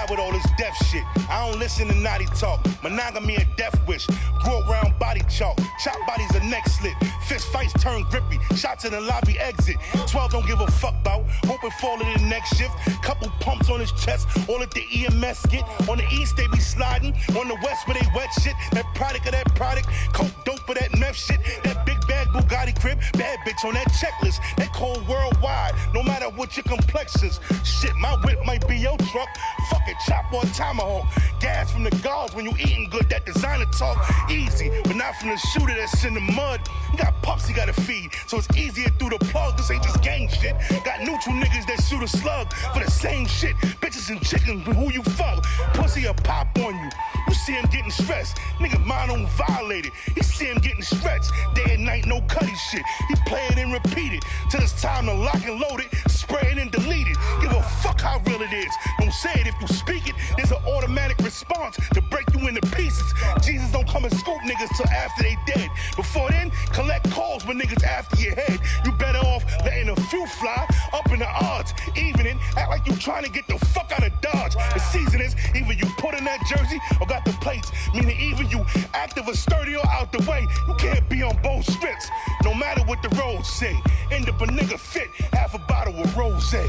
with all this death shit. I don't listen to naughty talk. Monogamy a death wish. Grow around body chalk. Chop bodies a neck slit. Fist fights turn grippy. Shots in the lobby exit. 12 don't give a fuck about. Hoping fall in the next shift. Couple pumps on his chest. All at the EMS get. On the east they be sliding. On the west where they wet shit. That product of that product. Coke dope for that meth shit. That big bag Bugatti crib. Bad bitch on that checklist. That cold worldwide. No matter what your complexions. Shit, my whip might be your truck. Fuck it, chop or tomahawk. Gas from the guards when you eating good. That designer talk easy, but not from the shooter that's in the mud. You got pups you gotta feed, so it's easier through the plug. This ain't just gang shit. Got neutral niggas that shoot a slug for the same shit. Bitches and chickens with who you fuck. Pussy a pop on you. You see him getting stressed. Nigga mind on violated. He see him getting stretched. Day and night, no cutty shit. He play it and repeat it till it's time to lock and load it, spray it and delete it. Give a fuck how real it is. Don't say it if you speak it. There's an automatic response to break you into pieces. Jesus don't come and scoop niggas till after they dead. Before then, collect calls when niggas after your head. You better off letting a few fly up in the odds. Evening, act like you trying to get the fuck out of Dodge. The season is either you put in that jersey or got the plates. Meaning either you active or sturdy or out the way. You can't be on both strips. No matter what the roads say. End up a nigga fit, half a bottle of rosé.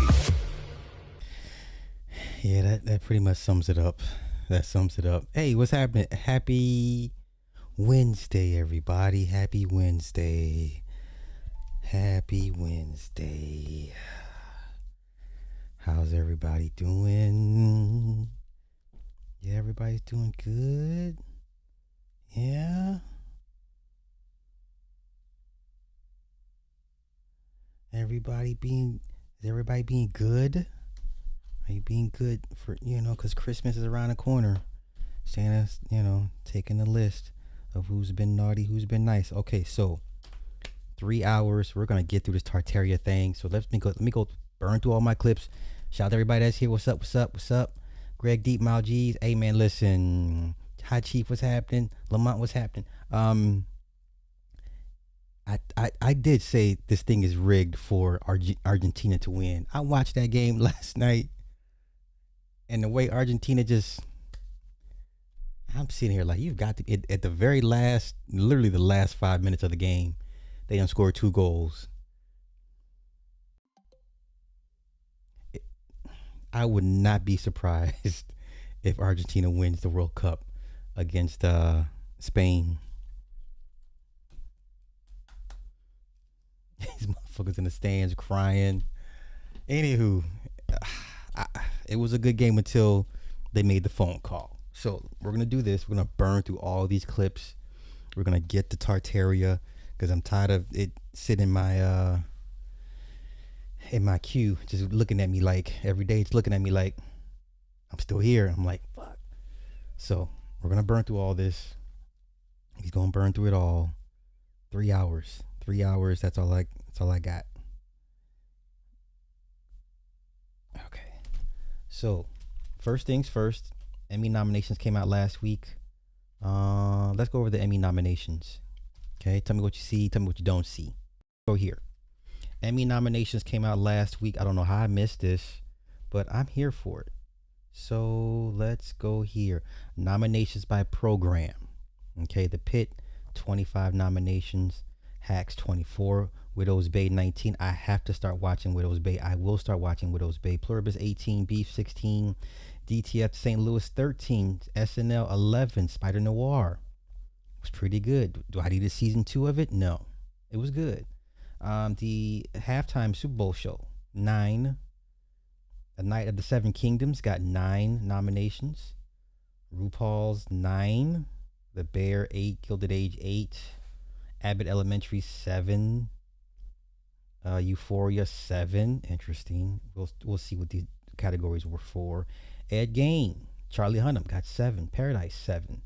Yeah, that pretty much sums it up. That sums it up. Hey, what's happening? Happy Wednesday, everybody. Happy Wednesday. Happy Wednesday. How's everybody doing? Yeah, everybody's doing good. Yeah. Is everybody being good? Are you being good for, because Christmas is around the corner. Santa's, taking the list of who's been naughty, who's been nice. Okay, so 3 hours. We're going to get through this Tartaria thing. So let me go burn through all my clips. Shout out to everybody that's here. What's up? Greg Deep, Mal G's. Hey, man, listen. Hi, Chief, what's happening? Lamont, what's happening? I did say this thing is rigged for Argentina to win. I watched that game last night. And the way Argentina I'm sitting here like, you've got to, at the very last, literally the last 5 minutes of the game, they done scored 2 goals. I would not be surprised if Argentina wins the World Cup against Spain. These motherfuckers in the stands crying. Anywho, it was a good game until they made the phone call. So we're going to do this. We're going to burn through all these clips. We're going to get to Tartaria because I'm tired of it sitting in my queue, just looking at me like every day. It's looking at me like I'm still here. I'm like, fuck. So we're going to burn through all this. He's going to burn through it all. 3 hours. 3 hours. That's all I got. Okay. So, first things first, Emmy nominations came out last week. Let's go over the Emmy nominations. Okay, tell me what you see, tell me what you don't see. Go here. Emmy nominations came out last week. I don't know how I missed this, but I'm here for it. So, let's go here. Nominations by program. Okay, The Pit, 25 nominations. Hacks, 24. Widow's Bay, 19. I have to start watching Widow's Bay. I will start watching Widow's Bay. Pluribus, 18. Beef, 16. DTF St. Louis, 13. SNL, 11. Spider Noir was pretty good. Do I need a season 2 of it? No. It was good. The halftime Super Bowl show, 9. The Night of the Seven Kingdoms got 9 nominations. RuPaul's, 9. The Bear, 8. Gilded Age, 8. Abbott Elementary, 7. Euphoria, 7. Interesting. We'll see what these categories were for. Ed Gein, Charlie Hunnam got 7. Paradise, 7.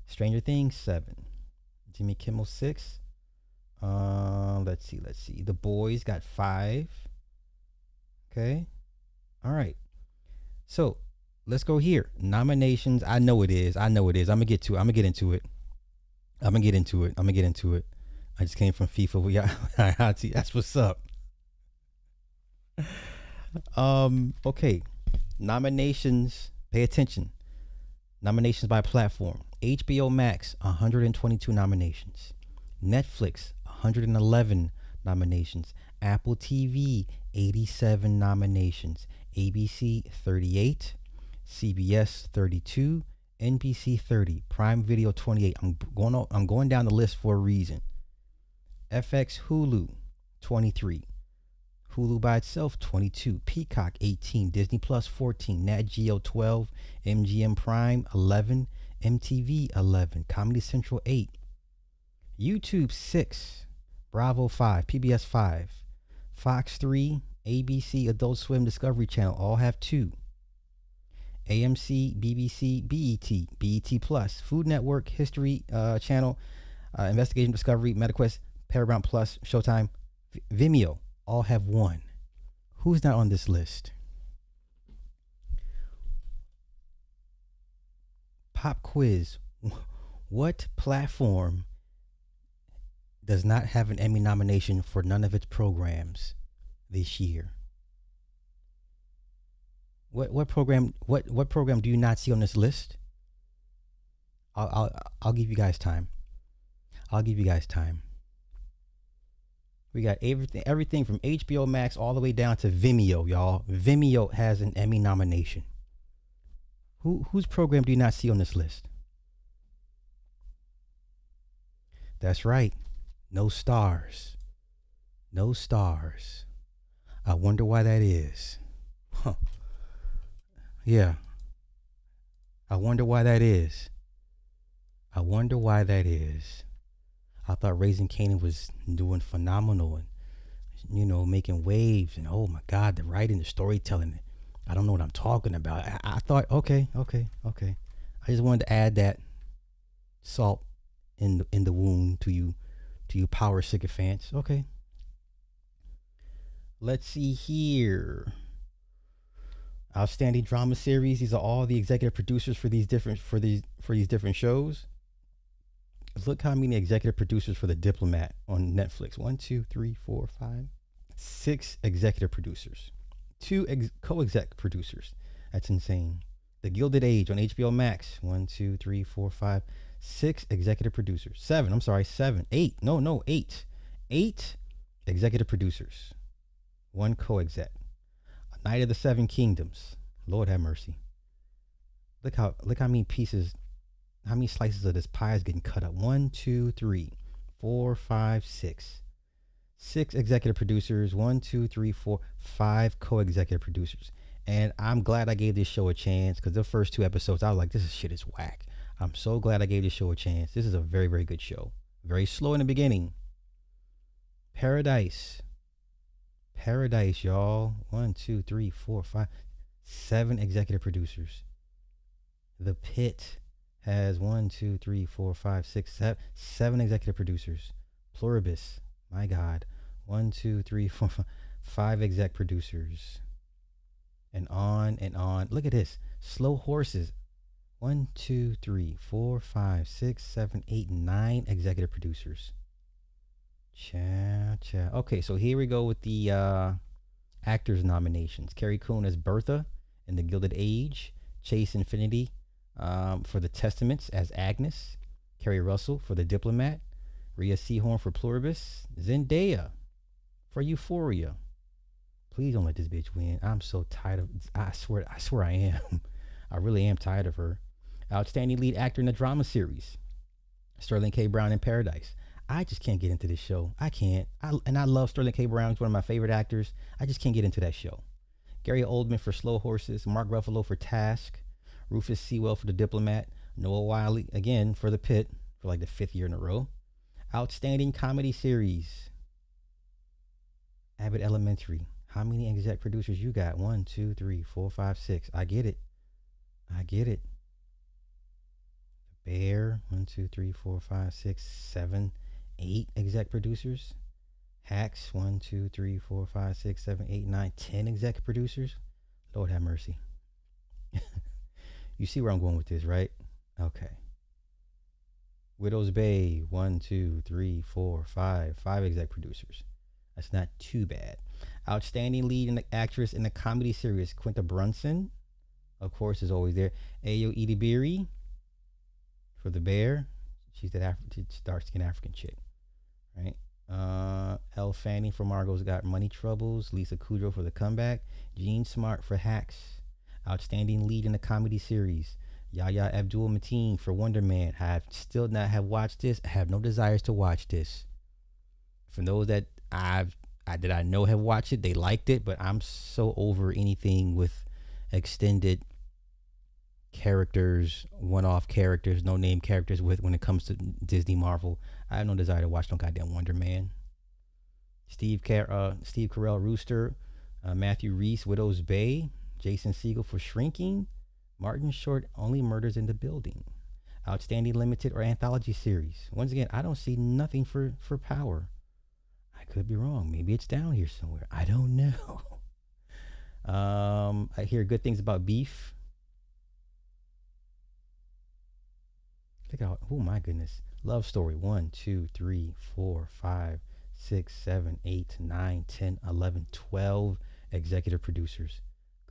Stranger Things, 7. Jimmy Kimmel, 6. Let's see. The Boys got 5. Okay. All right. So let's go here. Nominations. I know it is. I'm gonna get into it. I just came from FIFA. Yeah, that's what's up. Okay. Nominations Pay attention. Nominations by platform. HBO Max, 122 nominations. Netflix, 111 nominations. Apple TV, 87 nominations. ABC, 38. CBS, 32. NBC, 30. Prime Video, 28. I'm going down the list for a reason. FX Hulu, 23. Hulu by itself, 22. Peacock, 18. Disney Plus, 14. Nat Geo, 12. MGM Prime, 11. MTV, 11. Comedy Central, 8. YouTube, 6. Bravo, 5. PBS, 5. Fox, 3. ABC, Adult Swim, Discovery Channel, all have 2. AMC, BBC, BET Plus, Food Network, History Channel, Investigation Discovery, MetaQuest, Paramount Plus, Showtime, Vimeo, all have 1. Who's not on this list? Pop quiz. What platform does not have an Emmy nomination for none of its programs this year? What program do you not see on this list? I'll give you guys time. We got everything from HBO Max all the way down to Vimeo, y'all. Vimeo has an Emmy nomination. Whose program do you not see on this list? That's right. No stars. No stars. I wonder why that is. Huh. Yeah. I wonder why that is. I thought Raising Kanan was doing phenomenal and, making waves. And oh my God, the writing, the storytelling. I don't know what I'm talking about. I thought, okay. I just wanted to add that salt in the wound to you power sycophants. Okay. Let's see here. Outstanding drama series. These are all the executive producers for these different shows. Look how many executive producers for The Diplomat on Netflix. 1, 2, 3, 4, 5, 6 executive producers. 2 co-exec producers. That's insane. The Gilded Age on HBO Max. 1, 2, 3, 4, 5, 6 executive producers. 7. 8. No, 8. 8 executive producers. 1 co-exec. A Night of the Seven Kingdoms. Lord have mercy. Look how many pieces, how many slices of this pie is getting cut up. 1, 2, 3, 4, 5, 6. 6 executive producers. 1, 2, 3, 4, 5 co-executive producers. And I'm glad I gave this show a chance, because the first 2 episodes, I was like, this shit is whack. I'm so glad I gave this show a chance. This is a very, very good show. Very slow in the beginning. Paradise, y'all. 1, 2, 3, 4, 5, 7 executive producers. The Pit has 1, 2, 3, 4, 5, 6, 7 executive producers. Pluribus, my God. 1, 2, 3, 4, 5 exec producers. And on and on. Look at this. Slow Horses. 1, 2, 3, 4, 5, 6, 7, 8, 9 executive producers. Cha. Okay, so here we go with the actors nominations. Carrie Coon as Bertha in The Gilded Age. Chase Infinity for The Testaments as Agnes. Kerry Russell for The Diplomat. Rhea Seehorn for Pluribus. Zendaya for Euphoria. Please don't let this bitch win. I'm so tired of. I swear I am. I really am tired of her. Outstanding lead actor in a drama series. Sterling K. Brown in Paradise. I just can't get into this show. I can't. I love Sterling K. Brown. He's one of my favorite actors. I just can't get into that show. Gary Oldman for Slow Horses. Mark Ruffalo for Task. Rufus Sewell for The Diplomat. Noah Wiley, again, for The Pit, for like the 5th year in a row. Outstanding comedy series. Abbott Elementary. How many exec producers you got? 1, 2, 3, 4, 5, 6. I get it. The Bear. 1, 2, 3, 4, 5, 6, 7, 8 exec producers. Hacks. 1, 2, 3, 4, 5, 6, 7, 8, 9, 10 exec producers. Lord have mercy. You see where I'm going with this, right? Okay. Widow's Bay. 1, 2, 3, 4, 5 exec producers. That's not too bad. Outstanding lead actress in the comedy series. Quinta Brunson of course, is always there. Ayo Idibiri for the Bear. She's that dark skinned African chick, right? Elle Fanning for Margot's Got Money Troubles. Lisa Kudrow for The Comeback. Jean Smart for Hacks. Outstanding lead in a comedy series. Yahya Abdul Mateen for Wonder Man. I have still not have watched this. I have no desires to watch this. For those that I know have watched it, they liked it, but I'm so over anything with extended characters, one-off characters, no-name characters with when it comes to Disney Marvel. I have no desire to watch no goddamn Wonder Man. Steve Carell Rooster, Matthew Reese, Widow's Bay, Jason Segel for Shrinking, Martin Short, Only Murders in the Building. Outstanding limited or anthology series. Once again, I don't see nothing for Power. I could be wrong. Maybe it's down here somewhere. I don't know. I hear good things about Beef. Check out. Oh my goodness. Love Story. 1, 2, 3, 4, 5, 6, 7, 8, 9, 10, 11, 12 executive producers.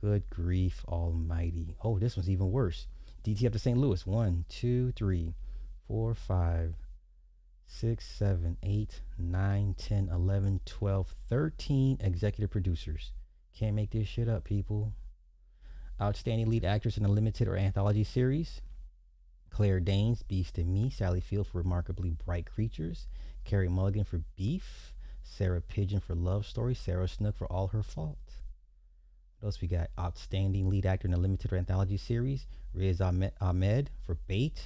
Good grief almighty. Oh, this one's even worse. DT up to St. Louis. 1, 2, 3, 4, 5, 6, 7, 8, 9, 10, 11, 12, 13 executive producers. Can't make this shit up, people. Outstanding lead actress in a limited or anthology series. Claire Danes, Beast and Me. Sally Field for Remarkably Bright Creatures. Carey Mulligan for Beef. Sarah Pigeon for Love Story. Sarah Snook for All Her Fault. What else we got? Outstanding lead actor in a limited or anthology series. Riz Ahmed for Bait.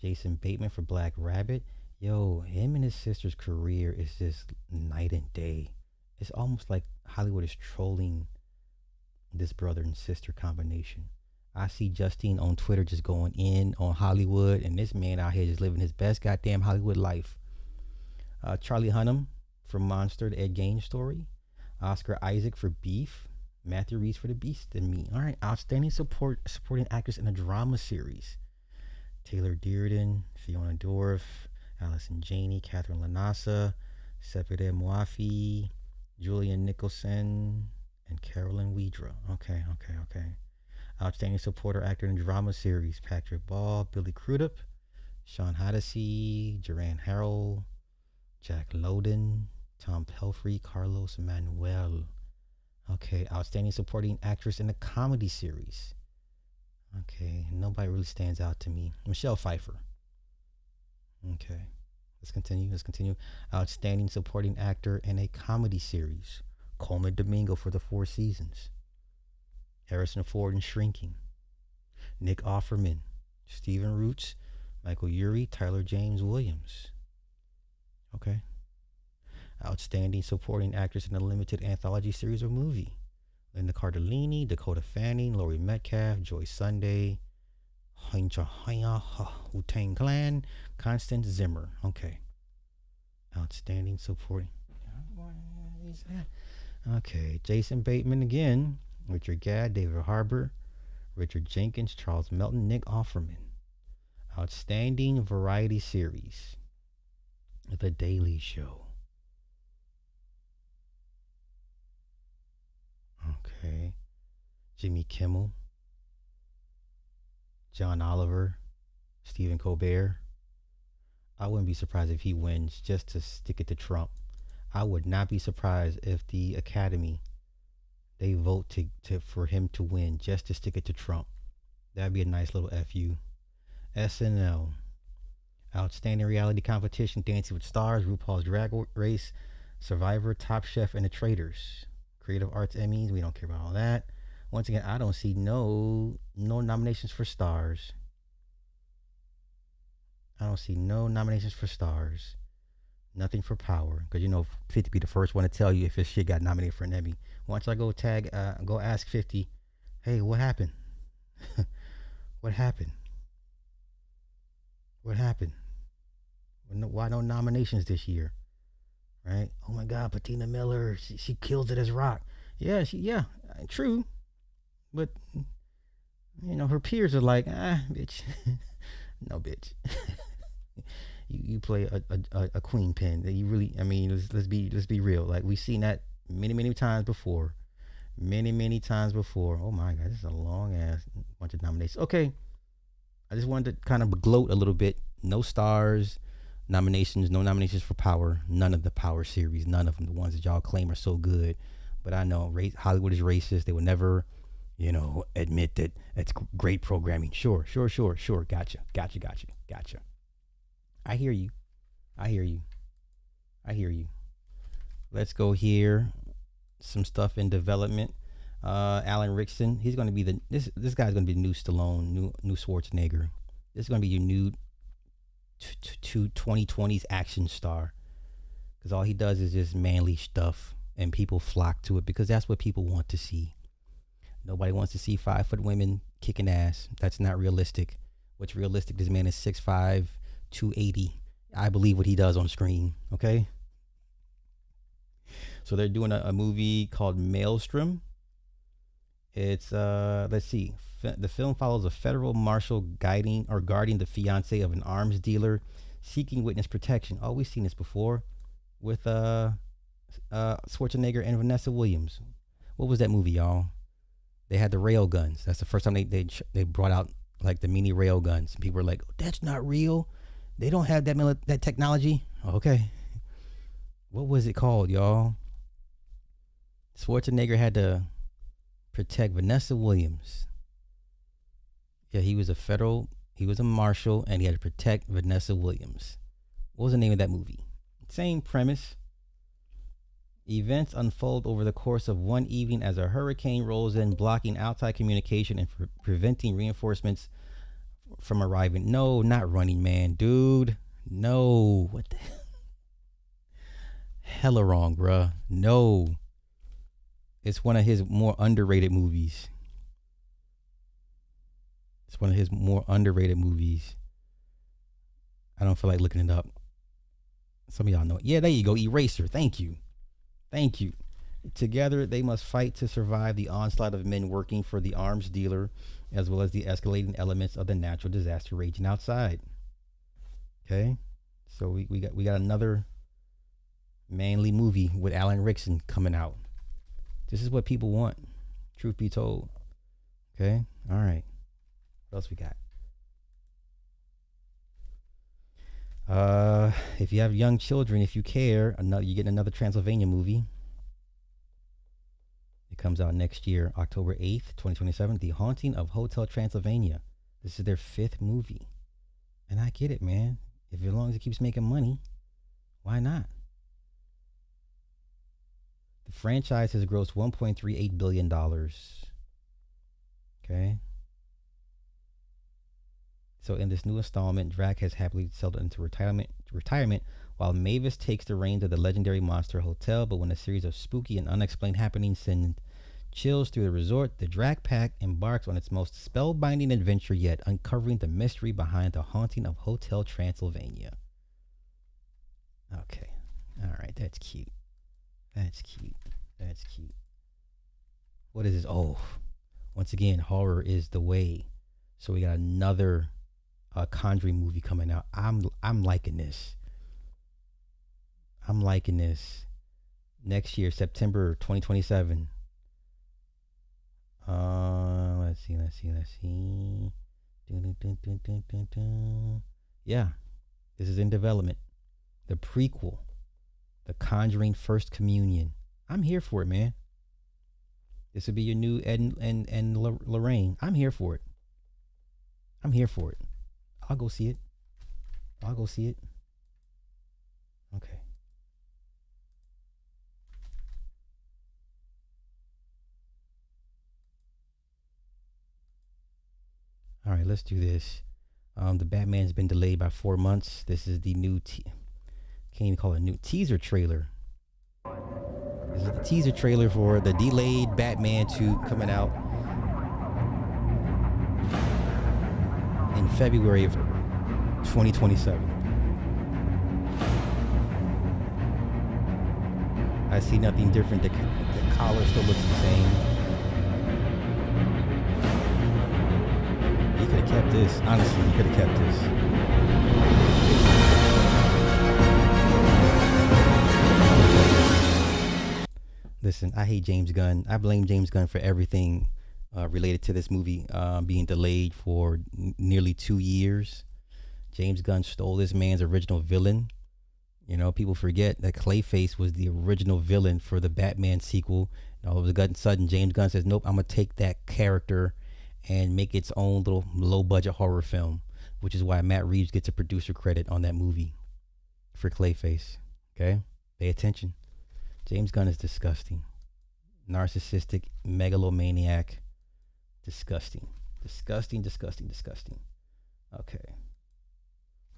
Jason Bateman for Black Rabbit. Yo, him and his sister's career is just night and day. It's almost like Hollywood is trolling this brother and sister combination. I see Justine on Twitter just going in on Hollywood, and this man out here just living his best goddamn Hollywood life. Charlie Hunnam for Monster, the Ed Gein story. Oscar Isaac for Beef. Matthew Reese for The Beast and Me. All right, outstanding supporting actress in a drama series. Taylor Dearden, Fiona Dorff, Allison Janney, Catherine Lanassa, Sepide Moafi, Julian Nicholson, and Carolyn Widra. Okay. Outstanding supporter actor in a drama series. Patrick Ball, Billy Crudup, Sean Hardesty, Joanne Harrell, Jack Lowden, Tom Pelfrey, Carlos Manuel. Okay, outstanding supporting actress in a comedy series. Okay, nobody really stands out to me. Michelle Pfeiffer. Okay, let's continue. Outstanding supporting actor in a comedy series. Coleman Domingo for The Four Seasons. Harrison Ford in Shrinking. Nick Offerman, Stephen Roots, Michael Urie, Tyler James Williams. Okay. Outstanding supporting actress in a limited anthology series or movie. Linda Cardellini, Dakota Fanning, Laurie Metcalf, Joy Sunday, Wu-Tang Clan, Constance Zimmer. Okay. Outstanding supporting. Okay. Jason Bateman again. Richard Gadd, David Harbour, Richard Jenkins, Charles Melton, Nick Offerman. Outstanding variety series. The Daily Show. Okay. Jimmy Kimmel, John Oliver, Stephen Colbert. I wouldn't be surprised if he wins just to stick it to Trump. I would not be surprised if the Academy, they vote for him to win just to stick it to Trump. That'd be a nice little FU. SNL. Outstanding reality competition, Dancing with Stars, RuPaul's Drag Race, Survivor, Top Chef, and The Traitors. Creative Arts Emmys, we don't care about all that. Once again, I don't see no nominations for Stars. I don't see no nominations for Stars. Nothing for Power, because 50 be the first one to tell you if his shit got nominated for an Emmy. Once I go go ask 50, hey, what happened? What happened? What happened? Why no nominations this year? Right? Oh my God, Patina Miller, she kills it as Rock. Yeah, true. But her peers are like, bitch, no, bitch. You play a queen pin that you really. I mean, let's be real. Like we've seen that many times before. Many, many times before. Oh my God, this is a long ass bunch of nominations. Okay, I just wanted to kind of gloat a little bit. No stars, nominations, no nominations for Power. None of the Power series, none of them. The ones that y'all claim are so good. But I know Hollywood is racist. They would never, admit that it's great programming. Sure. Gotcha. I hear you. Let's go here. Some stuff in development. Alan Rickson. He's going to be this guy's going to be the new Stallone, new Schwarzenegger. This is going to be your new 2020s action star. Because all he does is just manly stuff. And people flock to it because that's what people want to see. Nobody wants to see 5-foot women kicking ass. That's not realistic. What's realistic? This man is 6'5", 280. I believe what he does on screen. Okay. So they're doing a movie called Maelstrom. It's let's see. The film follows a federal marshal guarding the fiance of an arms dealer seeking witness protection. Oh, we've seen this before with Schwarzenegger and Vanessa Williams. What was that movie, y'all? They had the rail guns. That's the first time they brought out like the mini rail guns. People were like, "That's not real. They don't have that technology." Okay. What was it called, y'all? Schwarzenegger had to protect Vanessa Williams. Yeah, he was a marshal, and he had to protect Vanessa Williams. What was the name of that movie? Same premise. Events unfold over the course of one evening as a hurricane rolls in, blocking outside communication and preventing reinforcements from arriving. No, not Running Man, dude. No. What the hella wrong, bruh. No. It's one of his more underrated movies. I don't feel like looking it up. Some of y'all know it. Yeah, there you go. Eraser. Thank you. Together, they must fight to survive the onslaught of men working for the arms dealer, as well as the escalating elements of the natural disaster raging outside. Okay, so we got another manly movie with Alan Rickson coming out. This is what people want, truth be told. Okay, all right. What else we got? If you have young children, if you care, you get another Transylvania movie. It comes out next year, October 8th, 2027. The Haunting of Hotel Transylvania. This is their 5th movie. And I get it, man. As long as it keeps making money, why not? The franchise has grossed $1.38 billion. Okay. So in this new installment, Drac has happily settled into retirement while Mavis takes the reins of the legendary Monster Hotel. But when a series of spooky and unexplained happenings send chills through the resort, the Drac Pack embarks on its most spellbinding adventure yet, uncovering the mystery behind the haunting of Hotel Transylvania. Okay. All right. That's cute. What is this? Oh, once again, horror is the way. So we got another Conjuring movie coming out. I'm liking this. Next year, September 2027. Let's see. Yeah, this is in development. The prequel, The Conjuring First Communion. I'm here for it, man. This would be your new Ed and Lorraine. I'm here for it. I'll go see it. Okay. All right, let's do this. The Batman's been delayed by 4 months. This is the new can't even call it a new teaser trailer. This is the teaser trailer for the delayed Batman 2 coming out in February of 2027. I see nothing different. The collar still looks the same. You could have kept this. Honestly, you could have kept this. Listen, I hate James Gunn. I blame James Gunn for everything related to this movie being delayed for nearly 2 years. James Gunn stole this man's original villain. You know, people forget that Clayface was the original villain for the Batman sequel. And all of a sudden, James Gunn says, nope, I'm going to take that character and make its own little low-budget horror film, which is why Matt Reeves gets a producer credit on that movie for Clayface. Okay? Pay attention. James Gunn is disgusting. Narcissistic, megalomaniac. Disgusting. Disgusting, disgusting, disgusting. Okay.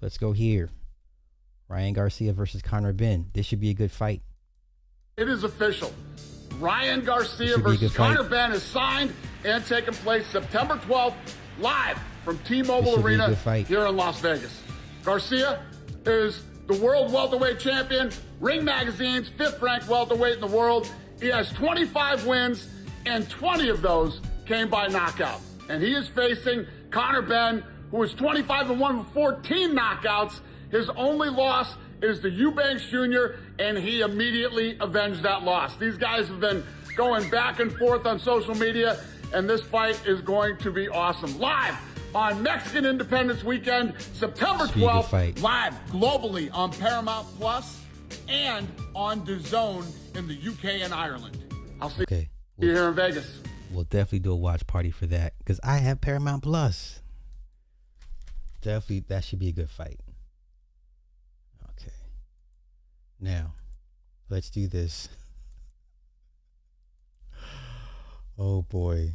Let's go here. Ryan Garcia versus Conor Benn. This should be a good fight. It is official. Ryan Garcia versus Conor Benn is signed and taking place September 12th, live from T-Mobile Arena here in Las Vegas. Garcia is the world welterweight champion, Ring Magazine's 5th-ranked welterweight in the world. He has 25 wins, and 20 of those came by knockout. And he is facing Conor Benn, who is 25-1 with 14 knockouts. His only loss is to Eubanks Jr., and he immediately avenged that loss. These guys have been going back and forth on social media, and this fight is going to be awesome. Live on Mexican Independence Weekend, September 12th, live globally on Paramount Plus and on DAZN in the UK and Ireland. I'll see you here in Vegas. We'll definitely do a watch party for that because I have Paramount Plus. Definitely, that should be a good fight. Okay. Now, let's do this. Oh boy.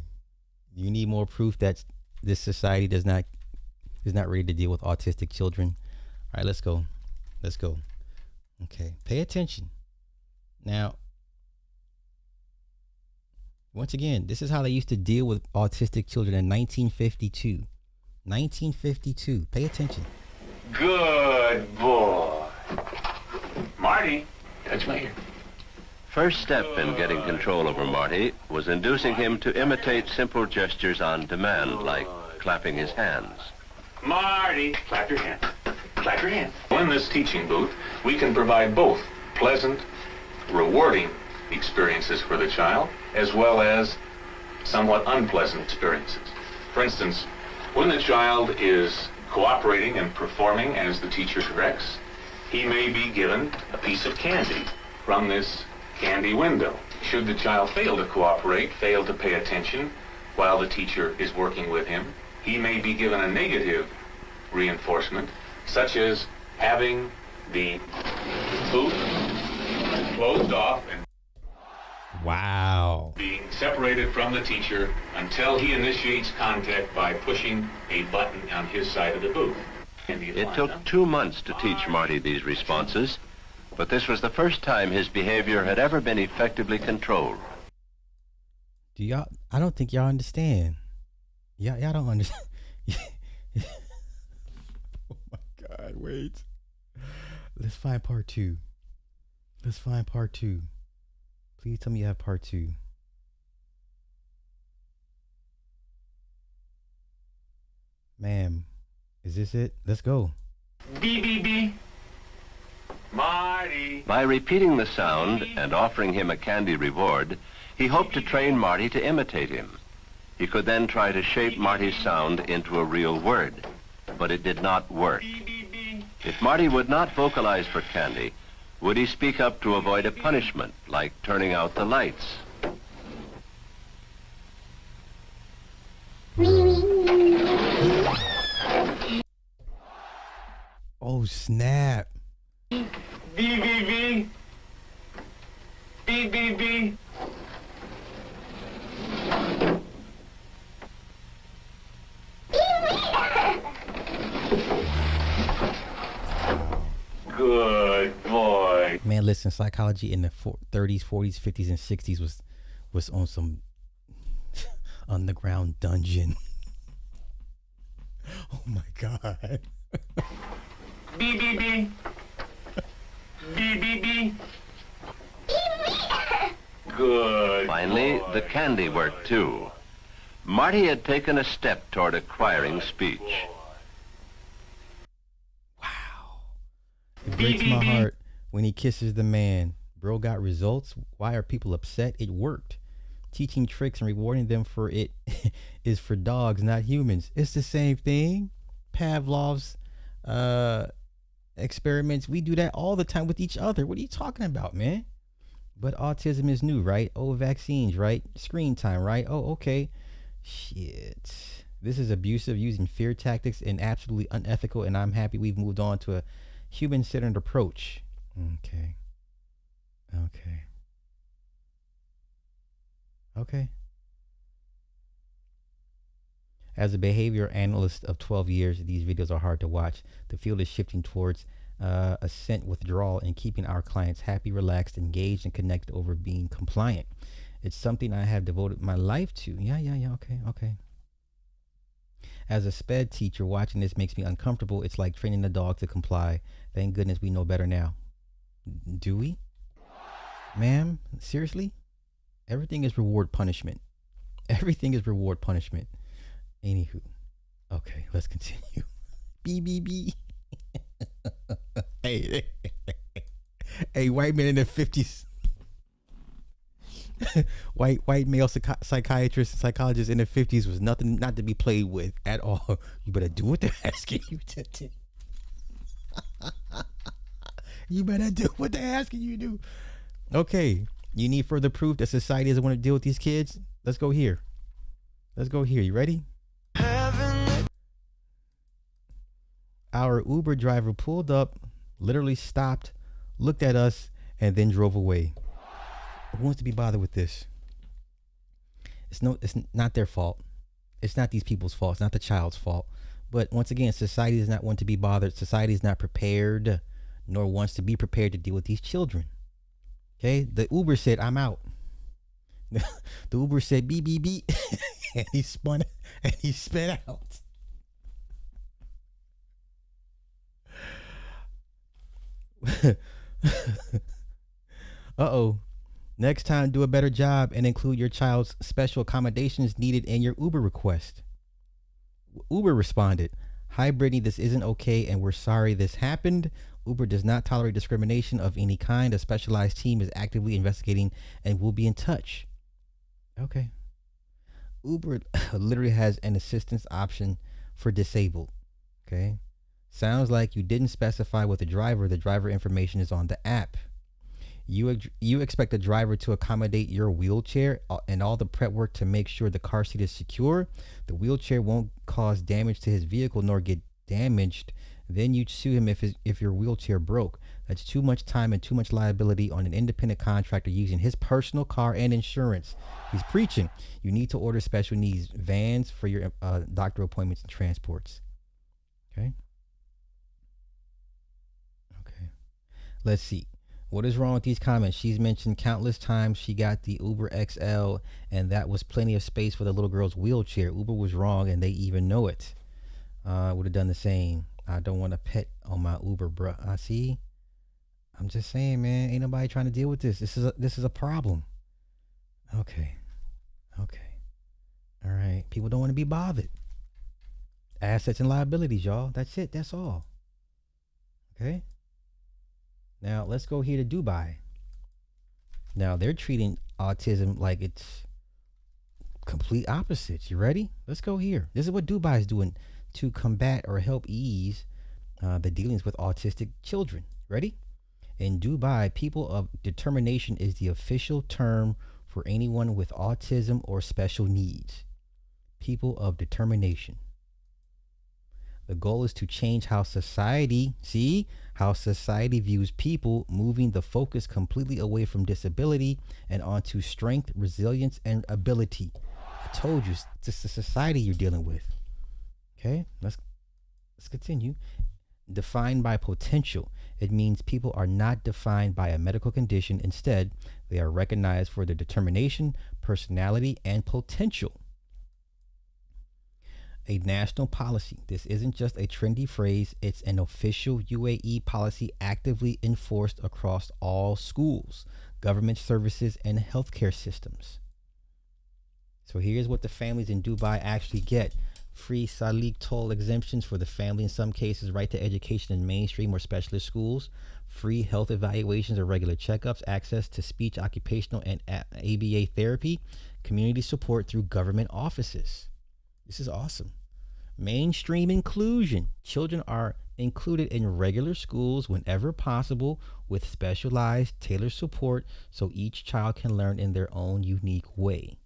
You need more proof that this society is not ready to deal with autistic children. All right, let's go. Let's go. Okay, pay attention. Now, once again, this is how they used to deal with autistic children in 1952. 1952. Pay attention. Good boy. Marty, touch my ear. First step in getting control over Marty was inducing him to imitate simple gestures on demand, like clapping his hands. Marty, clap your hands. Clap your hands. In this teaching booth, we can provide both pleasant, rewarding experiences for the child, as well as somewhat unpleasant experiences. For instance, when the child is cooperating and performing as the teacher directs, he may be given a piece of candy from this candy window. Should the child fail to cooperate, fail to pay attention while the teacher is working with him, he may be given a negative reinforcement, such as having the booth closed off and being separated from the teacher until he initiates contact by pushing a button on his side of the booth. It took 2 months to teach Marty these responses, but this was the first time his behavior had ever been effectively controlled. I don't think y'all understand. Y'all don't understand. Oh my God, wait. Let's find part 2. Let's find part 2. Please tell me you have part 2. Ma'am, is this it? Let's go. B. Marty. By repeating the sound and offering him a candy reward, he hoped to train Marty to imitate him. He could then try to shape Marty's sound into a real word, but it did not work. If Marty would not vocalize for candy, would he speak up to avoid a punishment, like turning out the lights? Oh, snap. B. Good boy. Man, listen, psychology in the 30s, 40s, 50s, and 60s was on some underground dungeon. Oh my God. B. Good. Finally, boy. the candy worked too. Marty had taken a step toward acquiring speech. Wow. It breaks my heart when he kisses the man, Bro got results. Why are people upset? It worked. Teaching tricks and rewarding them for it is for dogs, not humans. It's the same thing. Pavlov's experiments, we do that all the time with each other. What are you talking about, man? But autism is new, right? Oh, vaccines, right? Screen time, right? Oh, okay. Shit. This is abusive, using fear tactics, and absolutely unethical, and I'm happy we've moved on to a human-centered approach. Okay. As a behavior analyst of 12 years, these videos are hard to watch. The field is shifting towards assent withdrawal and keeping our clients happy, relaxed, engaged, and connected over being compliant. It's something I have devoted my life to. Yeah, okay. As a SPED teacher, watching this makes me uncomfortable. It's like training a dog to comply. Thank goodness we know better now. Do we? Ma'am, seriously? Everything is reward punishment. Everything is reward punishment. Anywho. Okay, let's continue. BBB. Hey, white man in the 50s. white male psychiatrist and psychologist in the 50s was nothing not to be played with at all. You better do what they're asking you to do. You better do what they're asking you to do. Okay, you need further proof that society doesn't want to deal with these kids? Let's go here. You ready? Our Uber driver pulled up, literally stopped, looked at us, and then drove away. Who wants to be bothered with this? It's not their fault. It's not these people's fault. It's not the child's fault. But once again, society does not want to be bothered. Society is not prepared, nor wants to be prepared to deal with these children. Okay? The Uber said, I'm out. The Uber said, beep, beep, beep. And he spun and he sped out. Uh-oh. Next time, do a better job and include your child's special accommodations needed in your Uber request. Uber responded, hi, Brittany, this isn't okay and we're sorry this happened. Uber does not tolerate discrimination of any kind. A specialized team is actively investigating and will be in touch. Okay. Uber literally has an assistance option for disabled. Okay. Sounds like you didn't specify with the driver. The driver information is on the app. You expect the driver to accommodate your wheelchair and all the prep work to make sure the car seat is secure. The wheelchair won't cause damage to his vehicle nor get damaged. Then you sue him if your wheelchair broke. That's too much time and too much liability on an independent contractor using his personal car and insurance. He's preaching. You need to order special needs vans for your doctor appointments and transports. Okay. Let's see. What is wrong with these comments? She's mentioned countless times she got the Uber XL and that was plenty of space for the little girl's wheelchair. Uber was wrong and they even know it. Would have done the same. I don't want a pet on my Uber, bruh. I see. I'm just saying, man, ain't nobody trying to deal with this. This is a problem. Okay. All right. People don't want to be bothered. Assets and liabilities, y'all. That's it. That's all. Okay. Now, let's go here to Dubai. Now, they're treating autism like it's complete opposites. You ready? Let's go here. This is what Dubai is doing to combat or help ease the dealings with autistic children. Ready? In Dubai, people of determination is the official term for anyone with autism or special needs. People of determination. The goal is to change how society views people, moving the focus completely away from disability and onto strength, resilience, and ability. I told you, it's the society you're dealing with. Okay, let's continue. Defined by potential. It means people are not defined by a medical condition. Instead, they are recognized for their determination, personality, and potential. A national policy. This isn't just a trendy phrase. It's an official UAE policy actively enforced across all schools, government services, and healthcare systems. So here's what the families in Dubai actually get free Salik toll exemptions for the family in some cases, right to education in mainstream or specialist schools, free health evaluations or regular checkups, access to speech, occupational, and ABA therapy, community support through government offices. This is awesome. Mainstream inclusion. Children are included in regular schools whenever possible with specialized, tailored support so each child can learn in their own unique way.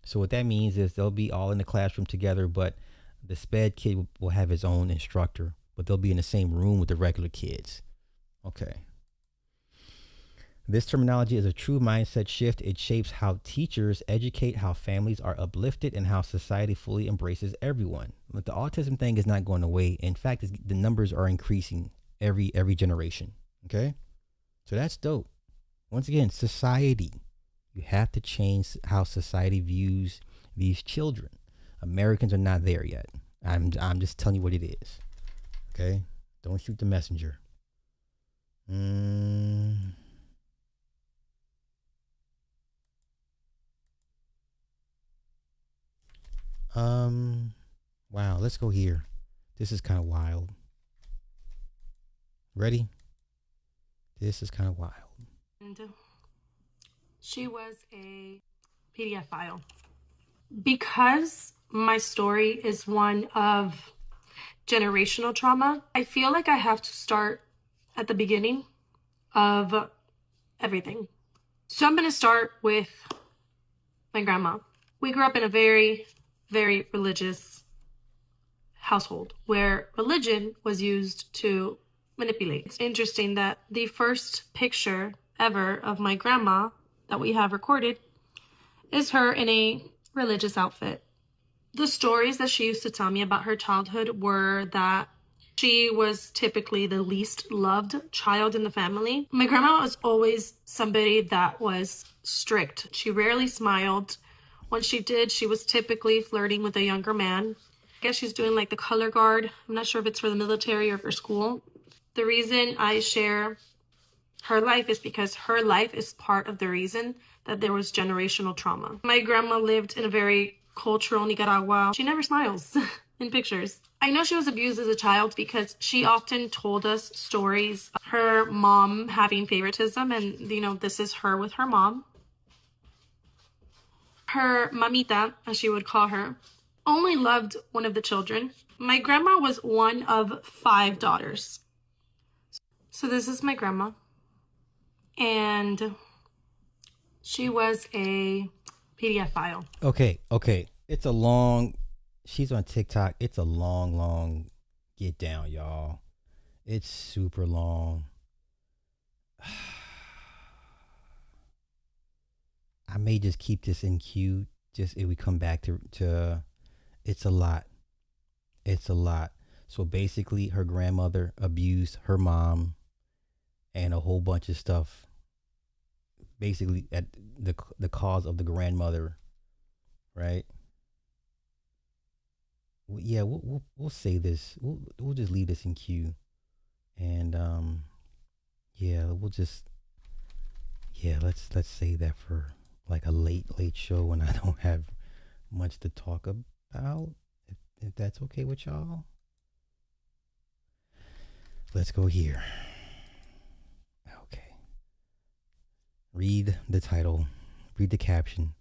So what that means is they'll be all in the classroom together, but the SPED kid will have his own instructor, but they'll be in the same room with the regular kids. Okay. This terminology is a true mindset shift. It shapes how teachers educate, how families are uplifted, and how society fully embraces everyone. But the autism thing is not going away. In fact, the numbers are increasing every generation. Okay? So that's dope. Once again, society. You have to change how society views these children. Americans are not there yet. I'm just telling you what it is. Okay? Don't shoot the messenger. Wow, let's go here. This is kind of wild. Ready? This is kind of wild. And she was a PDF file. Because my story is one of generational trauma, I feel like I have to start at the beginning of everything. So I'm going to start with my grandma. We grew up in a very, very religious household where religion was used to manipulate. It's interesting that the first picture ever of my grandma that we have recorded is her in a religious outfit. The stories that she used to tell me about her childhood were that she was typically the least loved child in the family. My grandma was always somebody that was strict. She rarely smiled. When she did, she was typically flirting with a younger man. I guess she's doing like the color guard. I'm not sure if it's for the military or for school. The reason I share her life is because her life is part of the reason that there was generational trauma. My grandma lived in a very cultural Nicaragua. She never smiles in pictures. I know she was abused as a child because she often told us stories of her mom having favoritism, and this is her with her mom. Her mamita, as she would call her, only loved one of the children. My grandma was one of 5 daughters. So this is my grandma. And she was a PDF file. Okay. It's a long, she's on TikTok. It's a long get down, y'all. It's super long. I may just keep this in queue. Just if we come back to it's a lot. It's a lot. So basically her grandmother abused her mom and a whole bunch of stuff. Basically at the cause of the grandmother, right? Yeah, we'll say this. We'll just leave this in queue. And let's say that for like a late show when I don't have much to talk about, if that's okay with y'all. Let's go here. Okay. Read the title. Read the caption.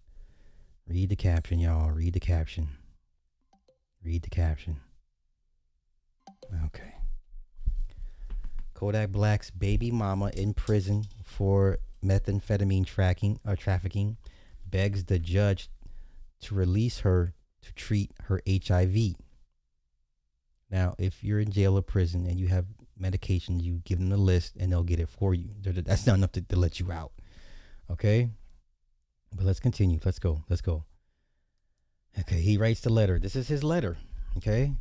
Read the caption, y'all. Read the caption. Read the caption. Okay. Kodak Black's baby mama in prison for methamphetamine trafficking begs the judge to release her to treat her HIV. Now, if you're in jail or prison and you have medications, you give them the list and they'll get it for you. That's not enough to let you out. Okay? But let's continue. Let's go. Okay, he writes the letter. This is his letter. Okay?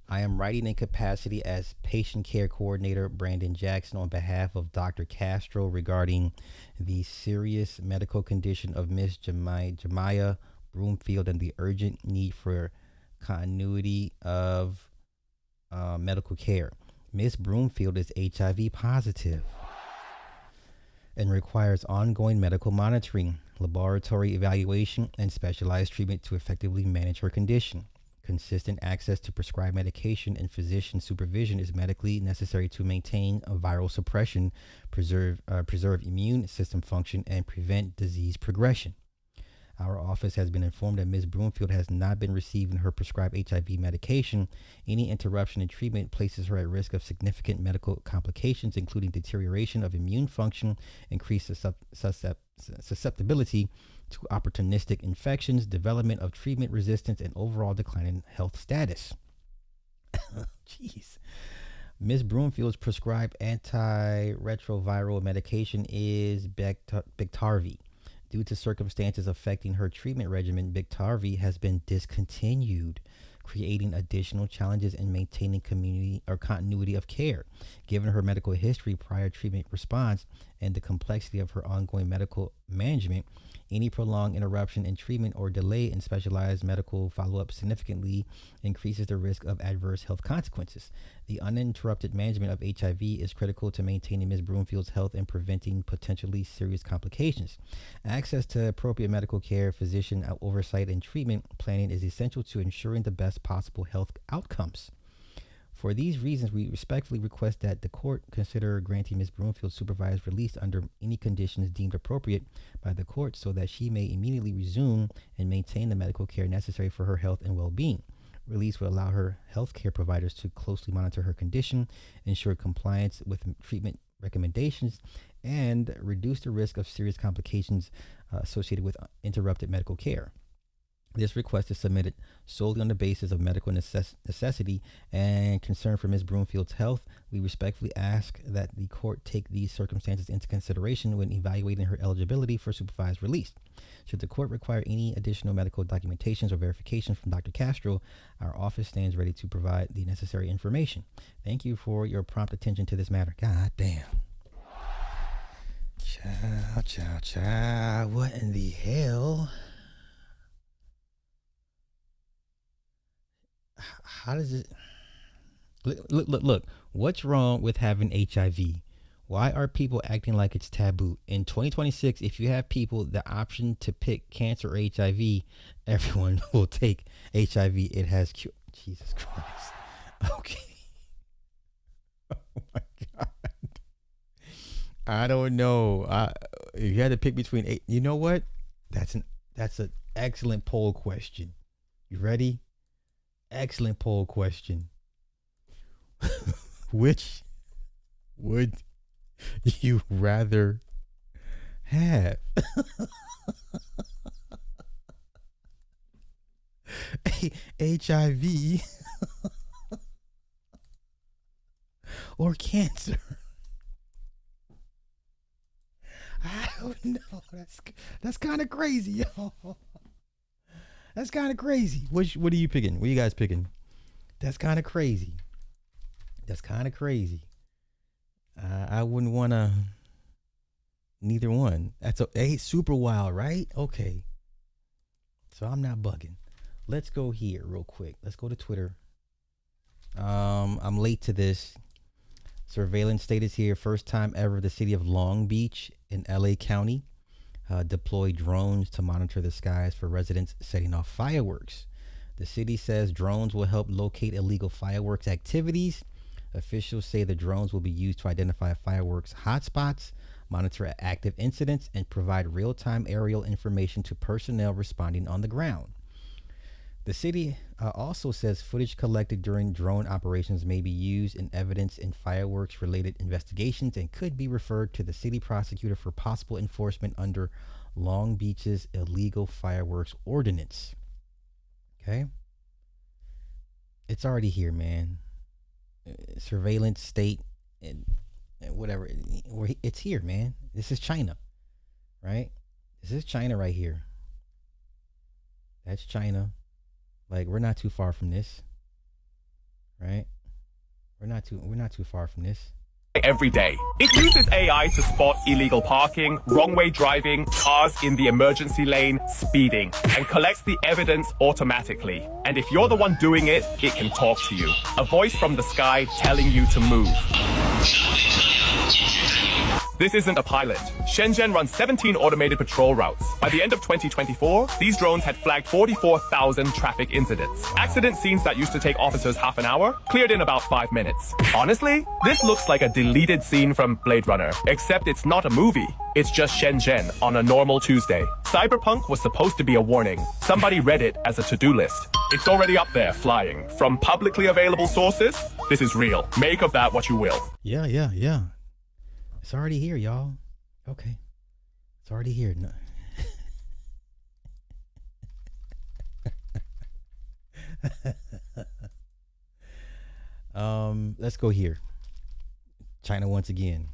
I am writing in capacity as patient care coordinator Brandon Jackson on behalf of Dr. Castro regarding the serious medical condition of Miss Jemiah Broomfield and the urgent need for continuity of medical care. Miss Broomfield is HIV positive and requires ongoing medical monitoring. laboratory evaluation, and specialized treatment to effectively manage her condition. Consistent access to prescribed medication and physician supervision is medically necessary to maintain a viral suppression, preserve immune system function, and prevent disease progression. Our office has been informed that Ms. Broomfield has not been receiving her prescribed HIV medication. Any interruption in treatment places her at risk of significant medical complications, including deterioration of immune function, increased susceptibility to opportunistic infections, development of treatment resistance, and overall decline in health status. Jeez. Ms. Broomfield's prescribed antiretroviral medication is Biktarvy. Due to circumstances affecting her treatment regimen, Biktarvy has been discontinued, creating additional challenges in maintaining community or continuity of care. Given her medical history, prior treatment response, and the complexity of her ongoing medical management, any prolonged interruption in treatment or delay in specialized medical follow-up significantly increases the risk of adverse health consequences. The uninterrupted management of HIV is critical to maintaining Ms. Broomfield's health and preventing potentially serious complications. Access to appropriate medical care, physician oversight, and treatment planning is essential to ensuring the best possible health outcomes. For these reasons, we respectfully request that the court consider granting Ms. Broomfield supervised release under any conditions deemed appropriate by the court so that she may immediately resume and maintain the medical care necessary for her health and well-being. Release will allow her health care providers to closely monitor her condition, ensure compliance with treatment recommendations, and reduce the risk of serious complications associated with interrupted medical care. This request is submitted solely on the basis of medical necessity and concern for Ms. Broomfield's health. We respectfully ask that the court take these circumstances into consideration when evaluating her eligibility for supervised release. Should the court require any additional medical documentations or verifications from Dr. Castro, our office stands ready to provide the necessary information. Thank you for your prompt attention to this matter. God damn. Child. What in the hell? How does it look? What's wrong with having HIV? Why are people acting like it's taboo? In 2026, if you have people the option to pick cancer or HIV, everyone will take HIV. It has cure. Jesus Christ. Okay. Oh my God. I don't know. If you had to pick between you know what? That's an excellent poll question. You ready? Excellent poll question. Which would you rather have? HIV or cancer? I don't know. That's kind of crazy, y'all. That's kind of crazy. What are you picking? What are you guys picking? That's kind of crazy. I wouldn't want to. Neither one. That's super wild, right? Okay. So I'm not bugging. Let's go here real quick. Let's go to Twitter. I'm late to this. Surveillance status here. First time ever the city of Long Beach in LA County deployed drones to monitor the skies for residents setting off fireworks. The city says drones will help locate illegal fireworks activities. Officials say the drones will be used to identify fireworks hotspots, monitor active incidents, and provide real-time aerial information to personnel responding on the ground. The city also says footage collected during drone operations may be used in evidence in fireworks-related investigations and could be referred to the city prosecutor for possible enforcement under Long Beach's illegal fireworks ordinance. Okay? It's already here, man. Surveillance state and whatever. It's here, man. This is China, right? This is China right here. That's China. Like, we're not too far from this, right? We're not too far from this. Every day. It uses AI to spot illegal parking, wrong way driving, cars in the emergency lane, speeding, and collects the evidence automatically. And if you're the one doing it, it can talk to you. A voice from the sky telling you to move. this isn't a pilot. Shenzhen runs 17 automated patrol routes. By the end of 2024, these drones had flagged 44,000 traffic incidents. Accident scenes that used to take officers half an hour cleared in about 5 minutes. Honestly, this looks like a deleted scene from Blade Runner, except it's not a movie. It's just Shenzhen on a normal Tuesday. Cyberpunk was supposed to be a warning. Somebody read it as a to-do list. It's already up there, flying. From publicly available sources, this is real. Make of that what you will. Yeah. It's already here, y'all. Okay. It's already here. No. Let's go here. China once again.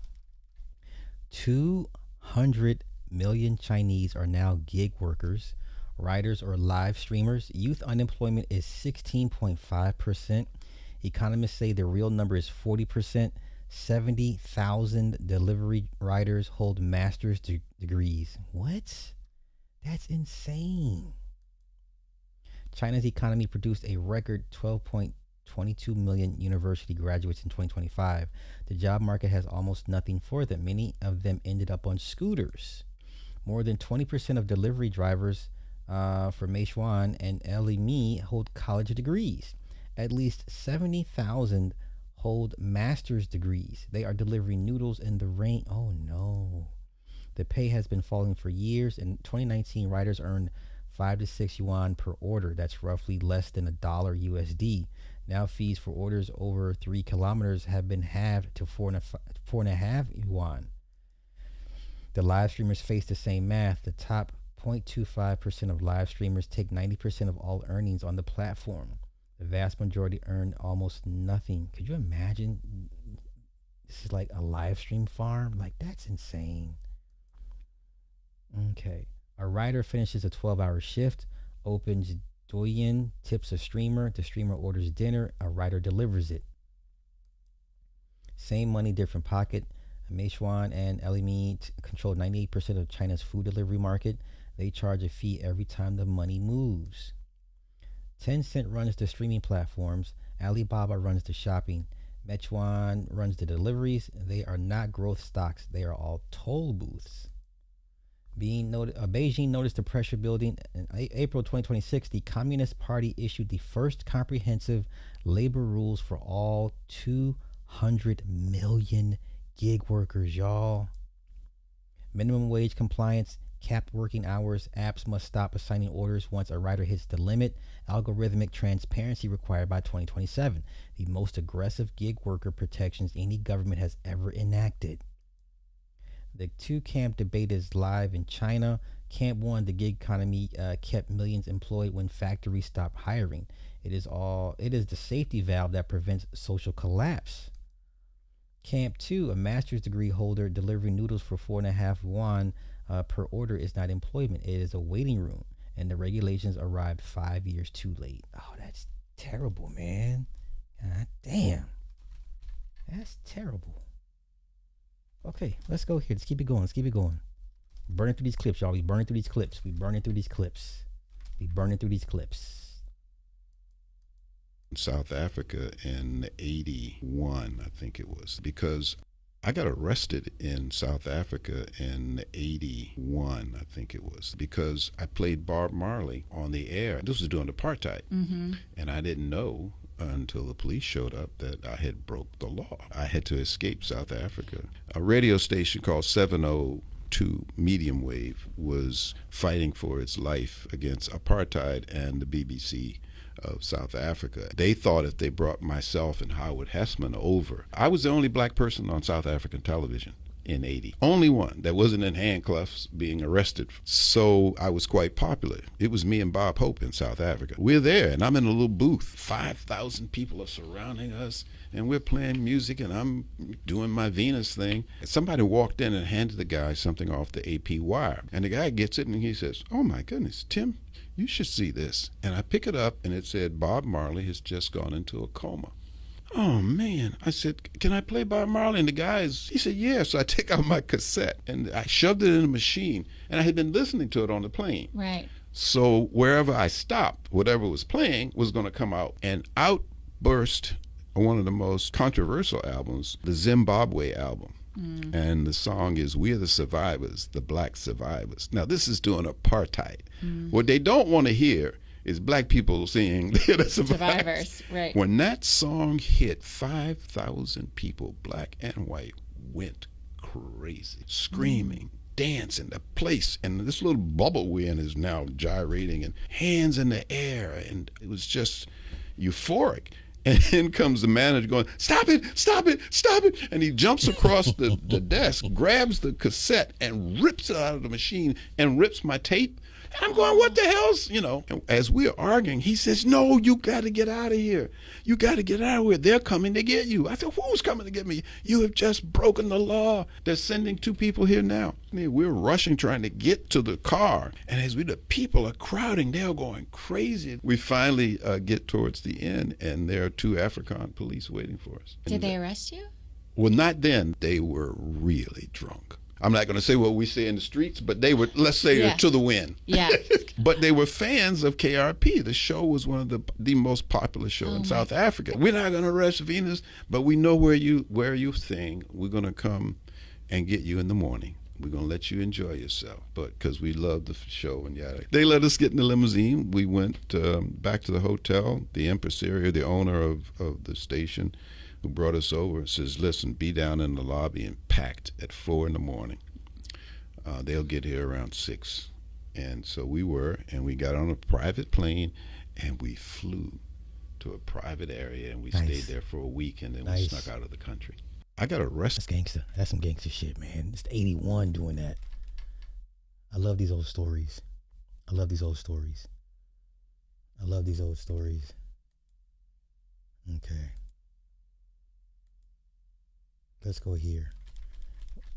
200 million Chinese are now gig workers, writers, or live streamers. Youth unemployment is 16.5%. Economists say the real number is 40%. 70,000 delivery writers hold master's degrees. What? That's insane. China's economy produced a record 12.22 million university graduates in 2025. The job market has almost nothing for them. Many of them ended up on scooters. More than 20% of delivery drivers for Meishuan and Emmy hold college degrees. At least 70,000 hold master's degrees. They are delivering noodles in the rain. Oh no. The pay has been falling for years. In 2019, writers earned 5 to 6 yuan per order. That's roughly less than $1 USD. Now fees for orders over 3 kilometers have been halved to 4.5 yuan. The live streamers face the same math. The top 0.25% of live streamers take 90% of all earnings on the platform. The vast majority earn almost nothing. Could you imagine? This is like a live stream farm. Like, that's insane. Okay. A writer finishes a 12-hour shift, opens Douyin, tips a streamer. The streamer orders dinner. A writer delivers it. Same money, different pocket. Meishuan and Emmy control 98% of China's food delivery market. They charge a fee every time the money moves. Tencent runs the streaming platforms. Alibaba runs the shopping. Meituan runs the deliveries. They are not growth stocks. They are all toll booths. Beijing noticed the pressure building. In April 2026, the Communist Party issued the first comprehensive labor rules for all 200 million gig workers, y'all. Minimum wage compliance, capped working hours, apps must stop assigning orders once a writer hits the limit, algorithmic transparency required by 2027, the most aggressive gig worker protections any government has ever enacted. The two-camp debate is live in China. Camp 1, the gig economy kept millions employed when factories stopped hiring. It is the safety valve that prevents social collapse. Camp 2, a master's degree holder delivering noodles for 4.5 yuan per order is not employment. It is a waiting room, and the regulations arrived 5 years too late. Oh, that's terrible, man. God damn. That's terrible. Okay, let's go here. Let's keep it going. Burning through these clips, y'all. We burning through these clips. South Africa in 81, I think it was, because I got arrested in South Africa in 81, I think it was, because I played Bob Marley on the air. This was during apartheid, and I didn't know until the police showed up that I had broke the law. I had to escape South Africa. A radio station called 702 Medium Wave was fighting for its life against apartheid and the BBC of South Africa. They thought if they brought myself and Howard Hessman over, I was the only black person on South African television in 80. Only one that wasn't in handcuffs being arrested. So I was quite popular. It was me and Bob Hope in South Africa. We're there and I'm in a little booth. 5,000 people are surrounding us and we're playing music and I'm doing my Venus thing. Somebody walked in and handed the guy something off the AP wire. And the guy gets it and he says, "Oh my goodness, Tim, you should see this." And I pick it up and it said, "Bob Marley has just gone into a coma." Oh man, I said, "Can I play Bob Marley?" And the guy he said, "Yeah." So I take out my cassette and I shoved it in the machine and I had been listening to it on the plane. Right. So wherever I stopped, whatever was playing was going to come out. And out burst one of the most controversial albums, the Zimbabwe album. And the song is "We Are the Survivors, the Black Survivors." Now, this is doing apartheid. What they don't want to hear is black people saying they're the survivors. Right. When that song hit, 5,000 people, black and white, went crazy, screaming, dancing. The place, and this little bubble we're in is now gyrating and hands in the air, and it was just euphoric. And in comes the manager going, "Stop it, stop it, stop it." And he jumps across the desk, grabs the cassette and rips it out of the machine and rips my tape. And I'm going, "What the hell's," And as we're arguing, he says, "No, you got to get out of here. You got to get out of here. They're coming to get you." I said, "Who's coming to get me? You have just broken the law. They're sending 2 people here now." We're rushing, trying to get to the car. And as the people are crowding, they're going crazy. We finally get towards the end, and there are 2 African police waiting for us. Did they arrest you? Well, not then. They were really drunk. I'm not going to say what we say in the streets, but they were, let's say, to the wind. Yeah. But they were fans of KRP. The show was one of the most popular show in South Africa. We're not going to arrest Venus, but we know where you sing. We're going to come and get you in the morning. We're going to let you enjoy yourself, but because we love the show and yada. They let us get in the limousine. We went back to the hotel. The impresario, the owner of the station, who brought us over, says, "Listen, be down in the lobby and packed at 4 a.m. They'll get here around 6. And so we were, and we got on a private plane, and we flew to a private area, and we stayed there for a week, and then we snuck out of the country. I got arrested. That's gangster. That's some gangster shit, man. It's 81 doing that. I love these old stories. I love these old stories. I love these old stories. Okay. Let's go here.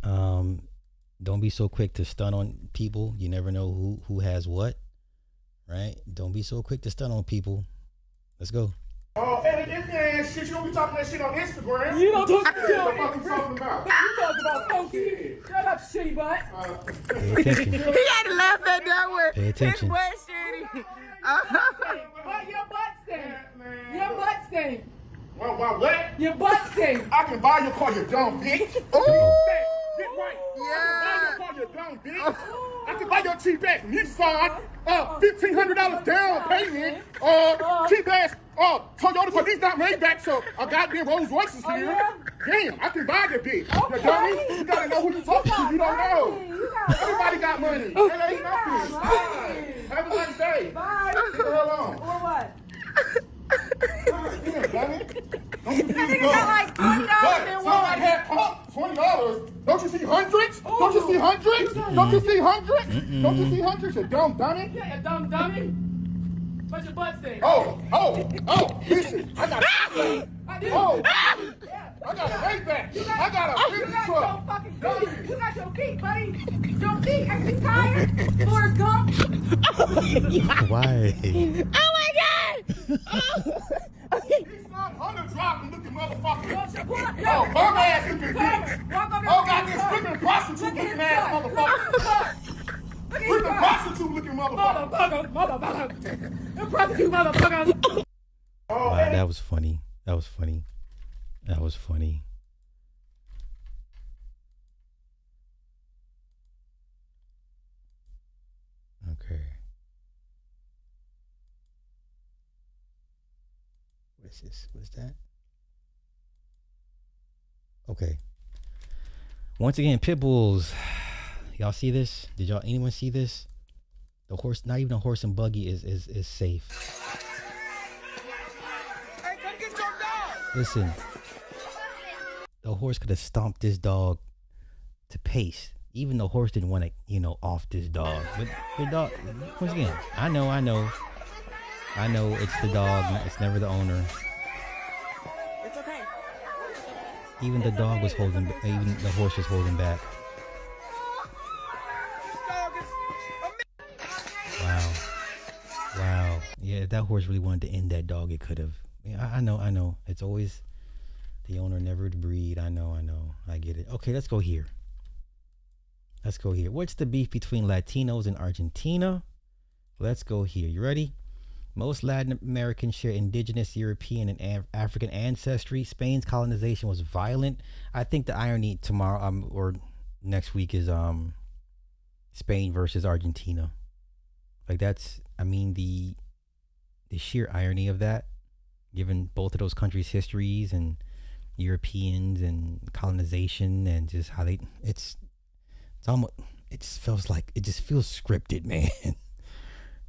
Don't be so quick to stun on people. You never know who has what, right? Don't be so quick to stun on people. Let's go. Oh, hey, this shit, you don't be talking that shit on Instagram. You don't talk shit on What the fuck you talking about? You talking about funky. Shut up, shitty butt. Pay attention. He had to laugh at that word. Pay attention. His butt shitty. What your butt stink? Your butt stink. What? Your butt stink. I can buy your car, you dumb bitch. Ooh. Get right. Yeah. I can buy your car, you dumb bitch. I can buy your cheap ass Nissan, $1,500 down payment, cheap ass Toyota, because these not made back, so a goddamn Rolls Royce is here. Damn, I can buy the bitch. You dummy. You gotta know who you talking to. You don't know. Everybody got money. It ain't nothing. Have a nice day. Bye. Leave the hell alone. Or what? Damn, dummy. Don't you That nigga got like $20 in somebody had $20. Don't you see hundreds? Don't you see hundreds? Don't you see hundreds? Don't you see hundreds? You dumb dummy. Yeah, you dumb dummy. But your butt stink. Oh, listen. I got I got a Maybach. I got a big truck. You got your feet, buddy. Your feet. Are you tired? Forrest Gump. Why? Oh my God! He's not $100 looking motherfucker. Oh, bum ass looking bitch. Oh, got this stripping prostitute looking ass motherfucker. Stripping prostitute looking motherfucker. Motherfucker. You prostitute motherfucker. Wow, that was funny. That was funny. That was funny. Okay. What is this? What is that? Okay. Once again, pit bulls. Y'all see this? Did anyone see this? The horse, not even a horse and buggy is safe. Hey, come get your dog. Listen. The horse could have stomped this dog to pace. Even the horse didn't want to, off this dog. But the dog, once again, I know it's the dog. It's never the owner. It's okay. Even the dog was holding, even the horse was holding back. Wow. Yeah, if that horse really wanted to end that dog, it could have. Yeah, I know. It's always the owner, never the breed. I know. I get it. Okay, let's go here. What's the beef between Latinos and Argentina? Let's go here. You ready? Most Latin Americans share indigenous, European, and African ancestry. Spain's colonization was violent. I think the irony tomorrow or next week is Spain versus Argentina. Like that's, I mean, the sheer irony of that, given both of those countries' histories and Europeans and colonization and just how it's almost, it just feels like, it just feels scripted, man.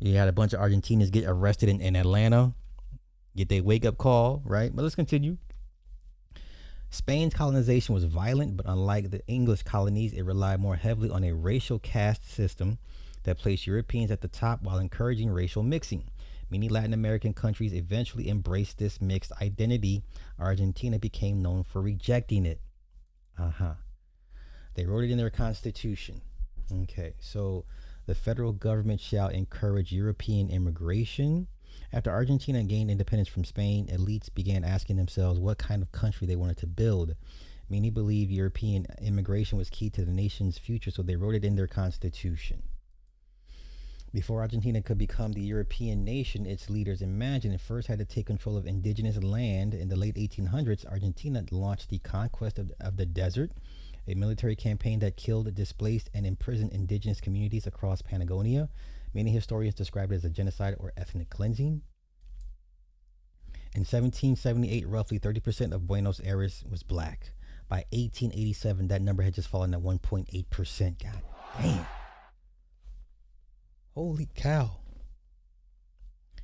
You had a bunch of Argentinians get arrested in Atlanta, get their wake up call, right? But let's continue. Spain's colonization was violent, but unlike the English colonies, it relied more heavily on a racial caste system that placed Europeans at the top while encouraging racial mixing. Many Latin American countries eventually embraced this mixed identity. Argentina became known for rejecting it. They wrote it in their constitution. Okay, so the federal government shall encourage European immigration. After Argentina gained independence from Spain, elites began asking themselves what kind of country they wanted to build. Many believed European immigration was key to the nation's future, so they wrote it in their constitution. Before Argentina could become the European nation its leaders imagined, it first had to take control of indigenous land. In the late 1800s, Argentina launched the conquest of the desert, a military campaign that killed, displaced, and imprisoned indigenous communities across Patagonia. Many historians describe it as a genocide or ethnic cleansing. In 1778, roughly 30% of Buenos Aires was black. By 1887, that number had just fallen to 1.8%. God damn. Holy cow.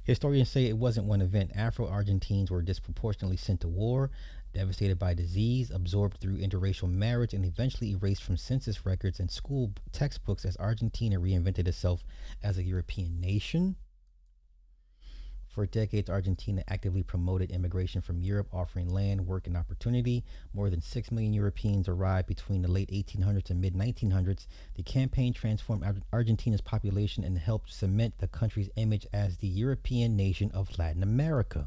Historians say it wasn't one event. Afro-Argentines were disproportionately sent to war, devastated by disease, absorbed through interracial marriage, and eventually erased from census records and school textbooks as Argentina reinvented itself as a European nation. For decades, Argentina actively promoted immigration from Europe, offering land, work, and opportunity. More than 6 million Europeans arrived between the late 1800s and mid-1900s. The campaign transformed Argentina's population and helped cement the country's image as the European nation of Latin America.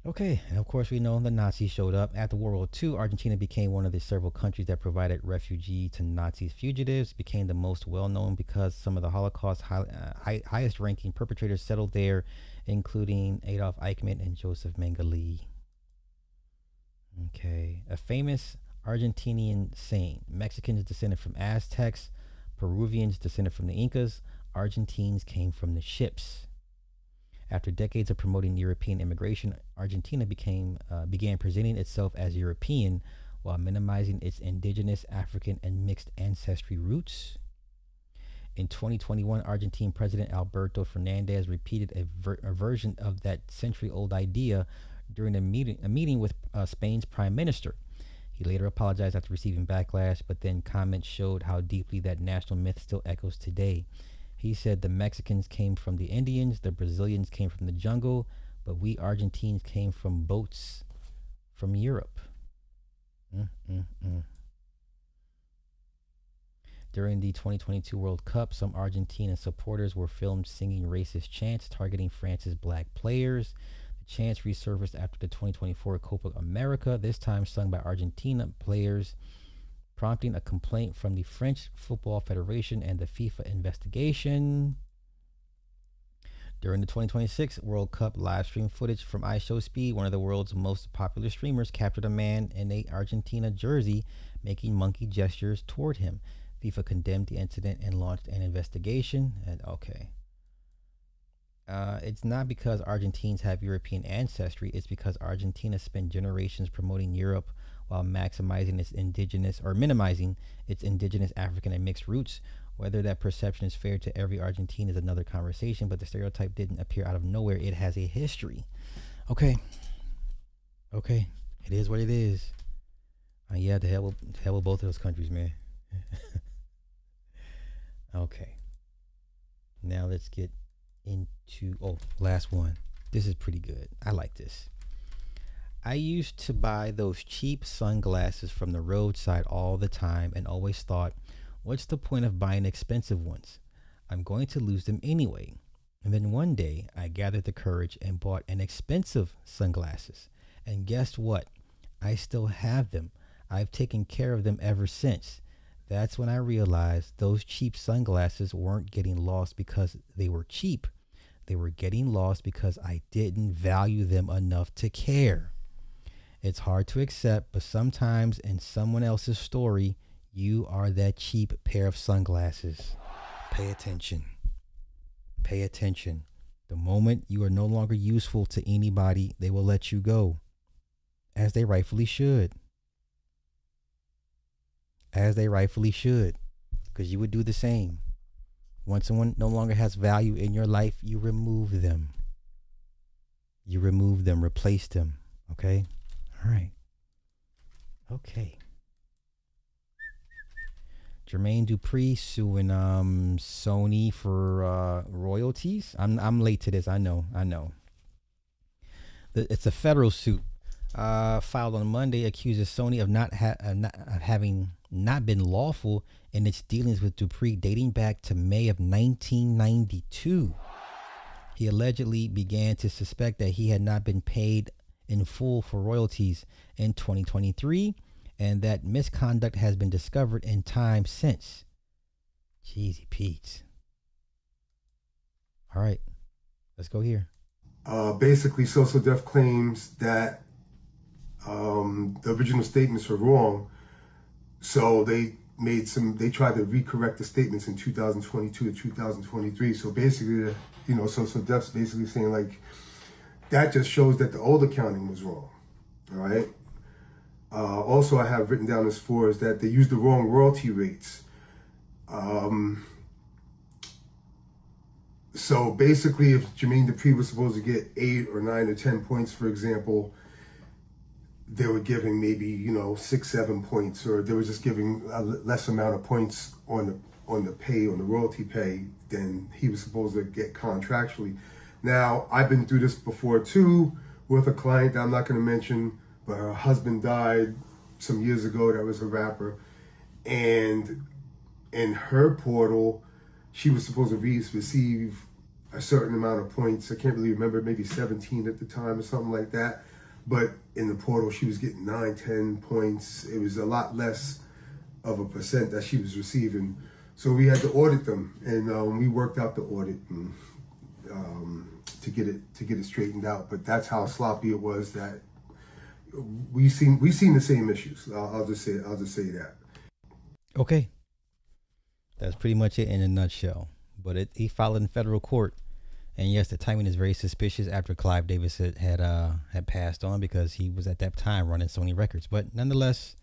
Okay, and of course we know the Nazis showed up. After World War II, Argentina became one of the several countries that provided refugee to Nazi fugitives. It became the most well-known because some of the Holocaust highest-ranking perpetrators settled there, including Adolf Eichmann and Joseph Mengele. Okay, a famous Argentinian saying: Mexicans descended from Aztecs, Peruvians descended from the Incas, Argentines came from the ships. After decades of promoting European immigration, Argentina began presenting itself as European while minimizing its indigenous, African, and mixed ancestry roots. In 2021, Argentine President Alberto Fernandez repeated a version of that century-old idea during a meeting with Spain's Prime Minister. He later apologized after receiving backlash, but then comments showed how deeply that national myth still echoes today. He said the Mexicans came from the Indians, the Brazilians came from the jungle, but we Argentines came from boats from Europe. During the 2022 World Cup, some Argentina supporters were filmed singing racist chants targeting France's black players. The chants resurfaced after the 2024 Copa America, this time sung by Argentina players, prompting a complaint from the French Football Federation and the FIFA investigation. During the 2026 World Cup, live stream footage from iShowSpeed, one of the world's most popular streamers, captured a man in a Argentina jersey making monkey gestures toward him. FIFA condemned the incident and launched an investigation. And it's not because Argentines have European ancestry, it's because Argentina spent generations promoting Europe while minimizing its indigenous African and mixed roots. Whether that perception is fair to every Argentine is another conversation, but the stereotype didn't appear out of nowhere. It has a history. Okay, it is what it is. Yeah, the hell with both of those countries, man. Okay, now let's get into last one. This is pretty good. I like this. I used to buy those cheap sunglasses from the roadside all the time and always thought, what's the point of buying expensive ones? I'm going to lose them anyway. And then one day I gathered the courage and bought an expensive sunglasses. And guess what? I still have them. I've taken care of them ever since. That's when I realized those cheap sunglasses weren't getting lost because they were cheap. They were getting lost because I didn't value them enough to care. It's hard to accept, but sometimes in someone else's story, you are that cheap pair of sunglasses. Pay attention. Pay attention. The moment you are no longer useful to anybody, they will let you go. As they rightfully should. As they rightfully should. Because you would do the same. Once someone no longer has value in your life, you remove them. You remove them, replace them. Okay? All right. Okay. Jermaine Dupri suing Sony for royalties. I'm late to this. I know. It's a federal suit filed on Monday, accuses Sony of having not been lawful in its dealings with Dupri dating back to May of 1992. He allegedly began to suspect that he had not been paid in full for royalties in 2023, and that misconduct has been discovered in time since. Jeezy Pete's. All right, let's go here. Basically, Social Def claims that the original statements were wrong, so they tried to recorrect the statements in 2022 to 2023. So basically, Social Def's basically saying like that just shows that the old accounting was wrong. All right. Also, I have written down as far as that they used the wrong royalty rates. So basically, if Jermaine Dupri was supposed to get 8 or 9 or 10 points, for example, they were giving maybe 6, 7 points, or they were just giving a less amount of points on the royalty pay than he was supposed to get contractually. Now, I've been through this before too with a client that I'm not going to mention, but her husband died some years ago. That was a rapper, and in her portal, she was supposed to receive a certain amount of points. I can't really remember, maybe 17 at the time or something like that. But in the portal, she was getting 9, 10 points. It was a lot less of a percent that she was receiving. So we had to audit them, and we worked out the audit and, to get it straightened out. But that's how sloppy it was. That we seen the same issues. I'll just say that. Okay. That's pretty much it in a nutshell. But he filed in federal court, and yes, the timing is very suspicious after Clive Davis had passed on, because he was at that time running Sony Records. But nonetheless,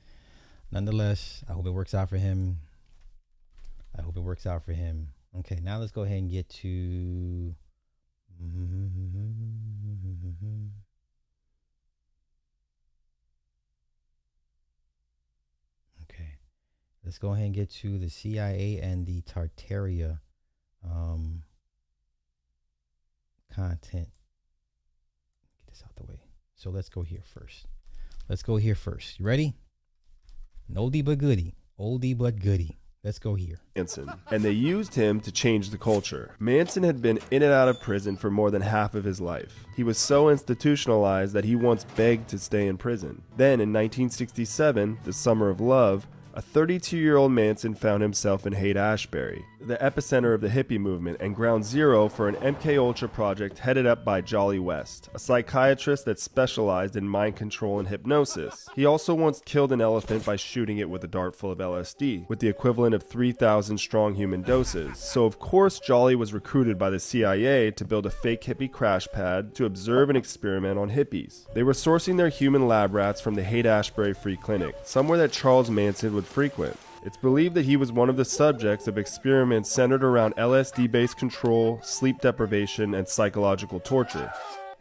I hope it works out for him. Okay, now let's go ahead and get to. Okay. Let's go ahead and get to the CIA and the Tartaria content. Get this out the way. So let's go here first. You ready? An oldie but goodie. Let's go here. Manson, and they used him to change the culture. Manson had been in and out of prison for more than half of his life. He was so institutionalized that he once begged to stay in prison. Then in 1967, the Summer of Love, a 32-year-old Manson found himself in Haight-Ashbury, the epicenter of the hippie movement and ground zero for an MKUltra project headed up by Jolly West, a psychiatrist that specialized in mind control and hypnosis. He also once killed an elephant by shooting it with a dart full of LSD, with the equivalent of 3,000 strong human doses. So of course Jolly was recruited by the CIA to build a fake hippie crash pad to observe and experiment on hippies. They were sourcing their human lab rats from the Haight-Ashbury Free Clinic, somewhere that Charles Manson would frequent. It's believed that he was one of the subjects of experiments centered around LSD-based control, sleep deprivation, and psychological torture.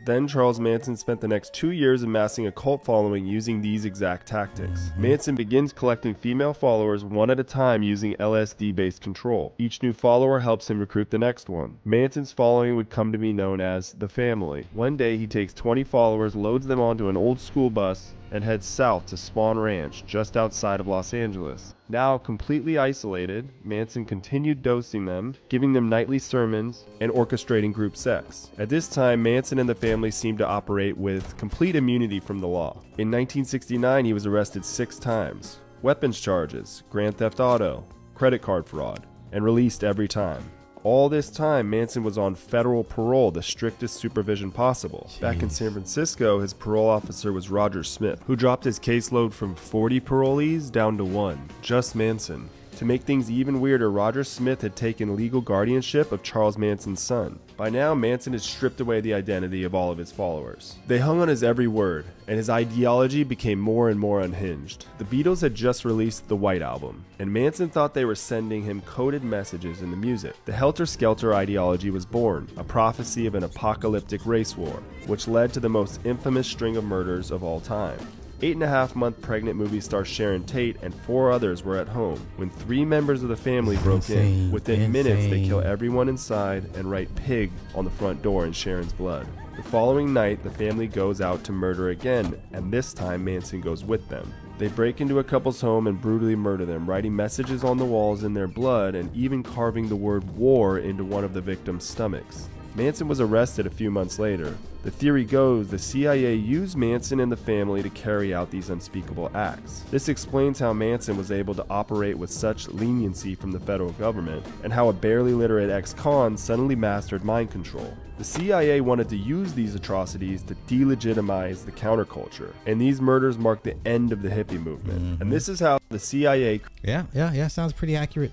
Then Charles Manson spent the next 2 years amassing a cult following using these exact tactics. Manson begins collecting female followers one at a time using LSD-based control. Each new follower helps him recruit the next one. Manson's following would come to be known as the family. One day he takes 20 followers, loads them onto an old school bus, and heads south to Spawn Ranch, just outside of Los Angeles. Now completely isolated, Manson continued dosing them, giving them nightly sermons, and orchestrating group sex. At this time, Manson and the family seemed to operate with complete immunity from the law. In 1969, he was arrested 6 times. Weapons charges, grand theft auto, credit card fraud, and released every time. All this time, Manson was on federal parole, the strictest supervision possible. Jeez. Back in San Francisco, his parole officer was Roger Smith, who dropped his caseload from 40 parolees down to 1, just Manson. To make things even weirder, Roger Smith had taken legal guardianship of Charles Manson's son. By now, Manson had stripped away the identity of all of his followers. They hung on his every word, and his ideology became more and more unhinged. The Beatles had just released the White Album, and Manson thought they were sending him coded messages in the music. The helter-skelter ideology was born, a prophecy of an apocalyptic race war, which led to the most infamous string of murders of all time. 8.5-month pregnant movie star Sharon Tate and 4 others were at home when 3 members of the family broke in. Within minutes, they kill everyone inside and write "pig" on the front door in Sharon's blood. The following night, the family goes out to murder again, and this time Manson goes with them. They break into a couple's home and brutally murder them, writing messages on the walls in their blood and even carving the word "war" into one of the victims' stomachs. Manson was arrested a few months later. The theory goes the CIA used Manson and the family to carry out these unspeakable acts. This explains how Manson was able to operate with such leniency from the federal government, and how a barely literate ex-con suddenly mastered mind control. The CIA wanted to use these atrocities to delegitimize the counterculture, and these murders marked the end of the hippie movement. Mm-hmm. And this is how the CIA... Yeah, sounds pretty accurate.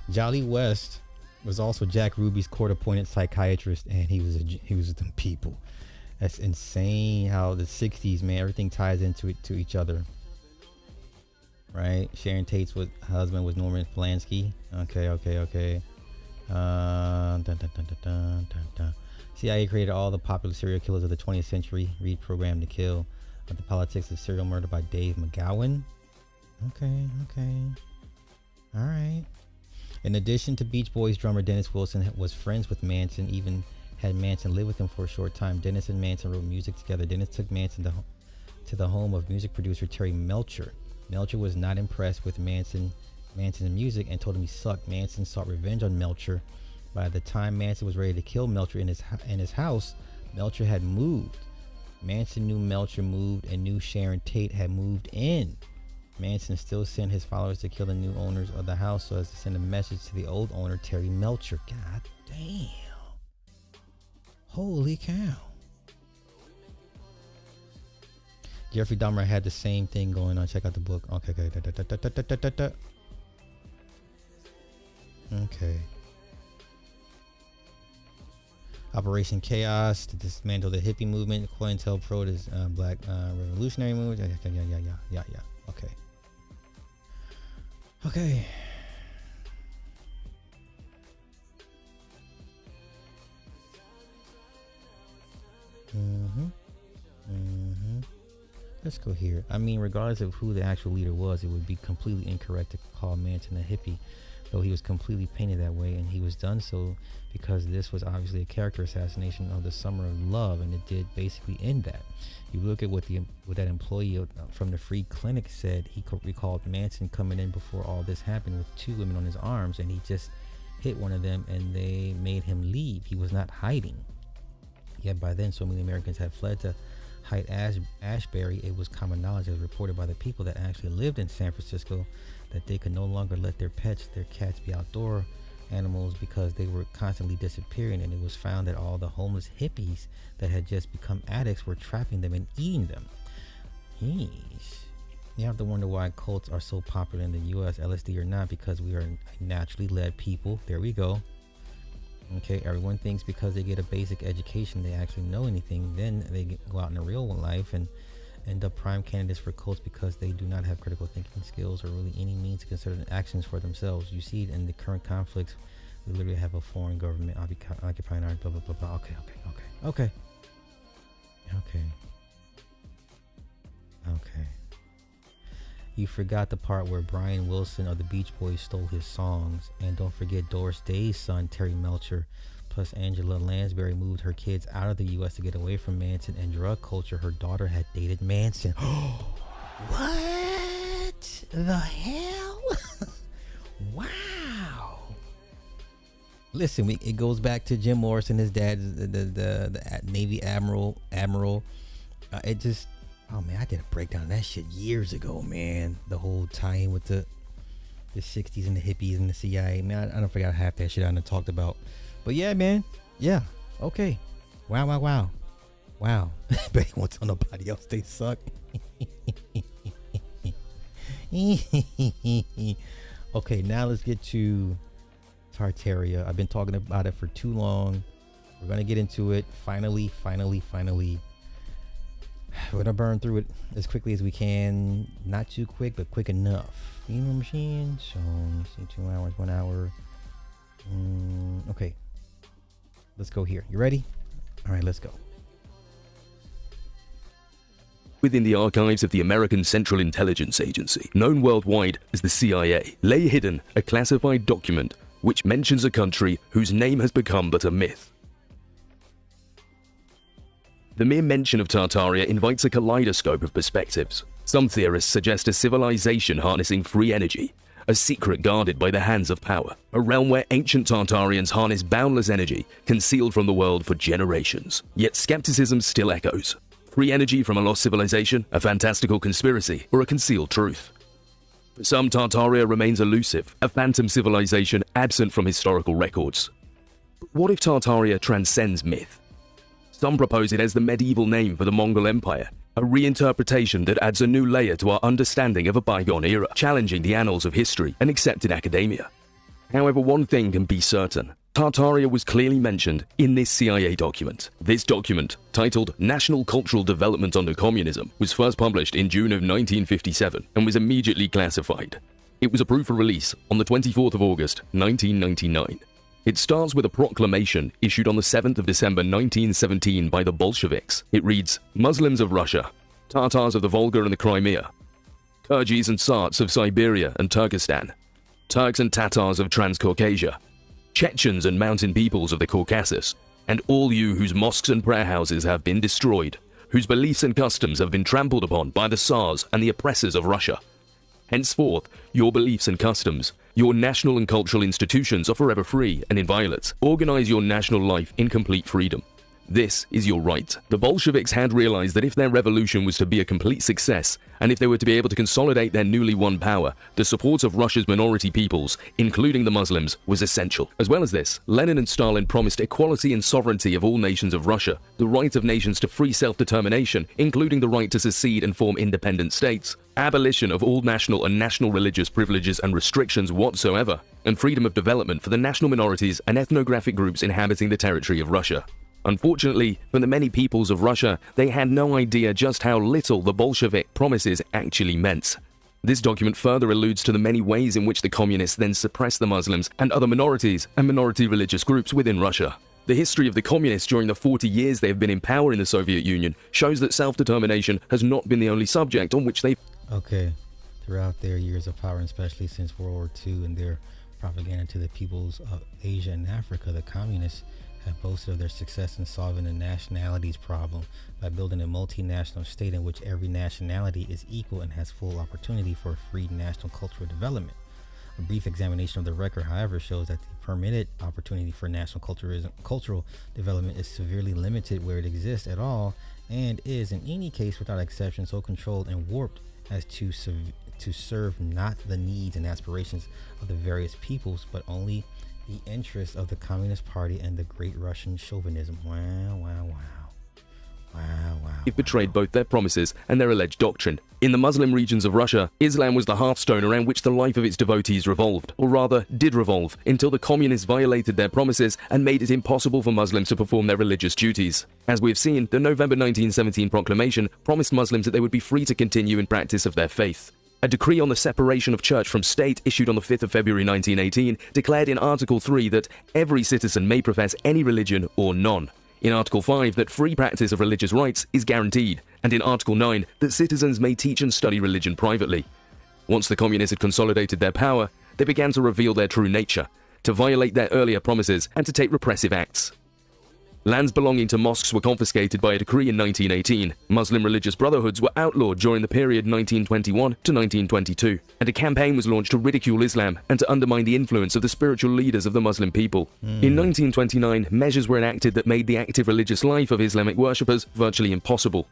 Jolly West was also Jack Ruby's court-appointed psychiatrist, and he was with them people. That's insane how the 60s, man, everything ties into it to each other. Right? Sharon Tate's husband was Norman Polanski. Okay. CIA created all the popular serial killers of the 20th century. Reed programmed to kill. The politics of serial murder by Dave McGowan. Okay. All right. In addition to Beach Boys drummer Dennis Wilson was friends with Manson, even had Manson live with him for a short time. Dennis and Manson wrote music together. Dennis took Manson to the home of music producer Terry Melcher. Melcher was not impressed with Manson's music and told him he sucked. Manson sought revenge on Melcher. By the time Manson was ready to kill Melcher in his house, Melcher had moved. Manson knew Melcher moved and knew Sharon Tate had moved in. Manson still sent his followers to kill the new owners of the house so as to send a message to the old owner, Terry Melcher. God damn. Holy cow. Jeffrey Dahmer had the same thing going on. Check out the book. Okay. Operation Chaos to dismantle the hippie movement. COINTELPRO is Black Revolutionary Movement. Yeah. Okay. Let's go here. I mean, regardless of who the actual leader was, it would be completely incorrect to call Manson a hippie, though he was completely painted that way, and he was done so because this was obviously a character assassination of the Summer of Love, and it did basically end that. You look at what that employee from the Free Clinic said. He recalled Manson coming in before all this happened with 2 women on his arms, and he just hit one of them, and they made him leave. He was not hiding. Yet by then, so many Americans had fled to Haight-Ashbury. It was common knowledge, as reported by the people that actually lived in San Francisco, that they could no longer let their pets, their cats, be outdoor animals because they were constantly disappearing, and it was found that all the homeless hippies that had just become addicts were trapping them and eating them. Yeesh. You have to wonder why cults are so popular in the US, LSD or not, because we are naturally led people. There we go. Okay, everyone thinks because they get a basic education they actually know anything, then they go out in the real life and end up prime candidates for cults because they do not have critical thinking skills or really any means to consider actions for themselves. You see it in the current conflicts. We literally have a foreign government occupying our blah blah blah blah. Okay. You forgot the part where Brian Wilson of the Beach Boys stole his songs. And don't forget Doris Day's son, Terry Melcher, plus Angela Lansbury moved her kids out of the U.S. to get away from Manson and drug culture. Her daughter had dated Manson. What the hell? Wow. Listen, it goes back to Jim Morrison, his dad, the Navy Admiral. It just... Oh man, I did a breakdown of that shit years ago, man. The whole tie-in with the the 60s and the hippies and the CIA. Man, I don't forget half that shit I done talked about. But yeah, man. Yeah. Okay. Wow. But he won't tell nobody else they suck. Okay, now let's get to Tartaria. I've been talking about it for too long. We're gonna get into it. Finally. We're gonna burn through it as quickly as we can. Not too quick, but quick enough. You know what I'm saying? So, let's see, 2 hours, 1 hour. Okay. Let's go here. You ready? All right, let's go. Within the archives of the American Central Intelligence Agency, known worldwide as the CIA, lay hidden a classified document which mentions a country whose name has become but a myth. The mere mention of Tartaria invites a kaleidoscope of perspectives. Some theorists suggest a civilization harnessing free energy, a secret guarded by the hands of power, a realm where ancient Tartarians harness boundless energy concealed from the world for generations. Yet skepticism still echoes. Free energy from a lost civilization, a fantastical conspiracy, or a concealed truth. For some, Tartaria remains elusive, a phantom civilization absent from historical records. But what if Tartaria transcends myth? Some propose it as the medieval name for the Mongol Empire, a reinterpretation that adds a new layer to our understanding of a bygone era, challenging the annals of history and accepted academia. However, one thing can be certain. Tartaria was clearly mentioned in this CIA document. This document, titled National Cultural Development Under Communism, was first published in June of 1957 and was immediately classified. It was approved for release on the 24th of August, 1999. It starts with a proclamation issued on the 7th of December 1917 by the Bolsheviks. It reads, Muslims of Russia, Tatars of the Volga and the Crimea, Kyrgyz and Sarts of Siberia and Turkestan, Turks and Tatars of Transcaucasia, Chechens and mountain peoples of the Caucasus, and all you whose mosques and prayer houses have been destroyed, whose beliefs and customs have been trampled upon by the Tsars and the oppressors of Russia. Henceforth, your beliefs and customs, your national and cultural institutions are forever free and inviolate. Organize your national life in complete freedom. This is your right. The Bolsheviks had realized that if their revolution was to be a complete success, and if they were to be able to consolidate their newly won power, the support of Russia's minority peoples, including the Muslims, was essential. As well as this, Lenin and Stalin promised equality and sovereignty of all nations of Russia, the right of nations to free self-determination, including the right to secede and form independent states, abolition of all national and national religious privileges and restrictions whatsoever, and freedom of development for the national minorities and ethnographic groups inhabiting the territory of Russia. Unfortunately, for the many peoples of Russia, they had no idea just how little the Bolshevik promises actually meant. This document further alludes to the many ways in which the communists then suppressed the Muslims and other minorities and minority religious groups within Russia. The history of the communists during the 40 years they have been in power in the Soviet Union shows that self-determination has not been the only subject on which they... Okay, throughout their years of power, and especially since World War II and their propaganda to the peoples of Asia and Africa, the communists have boasted of their success in solving the nationalities problem by building a multinational state in which every nationality is equal and has full opportunity for free national cultural development. A brief examination of the record, however, shows that the permitted opportunity for national cultural development is severely limited where it exists at all, and is in any case without exception so controlled and warped as to serve not the needs and aspirations of the various peoples, but only the interests of the Communist Party and the great Russian chauvinism. Wow. It betrayed both their promises and their alleged doctrine. In the Muslim regions of Russia, Islam was the hearthstone around which the life of its devotees revolved, or rather, did revolve, until the communists violated their promises and made it impossible for Muslims to perform their religious duties. As we've seen, the November 1917 proclamation promised Muslims that they would be free to continue in practice of their faith. A decree on the separation of church from state issued on the 5th of February 1918 declared in Article 3 that every citizen may profess any religion or none. In Article 5 that free practice of religious rights is guaranteed, and in Article 9 that citizens may teach and study religion privately. Once the communists had consolidated their power, they began to reveal their true nature, to violate their earlier promises, and to take repressive acts. Lands belonging to mosques were confiscated by a decree in 1918. Muslim religious brotherhoods were outlawed during the period 1921 to 1922, and a campaign was launched to ridicule Islam and to undermine the influence of the spiritual leaders of the Muslim people. In 1929, measures were enacted that made the active religious life of Islamic worshippers virtually impossible.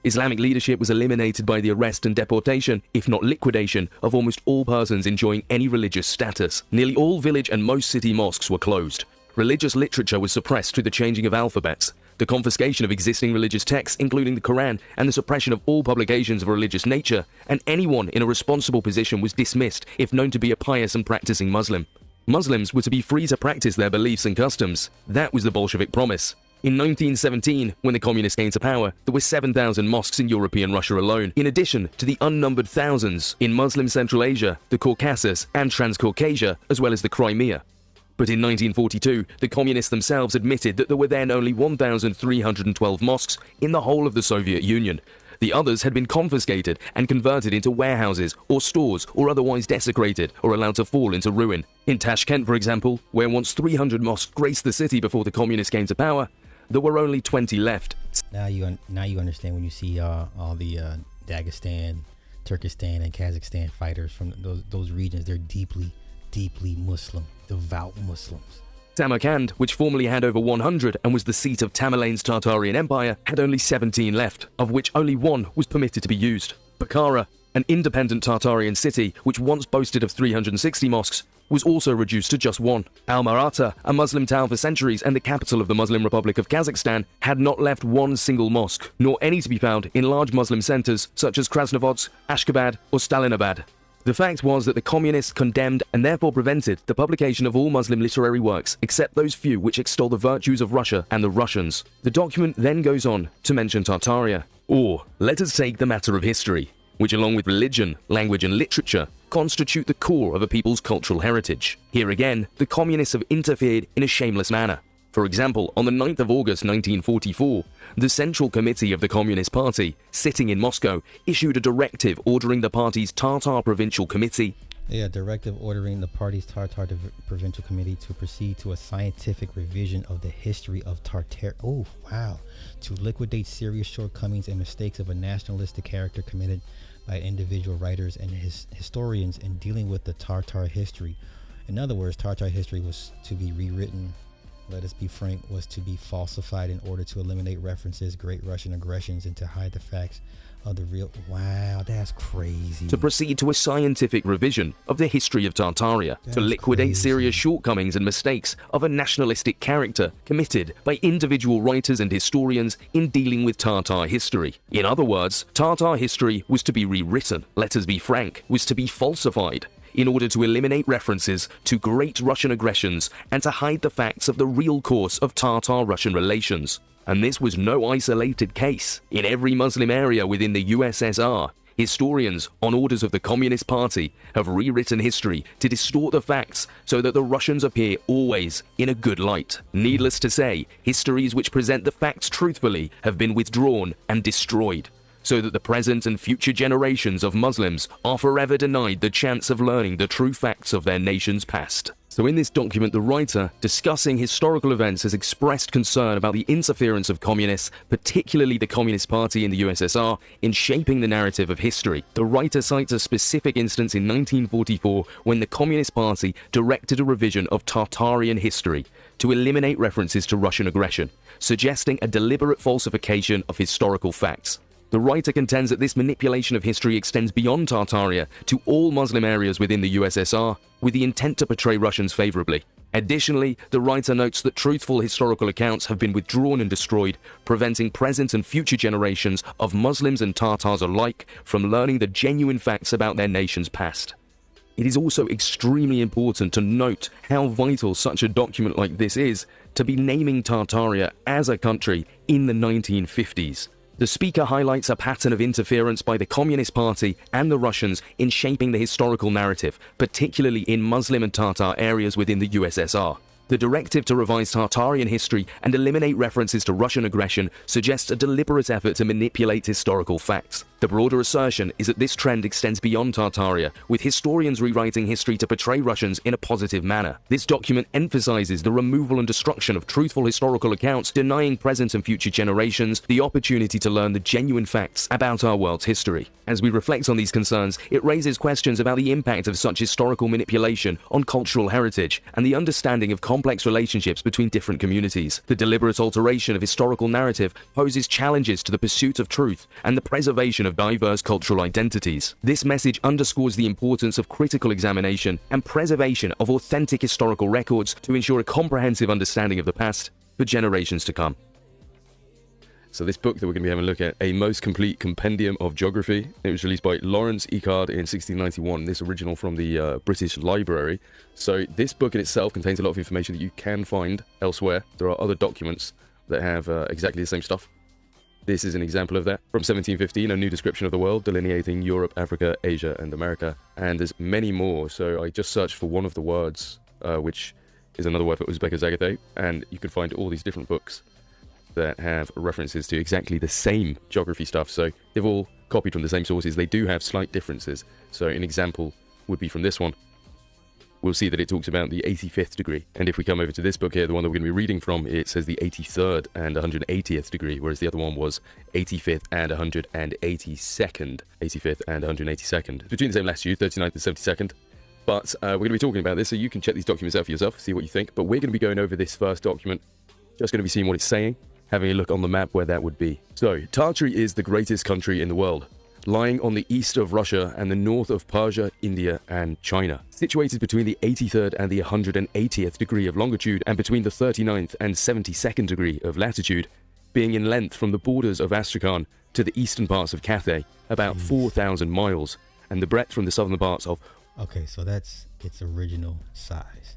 Islamic leadership was eliminated by the arrest and deportation, if not liquidation, of almost all persons enjoying any religious status. Nearly all village and most city mosques were closed. Religious literature was suppressed through the changing of alphabets, the confiscation of existing religious texts, including the Quran, and the suppression of all publications of a religious nature, and anyone in a responsible position was dismissed if known to be a pious and practicing Muslim. Muslims were to be free to practice their beliefs and customs. That was the Bolshevik promise. In 1917, when the communists came to power, there were 7,000 mosques in European Russia alone, in addition to the unnumbered thousands in Muslim Central Asia, the Caucasus, and Transcaucasia, as well as the Crimea. But in 1942, the communists themselves admitted that there were then only 1,312 mosques in the whole of the Soviet Union. The others had been confiscated and converted into warehouses or stores or otherwise desecrated or allowed to fall into ruin. In Tashkent, for example, where once 300 mosques graced the city before the communists came to power, there were only 20 left. Now you understand when you see all the Dagestan, Turkestan, and Kazakhstan fighters from those regions. They're deeply Muslim, devout Muslims. Samarkand, which formerly had over 100 and was the seat of Tamerlane's Tartarian Empire, had only 17 left, of which only one was permitted to be used. Bukhara, an independent Tartarian city which once boasted of 360 mosques, was also reduced to just one. Alma-Ata, a Muslim town for centuries and the capital of the Muslim Republic of Kazakhstan, had not left one single mosque, nor any to be found in large Muslim centers such as Krasnovodsk, Ashgabat, or Stalinabad. The fact was that the communists condemned and therefore prevented the publication of all Muslim literary works except those few which extol the virtues of Russia and the Russians. The document then goes on to mention Tartaria. Or, let us take the matter of history, which along with religion, language and literature constitute the core of a people's cultural heritage. Here again, the communists have interfered in a shameless manner. For example, on the 9th of August 1944, the Central Committee of the Communist Party, sitting in Moscow, issued a directive ordering the party's Tartar Provincial Committee directive ordering the party's Tartar Provincial Committee to proceed to a scientific revision of the history of Tartaria. Oh, wow. To liquidate serious shortcomings and mistakes of a nationalistic character committed by individual writers and historians in dealing with the Tartar history. In other words, Tartar history was to be rewritten. Let us be frank, was to be falsified in order to eliminate references, Great Russian aggressions, and to hide the facts of the real. Wow, that's crazy. To proceed to a scientific revision of the history of Tartaria, to liquidate serious shortcomings and mistakes of a nationalistic character committed by individual writers and historians in dealing with Tartar history. In other words, Tartar history was to be rewritten. Let us be frank, was to be falsified, in order to eliminate references to Great Russian aggressions and to hide the facts of the real course of Tartar-Russian relations. And this was no isolated case. In every Muslim area within the USSR, historians, on orders of the Communist Party, have rewritten history to distort the facts so that the Russians appear always in a good light. Needless to say, histories which present the facts truthfully have been withdrawn and destroyed, so that the present and future generations of Muslims are forever denied the chance of learning the true facts of their nation's past. So in this document, the writer, discussing historical events, has expressed concern about the interference of communists, particularly the Communist Party in the USSR, in shaping the narrative of history. The writer cites a specific instance in 1944 when the Communist Party directed a revision of Tartarian history to eliminate references to Russian aggression, suggesting a deliberate falsification of historical facts. The writer contends that this manipulation of history extends beyond Tartaria to all Muslim areas within the USSR, with the intent to portray Russians favorably. Additionally, the writer notes that truthful historical accounts have been withdrawn and destroyed, preventing present and future generations of Muslims and Tartars alike from learning the genuine facts about their nation's past. It is also extremely important to note how vital such a document like this is to be naming Tartaria as a country in the 1950s. The speaker highlights a pattern of interference by the Communist Party and the Russians in shaping the historical narrative, particularly in Muslim and Tartar areas within the USSR. The directive to revise Tartarian history and eliminate references to Russian aggression suggests a deliberate effort to manipulate historical facts. The broader assertion is that this trend extends beyond Tartaria, with historians rewriting history to portray Russians in a positive manner. This document emphasizes the removal and destruction of truthful historical accounts, denying present and future generations the opportunity to learn the genuine facts about our world's history. As we reflect on these concerns, it raises questions about the impact of such historical manipulation on cultural heritage and the understanding of complex relationships between different communities. The deliberate alteration of historical narrative poses challenges to the pursuit of truth and the preservation of diverse cultural identities. This message underscores the importance of critical examination and preservation of authentic historical records to ensure a comprehensive understanding of the past for generations to come. So this book that we're going to be having a look at, A Most Complete Compendium of Geography, it was released by Lawrence Icard in 1691, this original from the British Library. So this book in itself contains a lot of information that you can find elsewhere. There are other documents that have exactly the same stuff. This is an example of that. From 1715, A New Description of the World, delineating Europe, Africa, Asia, and America. And there's many more. So I just searched for one of the words, which is another word for Uzbek or Zagatay, and you can find all these different books that have references to exactly the same geography stuff. So they've all copied from the same sources. They do have slight differences. So an example would be from this one. We'll see that it talks about the 85th degree. And if we come over to this book here, the one that we're going to be reading from, it says the 83rd and 180th degree, whereas the other one was 85th and 182nd. 85th and 182nd. Between the same latitude, 39th and 72nd. But we're going to be talking about this, so you can check these documents out for yourself, see what you think. But we're going to be going over this first document, just going to be seeing what it's saying, having a look on the map where that would be. So, Tartary is the greatest country in the world, lying on the east of Russia and the north of Persia, India, and China. Situated between the 83rd and the 180th degree of longitude and between the 39th and 72nd degree of latitude, being in length from the borders of Astrakhan to the eastern parts of Cathay, about 4,000 miles, and the breadth from the southern parts of... Okay, so that's its original size.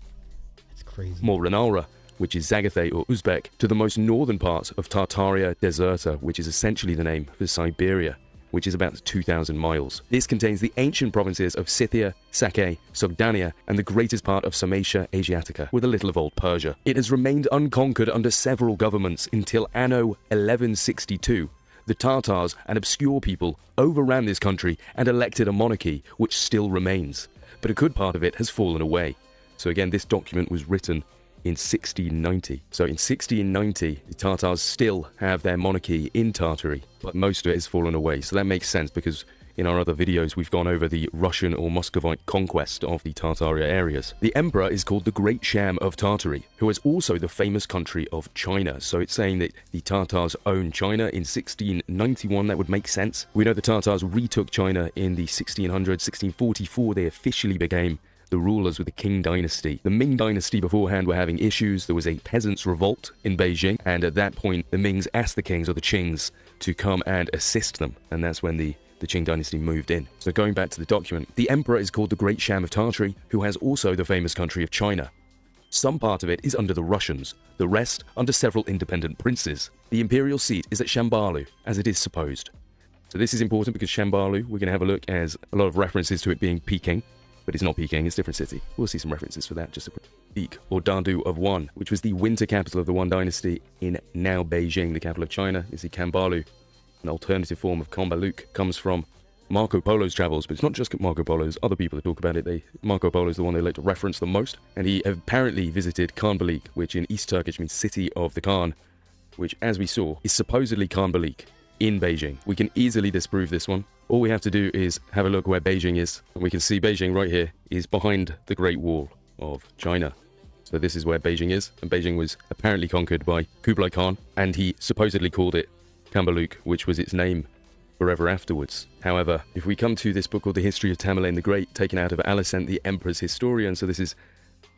It's crazy. Moranara, which is Zagathay or Uzbek, to the most northern part of Tartaria Deserta, which is essentially the name for Siberia, which is about 2,000 miles. This contains the ancient provinces of Scythia, Sake, Sogdania, and the greatest part of Sarmatia Asiatica, with a little of old Persia. It has remained unconquered under several governments until anno 1162. The Tartars, an obscure people, overran this country and elected a monarchy, which still remains. But a good part of it has fallen away. So again, this document was written in 1690. So in 1690, the Tartars still have their monarchy in Tartary, but most of it has fallen away. So that makes sense because in our other videos, we've gone over the Russian or Muscovite conquest of the Tartaria areas. The emperor is called the Great Sham of Tartary, who is also the famous country of China. So it's saying that the Tartars own China in 1691. That would make sense. We know the Tartars retook China in the 1600s. 1644, they officially became the rulers with the Qing dynasty. The Ming dynasty beforehand were having issues. There was a peasants' revolt in Beijing, and at that point, the Mings asked the kings, or the Qings, to come and assist them, and that's when the Qing dynasty moved in. So going back to the document, the emperor is called the Great Sham of Tartary, who has also the famous country of China. Some part of it is under the Russians, the rest under several independent princes. The imperial seat is at Shambalu, as it is supposed. So this is important because Shambalu, we're going to have a look, as a lot of references to it being Peking, but it's not Peking, it's a different city. We'll see some references for that, just a quick peek. Or Dadu of Wan, which was the winter capital of the Wan dynasty in now Beijing, the capital of China, is the Kambalu. An alternative form of Kambaluk comes from Marco Polo's travels, but it's not just Marco Polo, there's other people that talk about it. Marco Polo is the one they like to reference the most, and he apparently visited Khanbalik, which in East Turkish means city of the Khan, which, as we saw, is supposedly Khanbalik in Beijing. We can easily disprove this one. All we have to do is have a look where Beijing is, and we can see Beijing right here is behind the Great Wall of China. So this is where Beijing is, and Beijing was apparently conquered by Kublai Khan, and he supposedly called it Kambaluk, which was its name forever afterwards. However, if we come to this book called The History of Tamerlane the Great, taken out of Alicent the Emperor's Historian, so this is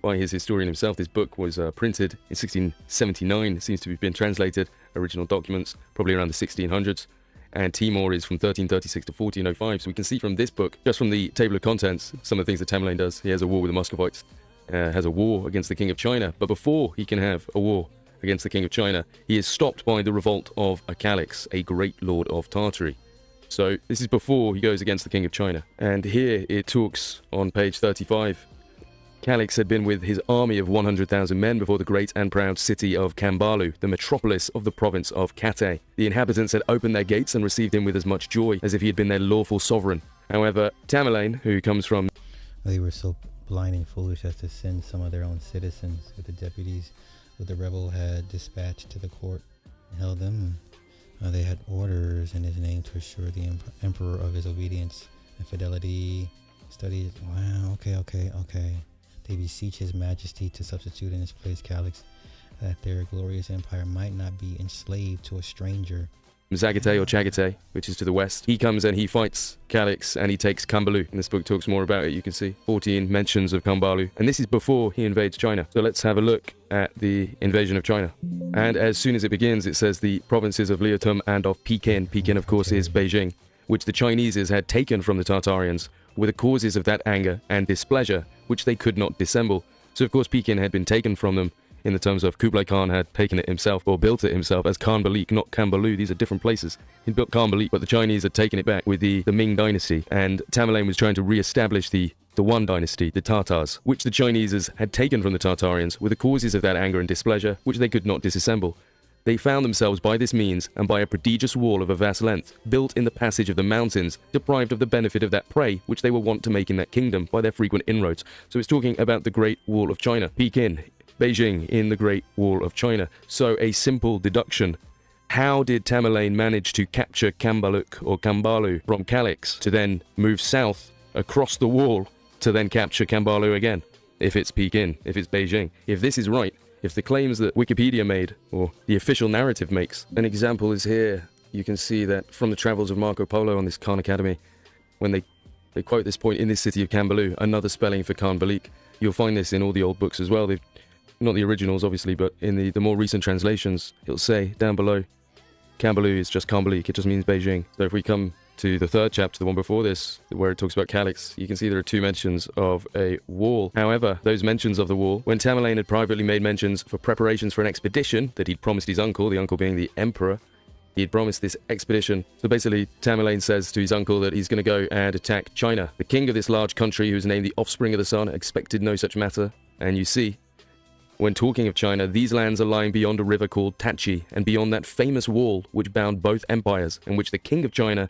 by his historian himself. This book was printed in 1679, it seems to have been translated, original documents, probably around the 1600s. And Timur is from 1336 to 1405. So we can see from this book, just from the table of contents, some of the things that Tamerlane does. He has a war with the Muscovites, has a war against the King of China. But before he can have a war against the King of China, he is stopped by the revolt of Acalix, a great lord of Tartary. So this is before he goes against the King of China. And here it talks on page 35 Calix had been with his army of 100,000 men before the great and proud city of Kambalu, the metropolis of the province of Kate. The inhabitants had opened their gates and received him with as much joy as if he had been their lawful sovereign. However, Tamerlane, who comes from... They were so blind and foolish as to send some of their own citizens with the deputies who the rebel had dispatched to the court and held them. They had orders in his name to assure the emperor of his obedience and fidelity. Studied. Wow, okay. They beseech his majesty to substitute in his place Calix, that their glorious empire might not be enslaved to a stranger. Zagate or Chagate, which is to the west. He comes and he fights Calix and he takes Kambalu. And this book talks more about it, you can see. 14 mentions of Kambalu. And this is before he invades China. So let's have a look at the invasion of China. And as soon as it begins, it says the provinces of Liaotum and of Pekin. Pekin, of course, is Beijing, which the Chineses had taken from the Tartarians, were the causes of that anger and displeasure, which they could not dissemble. So of course Pekin had been taken from them in the terms of Kublai Khan had taken it himself, or built it himself as Khan Balik, not Kambalu. These are different places. He built Khan Balik, but the Chinese had taken it back with the Ming dynasty, and Tamerlane was trying to re-establish the one dynasty, the Tartars, which the Chineses had taken from the Tartarians, were the causes of that anger and displeasure, which they could not disassemble. They found themselves by this means, and by a prodigious wall of a vast length, built in the passage of the mountains, deprived of the benefit of that prey which they were wont to make in that kingdom by their frequent inroads. So it's talking about the Great Wall of China. Pekin, Beijing in the Great Wall of China. So a simple deduction. How did Tamerlane manage to capture Kambaluk or Kambalu from Calix to then move south across the wall to then capture Kambalu again? If it's Pekin, if it's Beijing. If this is right, if the claims that Wikipedia made, or the official narrative makes, an example is here. You can see that from the travels of Marco Polo on this Khan Academy, when they quote this point, in this city of Kambalu, another spelling for Khan Balik. You'll find this in all the old books as well. They've, not the originals, obviously, but in the more recent translations, it'll say down below, Kambalu is just Khan Balik, it just means Beijing. So if we come to the third chapter, the one before this, where it talks about Calix, you can see there are two mentions of a wall. However, those mentions of the wall, when Tamerlane had privately made mentions for preparations for an expedition that he'd promised his uncle, the uncle being the emperor, he had promised this expedition. So basically, Tamerlane says to his uncle that he's going to go and attack China. The king of this large country, who's named the offspring of the sun, expected no such matter. And you see, when talking of China, these lands are lying beyond a river called Tachi, and beyond that famous wall which bound both empires, and which the king of China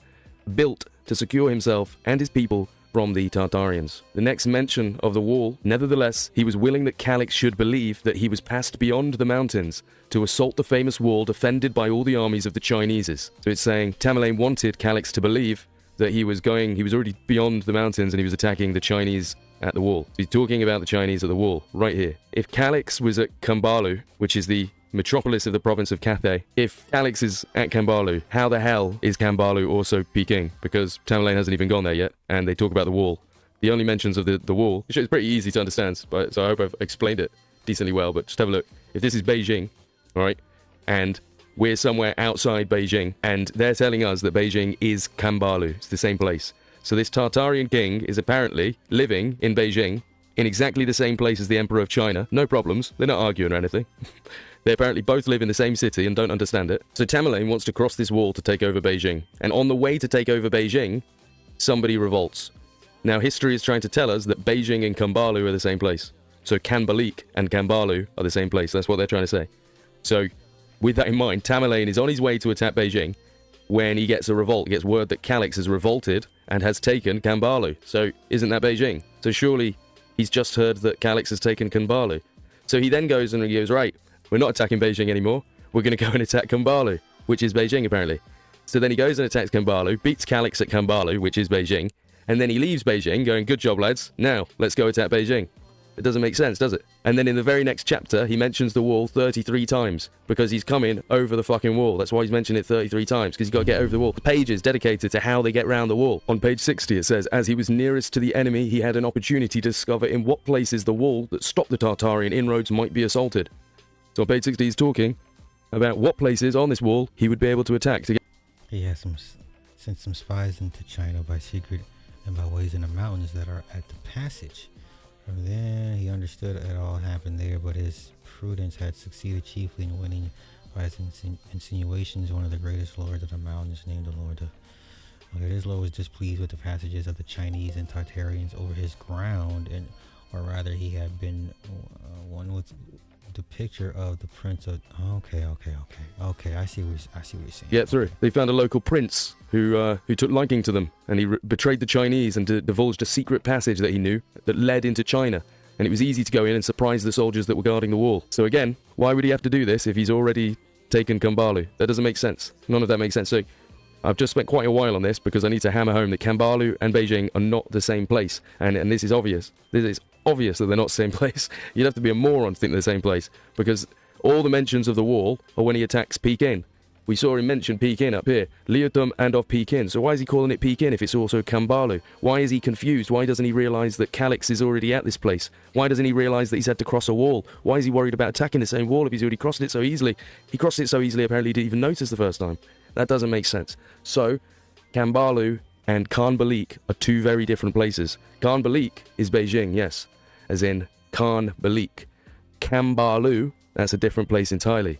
built to secure himself and his people from the Tartarians. The next mention of the wall, nevertheless, he was willing that Calix should believe that he was passed beyond the mountains to assault the famous wall defended by all the armies of the Chineses. So it's saying Tamerlane wanted Calix to believe that he was already beyond the mountains and he was attacking the Chinese at the wall. So he's talking about the Chinese at the wall, right here. If Calix was at Kambalu, which is the metropolis of the province of Cathay, if Calix is at Kambalu, how the hell is Kambalu also Peking? Because Tamerlane hasn't even gone there yet, and they talk about the wall. The only mentions of the wall, which is pretty easy to understand, but so I hope I've explained it decently well, but just have a look. If this is Beijing, all right, and we're somewhere outside Beijing, and they're telling us that Beijing is Kambalu, it's the same place. So this Tartarian king is apparently living in Beijing, in exactly the same place as the Emperor of China. No problems, they're not arguing or anything. They apparently both live in the same city and don't understand it. So Tamerlane wants to cross this wall to take over Beijing. And on the way to take over Beijing, somebody revolts. Now history is trying to tell us that Beijing and Kambalu are the same place. So Kanbalik and Kambalu are the same place. That's what they're trying to say. So with that in mind, Tamerlane is on his way to attack Beijing when he gets a revolt. He gets word that Calix has revolted and has taken Kambalu. So isn't that Beijing? So surely he's just heard that Calix has taken Kambalu. So he then goes and he goes, right, we're not attacking Beijing anymore. We're going to go and attack Kambalu, which is Beijing apparently. So then he goes and attacks Kambalu, beats Calix at Kambalu, which is Beijing, and then he leaves Beijing going, good job lads, now let's go attack Beijing. It doesn't make sense, does it? And then in the very next chapter, he mentions the wall 33 times because he's coming over the fucking wall. That's why he's mentioned it 33 times, because he's got to get over the wall. The page is dedicated to how they get round the wall. On page 60, it says, as he was nearest to the enemy, he had an opportunity to discover in what places the wall that stopped the Tartarian inroads might be assaulted. So on page 60, he's talking about what places on this wall he would be able to attack. He has sent some spies into China by secret and by ways in the mountains that are at the passage. From there, he understood it all happened there, but his prudence had succeeded chiefly in winning by his insinuations one of the greatest lords of the mountains, named the Lord of... Okay, this lord was displeased with the passages of the Chinese and Tartarians over his ground and or rather, he had been one with the picture of the prince of. Okay. I see what you're saying. Get through. They found a local prince who took liking to them, and he betrayed the Chinese and divulged a secret passage that he knew that led into China. And it was easy to go in and surprise the soldiers that were guarding the wall. So again, why would he have to do this if he's already taken Kambalu? That doesn't make sense. None of that makes sense. So I've just spent quite a while on this because I need to hammer home that Kambalu and Beijing are not the same place. And this is obvious. This is obvious that they're not the same place. You'd have to be a moron to think they're the same place, because all the mentions of the wall are when he attacks Pekin. We saw him mention Pekin up here, Liutum and of Pekin. So why is he calling it Pekin if it's also Kambalu? Why is he confused? Why doesn't he realise that Calix is already at this place? Why doesn't he realise that he's had to cross a wall? Why is he worried about attacking the same wall if he's already crossed it so easily? He crossed it so easily apparently he didn't even notice the first time. That doesn't make sense. So, Kambalu and Khan Balik are two very different places. Khan Balik is Beijing, yes, as in Khan Balik. Kambalu, that's a different place entirely.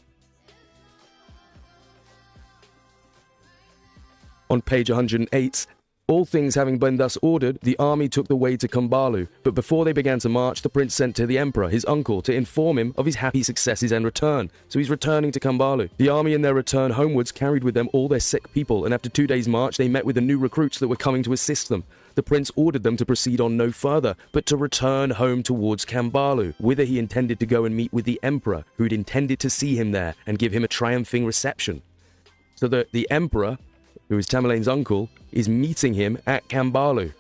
On page 108, all things having been thus ordered, the army took the way to Kambalu. But before they began to march, the prince sent to the emperor, his uncle, to inform him of his happy successes and return. So he's returning to Kambalu. The army in their return homewards carried with them all their sick people, and after 2 days' march, they met with the new recruits that were coming to assist them. The prince ordered them to proceed on no further, but to return home towards Kambalu, whither he intended to go and meet with the emperor, who had intended to see him there and give him a triumphing reception. So the emperor, who is Tamerlane's uncle, is meeting him at Kambalu.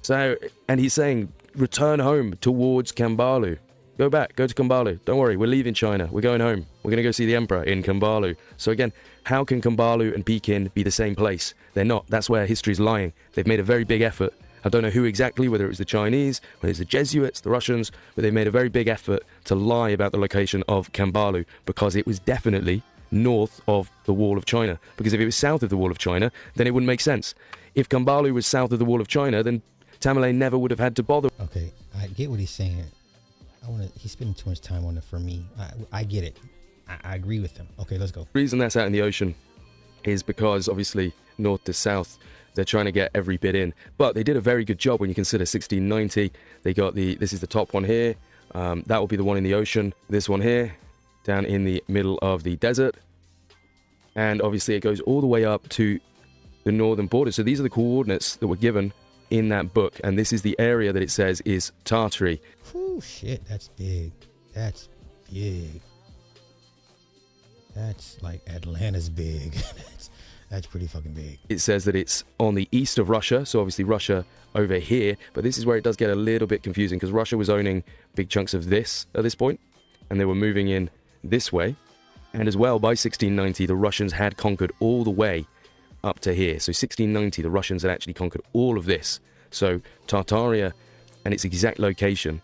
So, and he's saying, return home towards Kambalu. Go back, go to Kambalu. Don't worry, we're leaving China. We're going home. We're going to go see the emperor in Kambalu. So again, how can Kambalu and Pekin be the same place? They're not. That's where history's lying. They've made a very big effort. I don't know who exactly, whether it was the Chinese, whether it's the Jesuits, the Russians, but they made a very big effort to lie about the location of Kambalu, because it was definitely north of the Wall of China. Because if it was south of the Wall of China, then it wouldn't make sense. If Kambalu was south of the Wall of China, then Tamerlane never would have had to bother. Okay, I get what he's saying. He's spending too much time on it for me. I get it. I agree with him. Okay, let's go. The reason that's out in the ocean is because, obviously, north to south, they're trying to get every bit in. But they did a very good job when you consider 1690. They got this is the top one here. That will be the one in the ocean. This one here, down in the middle of the desert. And obviously it goes all the way up to the northern border. So these are the coordinates that were given in that book. And this is the area that it says is Tartary. Oh shit, that's big. That's big. That's like Atlanta's big. That's pretty fucking big. It says that it's on the east of Russia. So obviously Russia over here. But this is where it does get a little bit confusing, because Russia was owning big chunks of this at this point, and they were moving in this way. And as well, by 1690, the Russians had conquered all the way up to here. So 1690, the Russians had actually conquered all of this. So Tartaria and its exact location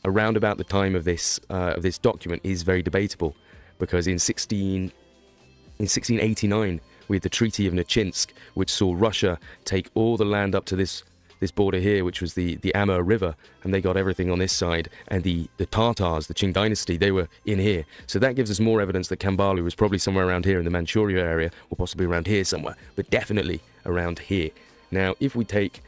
around about the time of this document is very debatable, because in 1689, we had the Treaty of Nechinsk, which saw Russia take all the land up to this border here, which was the Amur River, and they got everything on this side. And the Tartars, the Qing dynasty, they were in here. So that gives us more evidence that Kambalu was probably somewhere around here in the Manchuria area, or possibly around here somewhere, but definitely around here. Now, if we take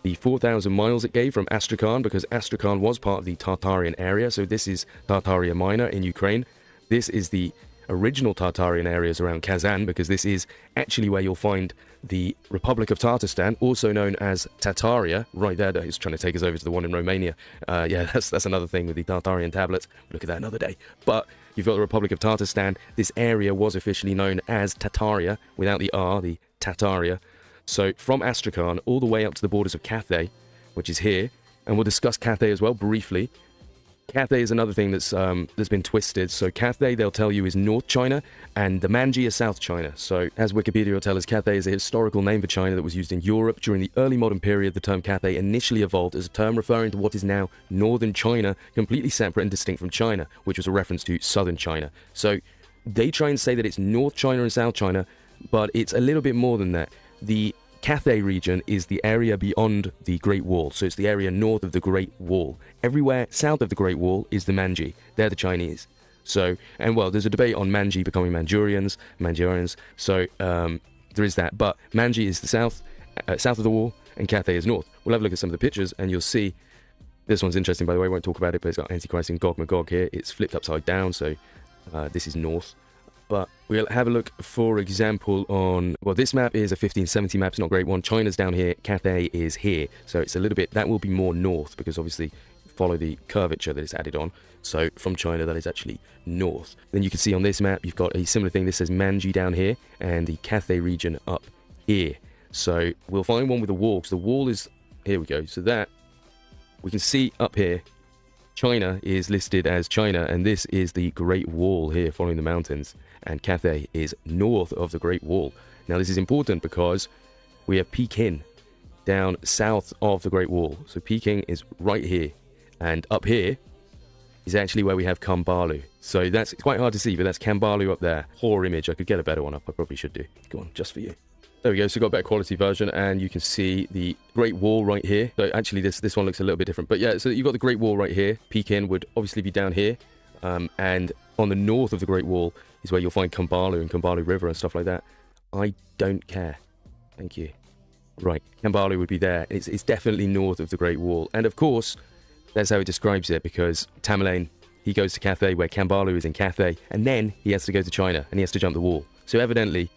the 4,000 miles it gave from Astrakhan, because Astrakhan was part of the Tartarian area, so this is Tartaria Minor in Ukraine. This is the original Tartarian areas around Kazan, because this is actually where you'll find the Republic of Tatarstan, also known as Tartaria, right there. He's trying to take us over to the one in Romania. Yeah, that's another thing with the Tartarian tablets. Look at that another day. But you've got the Republic of Tatarstan. This area was officially known as Tartaria, without the R, the Tartaria. So from Astrakhan all the way up to the borders of Cathay, which is here, and we'll discuss Cathay as well briefly. Cathay is another thing that's been twisted. So Cathay, they'll tell you, is North China, and the Manji is South China. So as Wikipedia will tell us, Cathay is a historical name for China that was used in Europe. During the early modern period, the term Cathay initially evolved as a term referring to what is now northern China, completely separate and distinct from China, which was a reference to southern China. So they try and say that it's North China and South China, but it's a little bit more than that. The Cathay region is the area beyond the Great Wall, so it's the area north of the Great Wall. Everywhere south of the Great Wall is the Manji. They're the Chinese. So, and well, there's a debate on Manji becoming Manchurians. So there is that. But Manji is the south of the wall, and Cathay is north. We'll have a look at some of the pictures, and you'll see This one's interesting, by the way. I won't talk about it, but it's got Antichrist and Gog Magog here. It's flipped upside down, so this is north. But we'll have a look, for example, on... Well, this map is a 1570 map. It's not a great one. China's down here. Cathay is here. So it's a little bit... That will be more north, because obviously follow the curvature that is added on. So from China, that is actually north. Then you can see on this map, you've got a similar thing. This says Manji down here, and the Cathay region up here. So we'll find one with a wall, because the wall is... Here we go. So that... We can see up here, China is listed as China, and this is the Great Wall here following the mountains, and Cathay is north of the Great Wall. Now this is important because we have Peking down south of the Great Wall. So Peking is right here, and up here is actually where we have Kambalu. So that's quite hard to see, but that's Kambalu up there. Poor image. I could get a better one up. I probably should do. Go on, just for you. There we go, so got a better quality version, and you can see the Great Wall right here. So actually this one looks a little bit different. But yeah, so you've got the Great Wall right here. Peking would obviously be down here. And on the north of the Great Wall is where you'll find Kambalu and Kambalu River and stuff like that. I don't care. Thank you. Right, Kambalu would be there. It's definitely north of the Great Wall. And of course, that's how it describes it, because Tamerlane, he goes to Cathay, where Kambalu is in Cathay, and then he has to go to China, and he has to jump the wall. So evidently,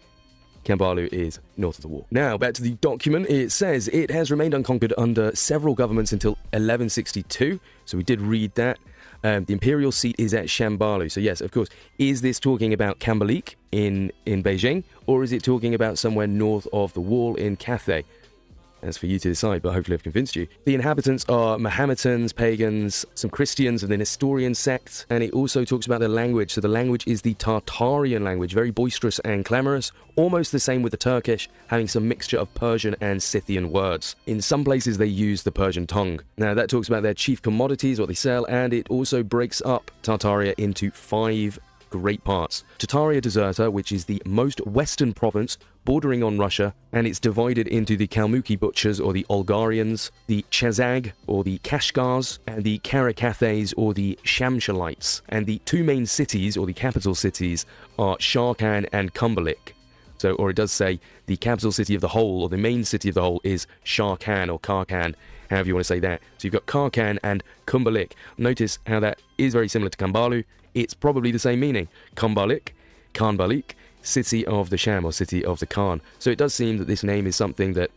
Kambalu is north of the wall. Now, back to the document. It says it has remained unconquered under several governments until 1162. So we did read that. The imperial seat is at Shambalu. So yes, of course. Is this talking about Kambalik in Beijing, or is it talking about somewhere north of the wall in Cathay? That's for you to decide, but hopefully I've convinced you. The inhabitants are Mohammedans, pagans, some Christians, and the Nestorian sect, and it also talks about their language. So the language is the Tartarian language, very boisterous and clamorous, almost the same with the Turkish, having some mixture of Persian and Scythian words. In some places they use the Persian tongue. Now that talks about their chief commodities, what they sell, and it also breaks up Tartaria into 5 great parts. Tartaria Deserta, which is the most western province bordering on Russia, and it's divided into the Kalmuki butchers or the Olgarians, the Chazag or the Kashgars, and the Karakathays or the Shamshalites. And the 2 main cities or the capital cities are Sharkan and Kumbalik. So, or it does say the capital city of the whole, or the main city of the whole, is Sharkan or Karkan, however you want to say that. So you've got Karkan and Kumbalik. Notice how that is very similar to Kambalu. It's probably the same meaning. Kumbalik, Khanbalik, city of the Sham or city of the Khan. So it does seem that this name is something that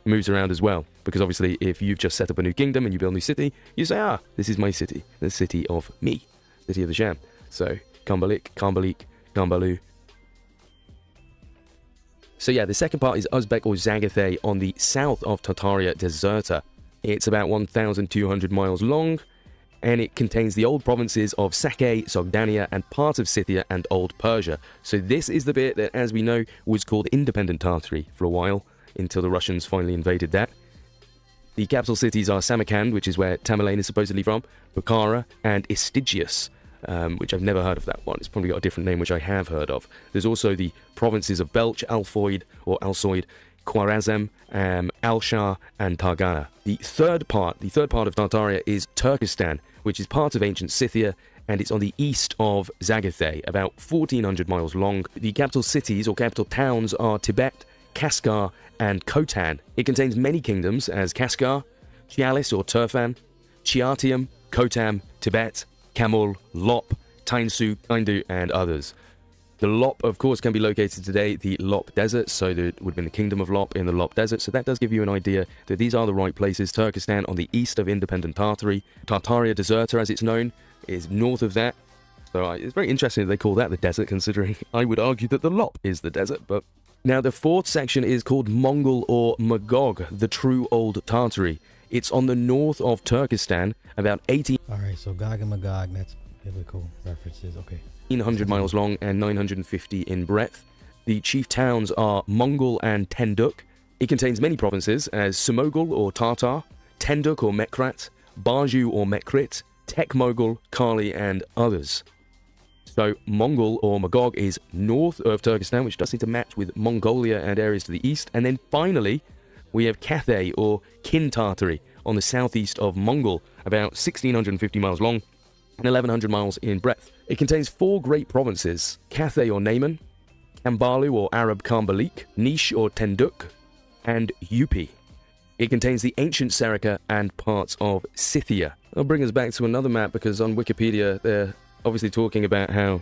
moves around as well. Because obviously if you've just set up a new kingdom and you build a new city, you say, ah, this is my city. The city of me. City of the Sham. So Kumbalik, Khanbalik, Kambalu. So yeah, the second part is Uzbek or Zagathay on the south of Tartaria Deserta. It's about 1,200 miles long, and it contains the old provinces of Sakai, Sogdania, and part of Scythia and Old Persia. So this is the bit that, as we know, was called Independent Tartary for a while, until the Russians finally invaded that. The capital cities are Samarkand, which is where Tamerlane is supposedly from, Bukhara, and Istigius, which I've never heard of that one. It's probably got a different name, which I have heard of. There's also the provinces of Belch, Alfoid, or Alsoid, Khwarazm, Al-Shah, and Targana. The third part of Tartaria is Turkestan, which is part of ancient Scythia, and it's on the east of Zagathay, about 1,400 miles long. The capital cities or capital towns are Tibet, Kaskar, and Khotan. It contains many kingdoms as Kaskar, Chialis or Turfan, Chiatium, Khotam, Tibet, Kamul, Lop, Tainsu, Kaindu, and others. The Lop, of course, can be located today, the Lop Desert, so there would have been the Kingdom of Lop in the Lop Desert, so that does give you an idea that these are the right places. Turkestan on the east of independent Tartary. Tartaria Deserta, as it's known, is north of that. So it's very interesting that they call that the desert, considering I would argue that the Lop is the desert, but... Now, the fourth section is called Mongol or Magog, the true old Tartary. It's on the north of Turkestan, about 18... Alright, so Gog and Magog, that's biblical references, okay. 1,800 miles long and 950 in breadth. The chief towns are Mongol and Tenduk. It contains many provinces as Sumogul or Tartar, Tenduk or Mekrat, Baju or Mekrit, Tekmogul, Kali, and others. So Mongol or Magog is north of Turkestan, which does seem to match with Mongolia and areas to the east. And then finally, we have Cathay or Kin Tartary on the southeast of Mongol, about 1,650 miles long and 1,100 miles in breadth. It contains 4 great provinces, Cathay or Nayman, Kambalu or Arab Kambalik, Nish or Tenduk, and Yupi. It contains the ancient Serica and parts of Scythia. I'll bring us back to another map, because on Wikipedia they're obviously talking about how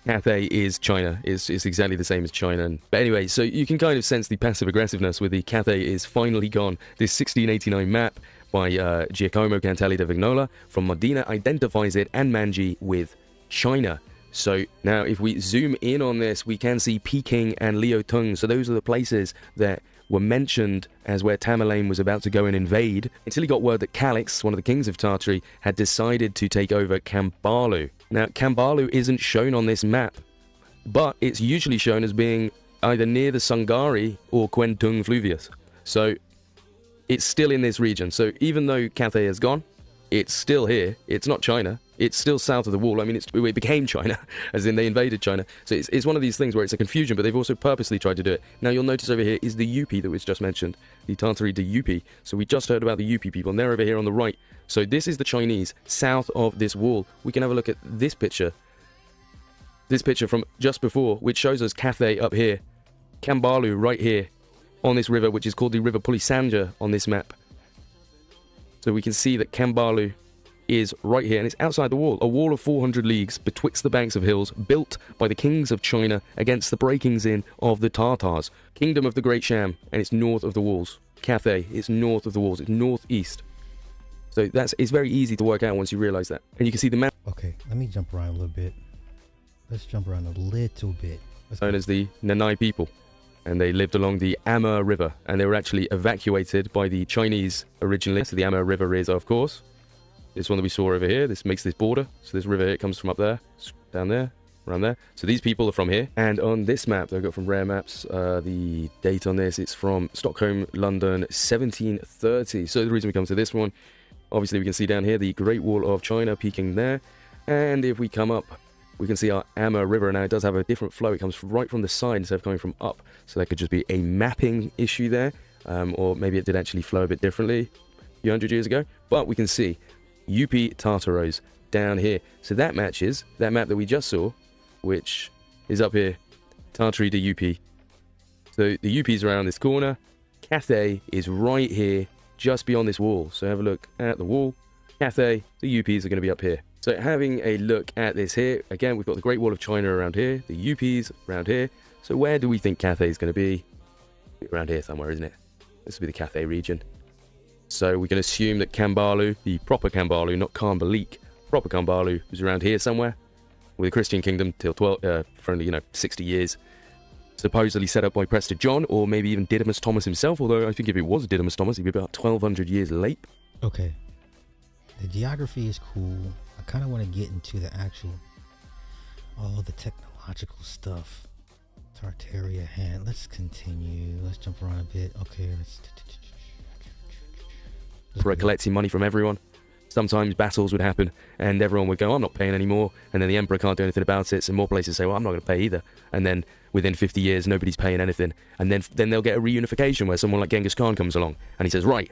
Cathay is China. It's exactly the same as China. But anyway, so you can kind of sense the passive aggressiveness with the Cathay is finally gone. This 1689 map by Giacomo Cantelli da Vignola from Modena identifies it and Manji with China. So now if we zoom in on this, we can see Peking and Liaotung. So those are the places that were mentioned as where Tamerlane was about to go and invade, until he got word that Calix, one of the kings of Tartary, had decided to take over Kambalu. Now, Kambalu isn't shown on this map, but it's usually shown as being either near the Sungari or Quentung Fluvius. So it's still in this region. So even though Cathay is gone, it's still here. It's not China. It's still south of the wall. I mean, it became China, as in they invaded China. So it's one of these things where it's a confusion, but they've also purposely tried to do it. Now, you'll notice over here is the Yupi that was just mentioned, the Tartari de Yupi. So we just heard about the Yupi people, and they're over here on the right. So this is the Chinese south of this wall. We can have a look at this picture. This picture from just before, which shows us Cathay up here, Kambalu right here on this river, which is called the River Pulisanja on this map. So we can see that Kambalu is right here, and it's outside the wall, a wall of 400 leagues betwixt the banks of hills, built by the kings of China against the breakings in of the Tartars. Kingdom of the Great Sham, and it's north of the walls. Cathay, it's north of the walls, it's northeast. So it's very easy to work out once you realize that. And you can see the map. Okay, let me jump around a little bit. Let's jump around a little bit. Known as the Nanai people. And they lived along the Amma River, and they were actually evacuated by the Chinese originally. So the Amma River is, of course, this one that we saw over here. This makes this border. So this river, it comes from up there, down there, around there. So these people are from here. And on this map that I got from Rare Maps, the date on this, it's from Stockholm, London, 1730. So the reason we come to this one, obviously we can see down here the Great Wall of China peeking there. And if we come up, we can see our Amma River. Now it does have a different flow. It comes right from the side instead of coming from up. So that could just be a mapping issue there. Or maybe it did actually flow a bit differently a few hundred years ago. But we can see UP Tartaros down here. So that matches that map that we just saw, which is up here, Tartary to UP. So the UP is around this corner. Cathay is right here, just beyond this wall. So have a look at the wall. Cathay, the UPs are going to be up here. So having a look at this here, again, we've got the Great Wall of China around here, the UPs around here. So where do we think Cathay is going to be? Around here somewhere, isn't it? This will be the Cathay region. So we can assume that Kambalu, the proper Kambalu, not Kambalik, proper Kambalu, was around here somewhere, with a Christian kingdom till for only 60 years. Supposedly set up by Prester John, or maybe even Didymus Thomas himself, although I think if it was Didymus Thomas, he'd be about 1,200 years late. Okay. The geography is cool. I kind of want to get into the actual, all the technological stuff. Tartaria hand. Let's continue. Let's jump around a bit. Okay, For collecting money from everyone. Sometimes battles would happen and everyone would go, I'm not paying anymore, and then the emperor can't do anything about it, so more places say, well, I'm not going to pay either, and then within 50 years nobody's paying anything, and then they'll get a reunification where someone like Genghis Khan comes along and he says, right,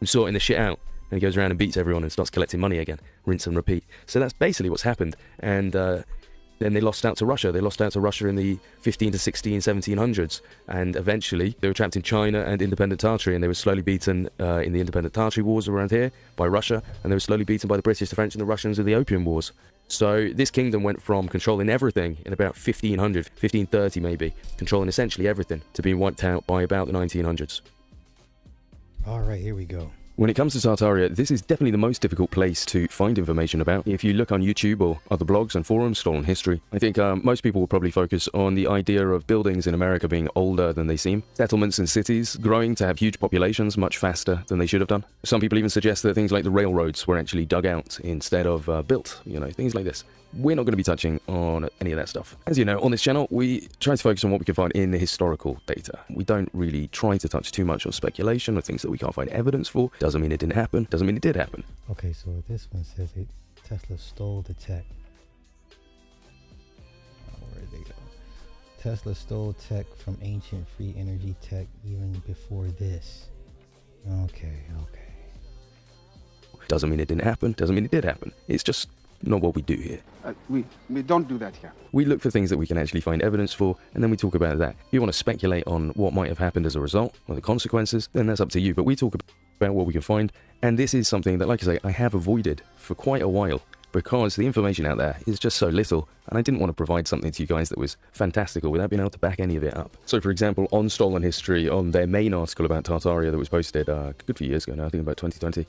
I'm sorting this shit out, and he goes around and beats everyone and starts collecting money again, rinse and repeat. So that's basically what's happened. And then they lost out to Russia. They lost out to Russia in the 15 to 16, 1700s. And eventually, they were trapped in China and independent Tartary. And they were slowly beaten in the independent Tartary wars around here by Russia. And they were slowly beaten by the British, the French, and the Russians in the Opium Wars. So this kingdom went from controlling everything in about 1500, 1530 maybe, controlling essentially everything, to being wiped out by about the 1900s. All right, here we go. When it comes to Tartaria, this is definitely the most difficult place to find information about. If you look on YouTube or other blogs and forums, Stolen History, I think most people will probably focus on the idea of buildings in America being older than they seem. Settlements and cities growing to have huge populations much faster than they should have done. Some people even suggest that things like the railroads were actually dug out instead of built, things like this. We're not going to be touching on any of that stuff. As you know, on this channel, we try to focus on what we can find in the historical data. We don't really try to touch too much on speculation or things that we can't find evidence for. Doesn't mean it didn't happen. Doesn't mean it did happen. Okay, so this one says Tesla stole the tech. Where did they go? Tesla stole tech from ancient free energy tech even before this. Okay. Doesn't mean it didn't happen. Doesn't mean it did happen. It's just not what we do here. We don't do that here. We look for things that we can actually find evidence for, and then we talk about that. If you want to speculate on what might have happened as a result, or the consequences, then that's up to you. But we talk about what we can find, and this is something that, like I say, I have avoided for quite a while, because the information out there is just so little, and I didn't want to provide something to you guys that was fantastical without being able to back any of it up. So, for example, on Stolen History, on their main article about Tartaria that was posted a good few years ago now, I think about 2020,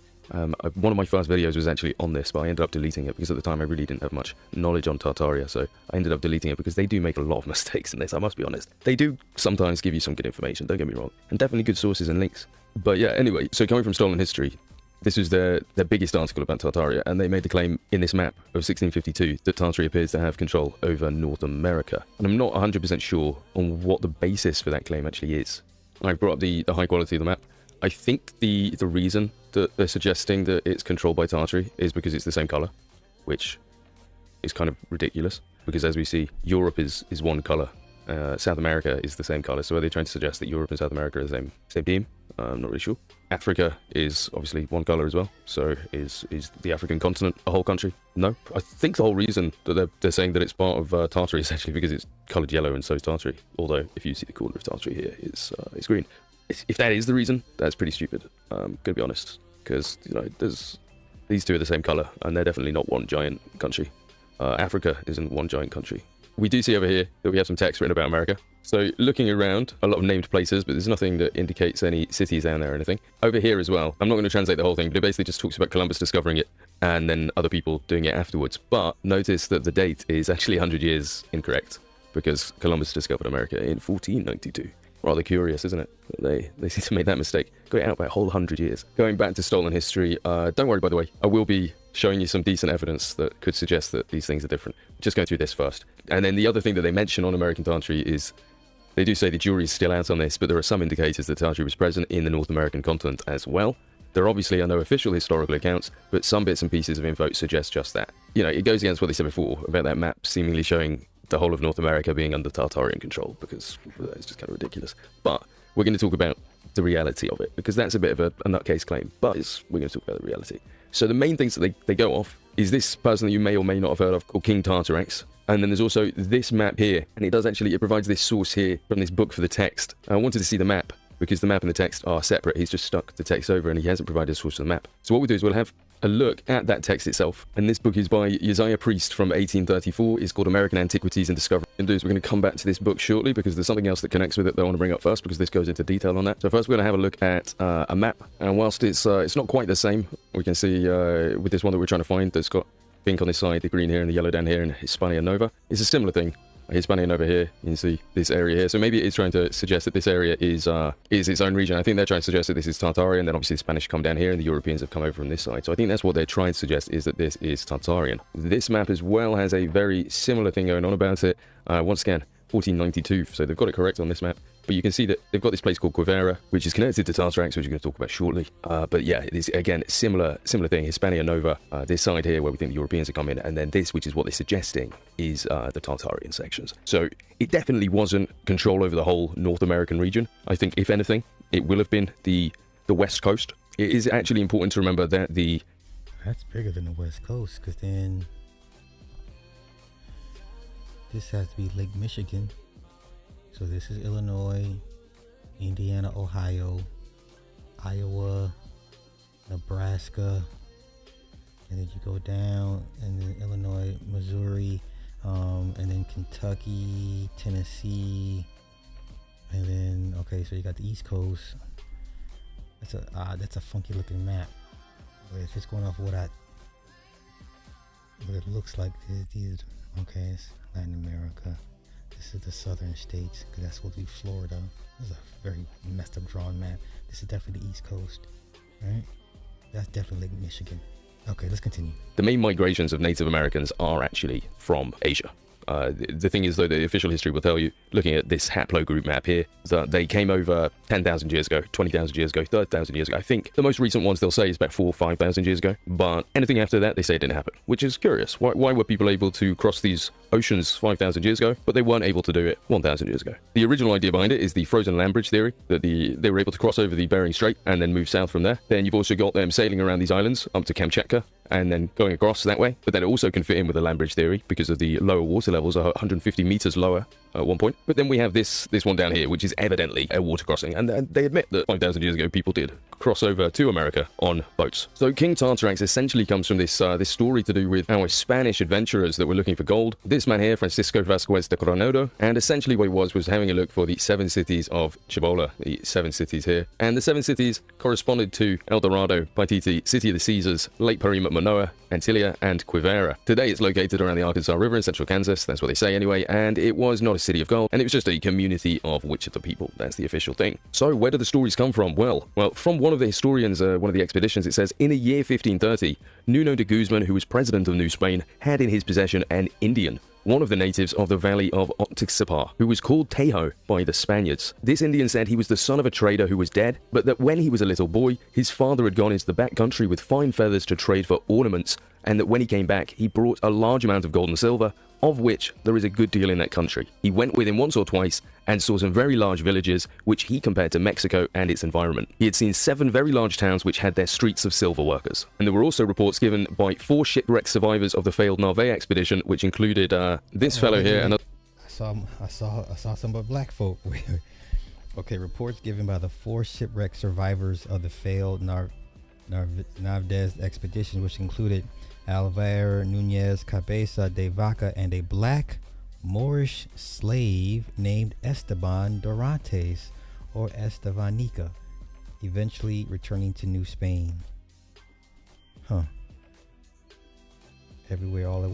one of my first videos was actually on this, but I ended up deleting it because at the time I really didn't have much knowledge on Tartaria, so I ended up deleting it because they do make a lot of mistakes in this, I must be honest. They do sometimes give you some good information, don't get me wrong, and definitely good sources and links. But yeah, anyway, so coming from Stolen History, this was their biggest article about Tartaria, and they made the claim in this map of 1652 that Tartary appears to have control over North America. And I'm not 100% sure on what the basis for that claim actually is. I've brought up the high quality of the map. I think the reason that they're suggesting that it's controlled by Tartary is because it's the same colour, which is kind of ridiculous, because as we see, Europe is one colour. South America is the same colour, so are they trying to suggest that Europe and South America are the same team? I'm not really sure. Africa is obviously one colour as well, so is the African continent a whole country? No. I think the whole reason that they're saying that it's part of Tartary is actually because it's coloured yellow and so is Tartary, although if you see the corner of Tartary here, it's green. If that is the reason, that's pretty stupid, I'm going to be honest, because these two are the same colour, and they're definitely not one giant country. Africa isn't one giant country. We do see over here that we have some text written about America. So looking around, a lot of named places, but there's nothing that indicates any cities down there or anything. Over here as well, I'm not going to translate the whole thing, but it basically just talks about Columbus discovering it and then other people doing it afterwards. But notice that the date is actually 100 years incorrect, because Columbus discovered America in 1492. Rather curious, isn't it? They seem to make that mistake. Got it out by a whole 100 years. Going back to Stolen History, don't worry, by the way, I will be showing you some decent evidence that could suggest that these things are different. Just going through this first. And then the other thing that they mention on American Tartary is, they do say the jury is still out on this, but there are some indicators that Tartary was present in the North American continent as well. There obviously are no official historical accounts, but some bits and pieces of info suggest just that. You know, it goes against what they said before about that map seemingly showing the whole of North America being under Tartarian control, because it's just kind of ridiculous. But we're going to talk about the reality of it, because that's a bit of a nutcase claim, but we're going to talk about the reality. So the main things that they go off is this person that you may or may not have heard of called King Tartarax. And then there's also this map here, and it provides this source here from this book for the text. I wanted to see the map, because the map and the text are separate. He's just stuck the text over and he hasn't provided a source for the map. So what we'll do is we'll have a look at that text itself. And this book is by Uzziah Priest from 1834. It's called American Antiquities and Discovery. We're going to come back to this book shortly, because there's something else that connects with it that I want to bring up first, because this goes into detail on that. So first we're going to have a look at a map. And whilst it's not quite the same, we can see with this one that we're trying to find that's got pink on this side, the green here and the yellow down here, and Hispania Nova. It's a similar thing. Hispania Nova here, you can see this area here. So maybe it's trying to suggest that this area is its own region. I think they're trying to suggest that this is Tartaria, and then obviously the Spanish come down here and the Europeans have come over from this side. So I think that's what they're trying to suggest, is that this is Tartarian. This map as well has a very similar thing going on about it. Once again, 1492, so they've got it correct on this map. But you can see that they've got this place called Quivera, which is connected to Tartarax, which we're going to talk about shortly. But yeah, it is, again, similar thing. Hispania Nova, this side here where we think the Europeans have come in, and then this, which is what they're suggesting, is the Tartarian sections. So it definitely wasn't control over the whole North American region. I think, if anything, it will have been the West Coast. It is actually important to remember that That's bigger than the West Coast, because then this has to be Lake Michigan. So this is Illinois, Indiana, Ohio, Iowa, Nebraska, and then you go down, and then Illinois, Missouri, and then Kentucky, Tennessee, and then, okay, so you got the East Coast. That's a funky looking map. But if it's going off what it looks like, okay, it's Latin America. This is the southern states, because that's what we Florida. This is a very messed up drawn map. This is definitely the East Coast, right? That's definitely Lake Michigan. Okay, let's continue. The main migrations of Native Americans are actually from Asia. The thing is, though, the official history will tell you looking at this haplogroup map here, that they came over 10,000 years ago, 20,000 years ago, 30,000 years ago. I think the most recent ones they'll say is about 4,000 or 5,000 years ago, but anything after that they say it didn't happen, which is curious. Why were people able to cross these oceans 5,000 years ago, but they weren't able to do it 1,000 years ago? The original idea behind it is the frozen land bridge theory, that they were able to cross over the Bering Strait and then move south from there. Then you've also got them sailing around these islands up to Kamchatka and then going across that way, but that it also can fit in with the land bridge theory because of the lower water levels are 150 meters lower at one point. But then we have this one down here, which is evidently a water crossing, and they admit that 5,000 years ago people did cross over to America on boats. So King Tartarax essentially comes from this story to do with our Spanish adventurers that were looking for gold. This man here, Francisco Vasquez de Coronado, and essentially what he was having a look for the 7 cities of Cibola, the 7 cities here. And the 7 cities corresponded to El Dorado, Paititi, City of the Caesars, Lake Parima, Manoa, Antilia, and Quivera. Today it's located around the Arkansas River in central Kansas, that's what they say anyway, and it was not a city of gold, and it was just a community of Wichita people. That's the official thing. So where do the stories come from? Well, from one of the historians, one of the expeditions, it says, in the year 1530, Nuno de Guzman, who was president of New Spain, had in his possession an Indian, one of the natives of the valley of Oxtixapa, who was called Tejo by the Spaniards. This Indian said he was the son of a trader who was dead, but that when he was a little boy, his father had gone into the back country with fine feathers to trade for ornaments, and that when he came back, he brought a large amount of gold and silver, of which there is a good deal in that country. He went with him once or twice and saw some very large villages, which he compared to Mexico and its environment. He had seen 7 very large towns which had their streets of silver workers. And there were also reports given by 4 shipwrecked survivors of the failed Narvaez expedition, which included this fellow here. And I saw some of black folk. Okay, reports given by the 4 shipwrecked survivors of the failed Narvaez expedition, which included Alvar Nunez Cabeza de Vaca and a black Moorish slave named Esteban Dorantes, or Estevanica, eventually returning to New Spain. Everywhere all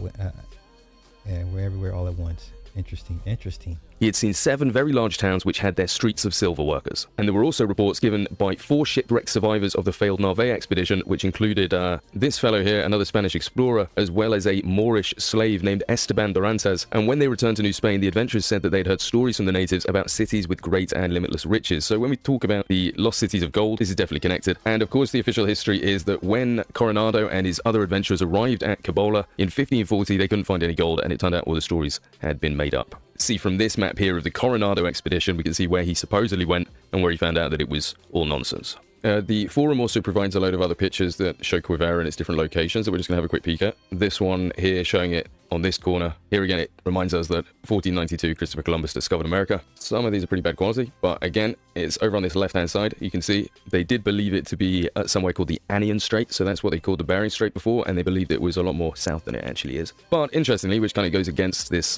at once. Interesting. He had seen 7 very large towns which had their streets of silver workers. And there were also reports given by 4 shipwrecked survivors of the failed Narvaez expedition, which included this fellow here, another Spanish explorer, as well as a Moorish slave named Esteban Dorantes. And when they returned to New Spain, the adventurers said that they'd heard stories from the natives about cities with great and limitless riches. So when we talk about the lost cities of gold, this is definitely connected. And of course, the official history is that when Coronado and his other adventurers arrived at Cibola in 1540, they couldn't find any gold, and it turned out all the stories had been made up. See from this map here of the Coronado expedition, we can see where he supposedly went and where he found out that it was all nonsense. The forum also provides a load of other pictures that show Quivera in its different locations that we're just going to have a quick peek at. This one here showing it on this corner. Here again, it reminds us that 1492 Christopher Columbus discovered America. Some of these are pretty bad quality, but again, it's over on this left-hand side. You can see they did believe it to be somewhere called the Anian Strait, so that's what they called the Bering Strait before, and they believed it was a lot more south than it actually is. But interestingly, which kind of goes against this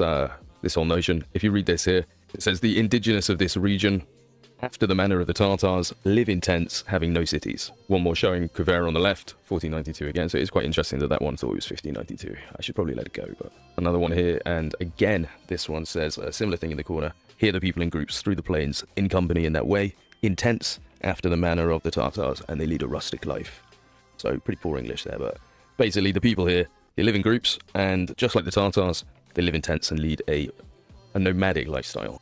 whole notion, if you read this here, it says the indigenous of this region, after the manner of the Tartars, live in tents, having no cities. One more showing Quivera on the left, 1492 again, so it's quite interesting that one thought it was 1592. I should probably let it go, but another one here, and again, this one says a similar thing in the corner. Here the people in groups through the plains, in company in that way, in tents, after the manner of the Tartars, and they lead a rustic life. So pretty poor English there, but basically the people here, they live in groups, and just like the Tartars, they live in tents and lead a nomadic lifestyle.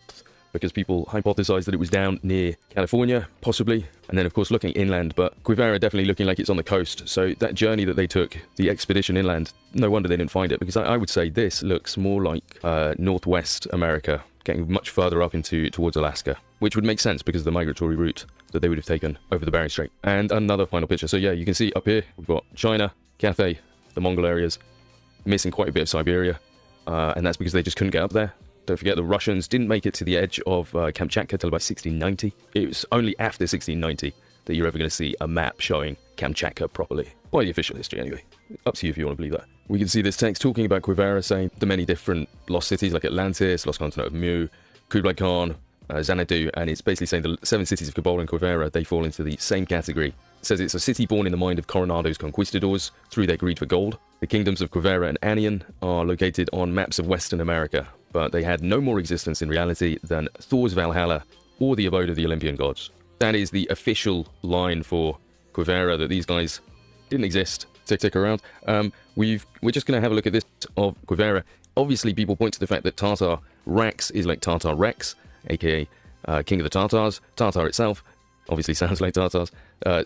Because people hypothesized that it was down near California, possibly, and then of course looking inland, but Quivera definitely looking like it's on the coast. So that journey that they took, the expedition inland, no wonder they didn't find it, because I would say this looks more like Northwest America, getting much further up towards Alaska, which would make sense because of the migratory route that they would have taken over the Bering Strait. And another final picture. So yeah, you can see up here, we've got China, Cathay, the Mongol areas, missing quite a bit of Siberia, and that's because they just couldn't get up there. Don't forget, the Russians didn't make it to the edge of Kamchatka till about 1690. It was only after 1690 that you're ever going to see a map showing Kamchatka properly. By the official history, anyway. Up to you if you want to believe that. We can see this text talking about Quivera, saying the many different lost cities like Atlantis, lost continent of Mu, Kublai Khan, Xanadu, and it's basically saying the 7 cities of Cibola and Quivera, they fall into the same category. It says it's a city born in the mind of Coronado's conquistadors through their greed for gold. The kingdoms of Quivera and Anian are located on maps of Western America, but they had no more existence in reality than Thor's Valhalla or the abode of the Olympian gods. That is the official line for Quivera, that these guys didn't exist. Tick around. We're just going to have a look at this of Quivera. Obviously, people point to the fact that Tartar Rex is like Tartar Rex, aka King of the Tartars. Tartar itself obviously sounds like Tartars.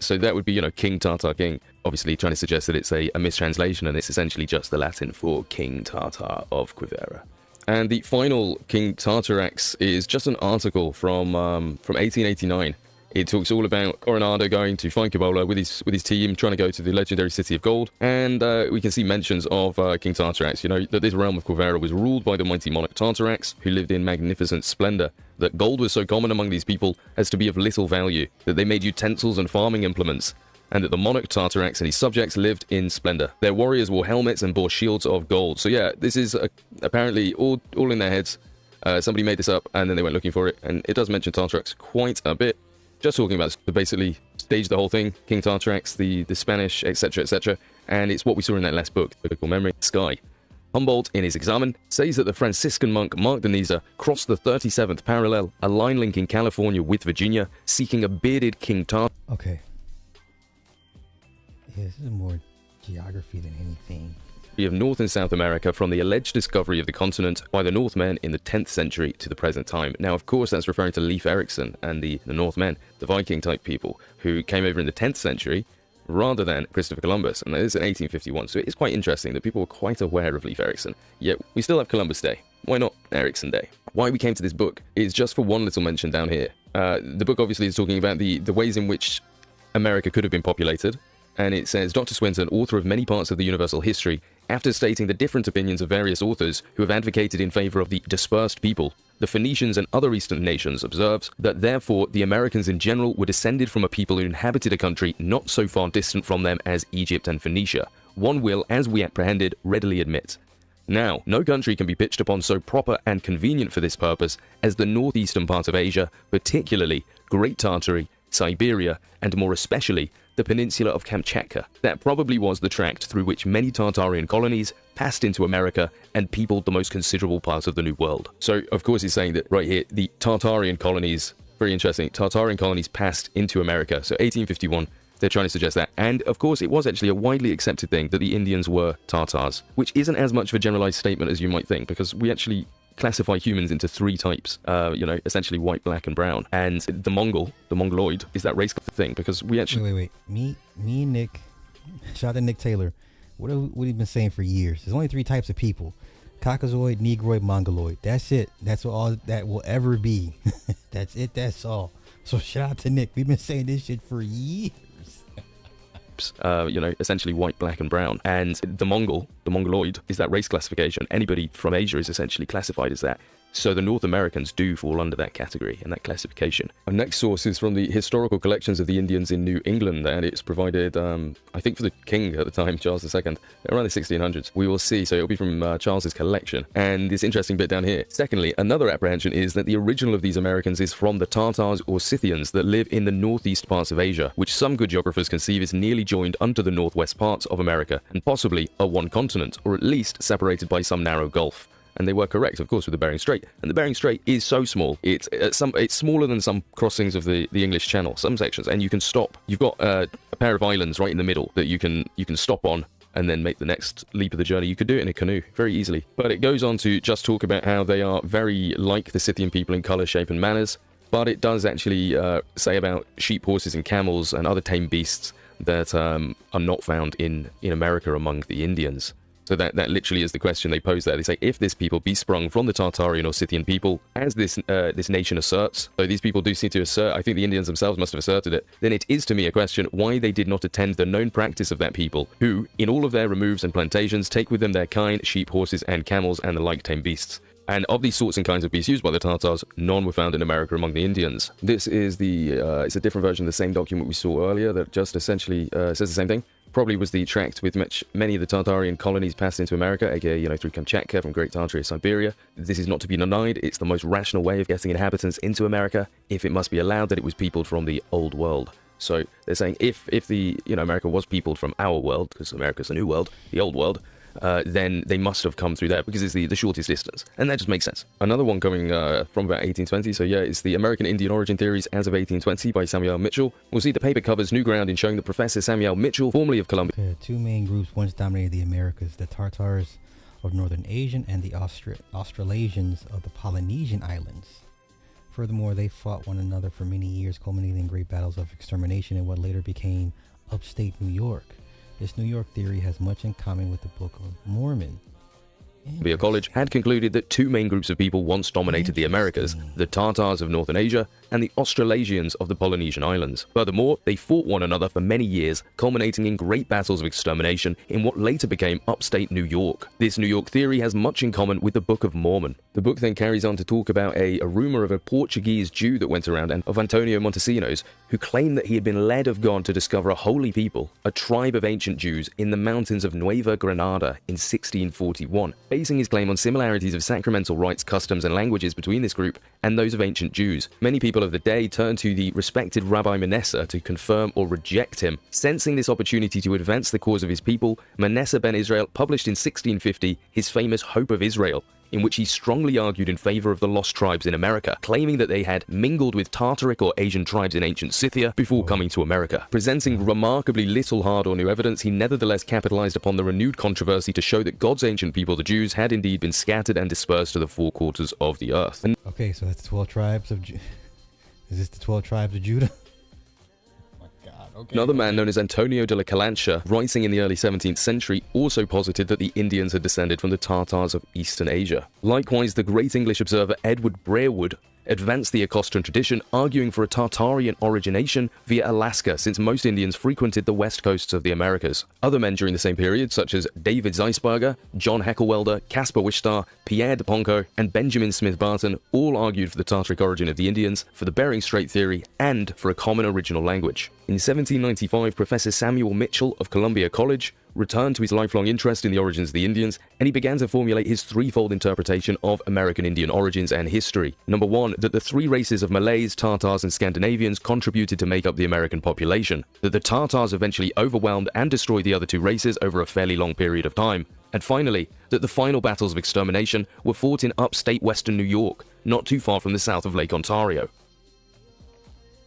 So that would be, King Tartar King. Obviously trying to suggest that it's a mistranslation, and it's essentially just the Latin for King Tartar of Quivera. And the final King Tartarax is just an article from 1889. It talks all about Coronado going to find Cibola with his team, trying to go to the legendary City of Gold. And we can see mentions of King Tartarax, that this realm of Quivera was ruled by the mighty monarch Tartarax, who lived in magnificent splendor, that gold was so common among these people as to be of little value, that they made utensils and farming implements, and that the monarch Tartarax and his subjects lived in splendor. Their warriors wore helmets and bore shields of gold. So yeah, this is apparently all in their heads. Somebody made this up, and then they went looking for it, and it does mention Tartarax quite a bit. Just talking about to basically stage the whole thing, King Tartarax, the Spanish, etc., etc., and it's what we saw in that last book, Biblical Memory, Sky. Humboldt, in his examen, says that the Franciscan monk Mark de Niza crossed the 37th parallel, a line linking California with Virginia, seeking a bearded King Tartar. Okay. Yeah, this is more geography than anything. Of North and South America from the alleged discovery of the continent by the Northmen in the 10th century to the present time. Now, of course, that's referring to Leif Erikson and the Northmen, the Viking-type people, who came over in the 10th century rather than Christopher Columbus, and that is in 1851. So it is quite interesting that people were quite aware of Leif Erikson, yet we still have Columbus Day. Why not Erikson Day? Why we came to this book is just for one little mention down here. The book obviously is talking about the ways in which America could have been populated, and it says, Dr. Swinton, author of many parts of the universal history, after stating the different opinions of various authors who have advocated in favor of the dispersed people, the Phoenicians and other eastern nations, observes that therefore the Americans in general were descended from a people who inhabited a country not so far distant from them as Egypt and Phoenicia. One will, as we apprehended, readily admit. Now, no country can be pitched upon so proper and convenient for this purpose as the northeastern part of Asia, particularly Great Tartary, Siberia, and more especially the peninsula of Kamchatka. That probably was the tract through which many Tartarian colonies passed into America and peopled the most considerable parts of the New World. So, of course, he's saying that right here, the Tartarian colonies, very interesting, Tartarian colonies passed into America. So 1851, they're trying to suggest that. And, of course, it was actually a widely accepted thing that the Indians were Tartars, which isn't as much of a generalized statement as you might think, because we actually classify humans into three types, essentially white, black, and brown. And the Mongoloid, is that race thing, because we actually... Wait. Me and Nick, shout out to Nick Taylor, what have we been saying for years? There's only three types of people. Caucasoid, Negroid, Mongoloid. That's it. That's all that will ever be. That's it. That's all. So shout out to Nick. We've been saying this shit for years. Essentially white, black, and brown. And the Mongoloid, is that race classification. Anybody from Asia is essentially classified as that. So the North Americans do fall under that category and that classification. Our next source is from the historical collections of the Indians in New England, and it's provided, I think, for the king at the time, Charles II, around the 1600s. We will see, so it'll be from Charles's collection. And this interesting bit down here. Secondly, another apprehension is that the original of these Americans is from the Tartars or Scythians that live in the northeast parts of Asia, which some good geographers conceive is nearly joined unto the northwest parts of America, and possibly a one continent, or at least separated by some narrow gulf. And they were correct, of course, with the Bering Strait. And the Bering Strait is so small. It's smaller than some crossings of the English Channel, some sections, and you can stop. You've got a pair of islands right in the middle that you can stop on and then make the next leap of the journey. You could do it in a canoe very easily. But it goes on to just talk about how they are very like the Scythian people in colour, shape, and manners. But it does actually say about sheep, horses, and camels and other tame beasts that are not found in America among the Indians. So that literally is the question they pose there. They say, if this people be sprung from the Tartarian or Scythian people, as this nation asserts, so these people do seem to assert, I think the Indians themselves must have asserted it, then it is to me a question why they did not attend the known practice of that people, who, in all of their removes and plantations, take with them their kind, sheep, horses, and camels, and the like tame beasts. And of these sorts and kinds of beasts used by the Tartars, none were found in America among the Indians. This is it's a different version of the same document we saw earlier that just essentially says the same thing. Probably was the tract with which many of the Tartarian colonies passed into America, aka, through Kamchatka from Great Tartary, Siberia. This is not to be denied. It's the most rational way of getting inhabitants into America, if it must be allowed that it was peopled from the Old World. So they're saying if the America was peopled from our world, because America's a new world, the Old World, then they must have come through there because it's the shortest distance. And that just makes sense. Another one coming from about 1820, so yeah, it's the American Indian Origin Theories as of 1820 by Samuel Mitchell. We'll see the paper covers new ground in showing that Professor Samuel Mitchell, formerly of Columbia... Two main groups once dominated the Americas, the Tartars of Northern Asian and the Australasians of the Polynesian Islands. Furthermore, they fought one another for many years, culminating in great battles of extermination in what later became upstate New York. This New York theory has much in common with the Book of Mormon. Columbia College had concluded that two main groups of people once dominated the Americas, the Tartars of Northern Asia and the Australasians of the Polynesian Islands. Furthermore, they fought one another for many years, culminating in great battles of extermination in what later became upstate New York. This New York theory has much in common with the Book of Mormon. The book then carries on to talk about a rumor of a Portuguese Jew that went around, and of Antonio Montesinos, who claimed that he had been led of God to discover a holy people, a tribe of ancient Jews in the mountains of Nueva Granada in 1641, basing his claim on similarities of sacramental rites, customs, and languages between this group and those of ancient Jews. Many people of the day turned to the respected Rabbi Manasseh to confirm or reject him. Sensing this opportunity to advance the cause of his people, Manasseh ben Israel published in 1650 his famous Hope of Israel, in which he strongly argued in favor of the lost tribes in America, claiming that they had mingled with Tartaric or Asian tribes in ancient Scythia before coming to America. Presenting remarkably little hard or new evidence, he nevertheless capitalized upon the renewed controversy to show that God's ancient people, the Jews, had indeed been scattered and dispersed to the four quarters of the earth. Okay, so that's the 12 tribes of Is this the 12 tribes of Judah? Another man known as Antonio de la Calancha, writing in the early 17th century, also posited that the Indians had descended from the Tartars of Eastern Asia. Likewise, the great English observer Edward Brerewood advanced the Acostan tradition, arguing for a Tartarian origination via Alaska, since most Indians frequented the west coasts of the Americas. Other men during the same period, such as David Zeisberger, John Heckelwelder, Caspar Wistar, Pierre de Ponco, and Benjamin Smith Barton, all argued for the Tartaric origin of the Indians, for the Bering Strait theory, and for a common original language. In 1795, Professor Samuel Mitchell of Columbia College returned to his lifelong interest in the origins of the Indians, and he began to formulate his threefold interpretation of American Indian origins and history. Number one, that the three races of Malays, Tartars, and Scandinavians contributed to make up the American population, that the Tartars eventually overwhelmed and destroyed the other two races over a fairly long period of time, and finally, that the final battles of extermination were fought in upstate western New York, not too far from the south of Lake Ontario.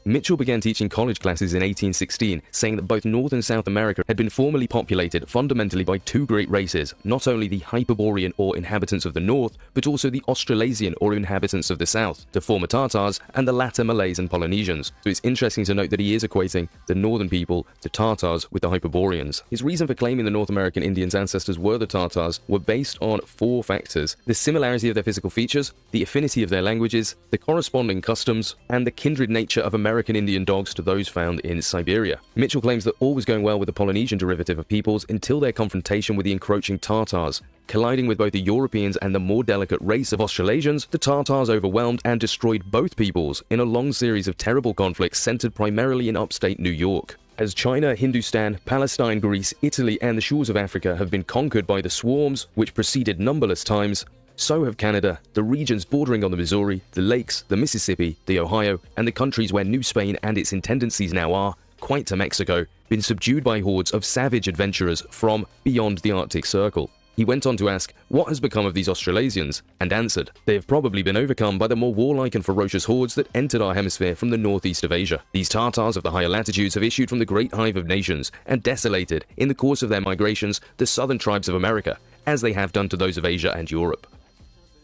Mitchell began teaching college classes in 1816, saying that both North and South America had been formerly populated fundamentally by two great races, not only the Hyperborean or inhabitants of the north, but also the Australasian or inhabitants of the south, the former Tartars, and the latter Malays and Polynesians. So it's interesting to note that he is equating the northern people, the Tartars, with the Hyperboreans. His reason for claiming the North American Indians' ancestors were the Tartars were based on four factors: the similarity of their physical features, the affinity of their languages, the corresponding customs, and the kindred nature of American Indian dogs to those found in Siberia. Mitchell claims that all was going well with the Polynesian derivative of peoples until their confrontation with the encroaching Tartars. Colliding with both the Europeans and the more delicate race of Australasians, the Tartars overwhelmed and destroyed both peoples in a long series of terrible conflicts centered primarily in upstate New York. As China, Hindustan, Palestine, Greece, Italy, and the shores of Africa have been conquered by the swarms, which proceeded numberless times, so have Canada, the regions bordering on the Missouri, the lakes, the Mississippi, the Ohio, and the countries where New Spain and its intendancies now are, quite to Mexico, been subdued by hordes of savage adventurers from beyond the Arctic Circle. He went on to ask, what has become of these Australasians? And answered, they have probably been overcome by the more warlike and ferocious hordes that entered our hemisphere from the northeast of Asia. These Tartars of the higher latitudes have issued from the great hive of nations and desolated, in the course of their migrations, the southern tribes of America, as they have done to those of Asia and Europe.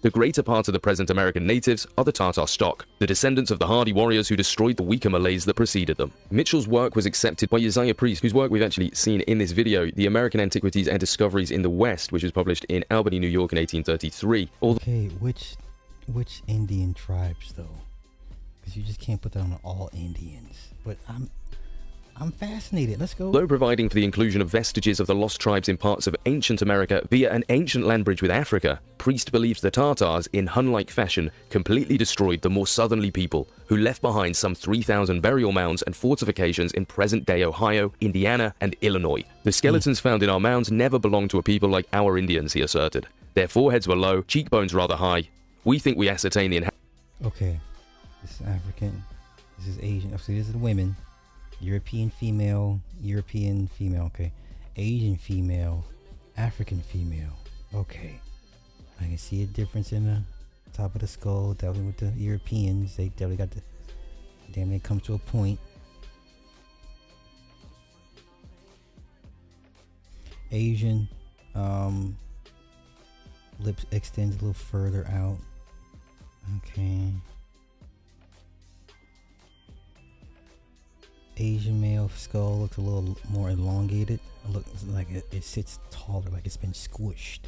The greater part of the present American natives are the Tartar stock, the descendants of the hardy warriors who destroyed the weaker Malays that preceded them. Mitchell's work was accepted by Uzziah Priest, whose work we've actually seen in this video, The American Antiquities and Discoveries in the West, which was published in Albany, New York in 1833. Okay, which Indian tribes though? Because you just can't put that on all Indians. But I'm fascinated. Let's go. Though providing for the inclusion of vestiges of the lost tribes in parts of ancient America via an ancient land bridge with Africa, Priest believes the Tartars, in Hun-like fashion, completely destroyed the more southerly people, who left behind some 3,000 burial mounds and fortifications in present-day Ohio, Indiana, and Illinois. The skeletons found in our mounds never belonged to a people like our Indians, he asserted. Their foreheads were low, cheekbones rather high. We think we ascertain the Okay, this is African, this is Asian. So this is the women. European female, okay. Asian female, African female. Okay. I can see a difference in the top of the skull. Definitely with the Europeans. They definitely got the... Damn, it comes to a point. Asian. Lips extends a little further out. Okay. Asian male skull looks a little more elongated. It looks like it sits taller, like it's been squished.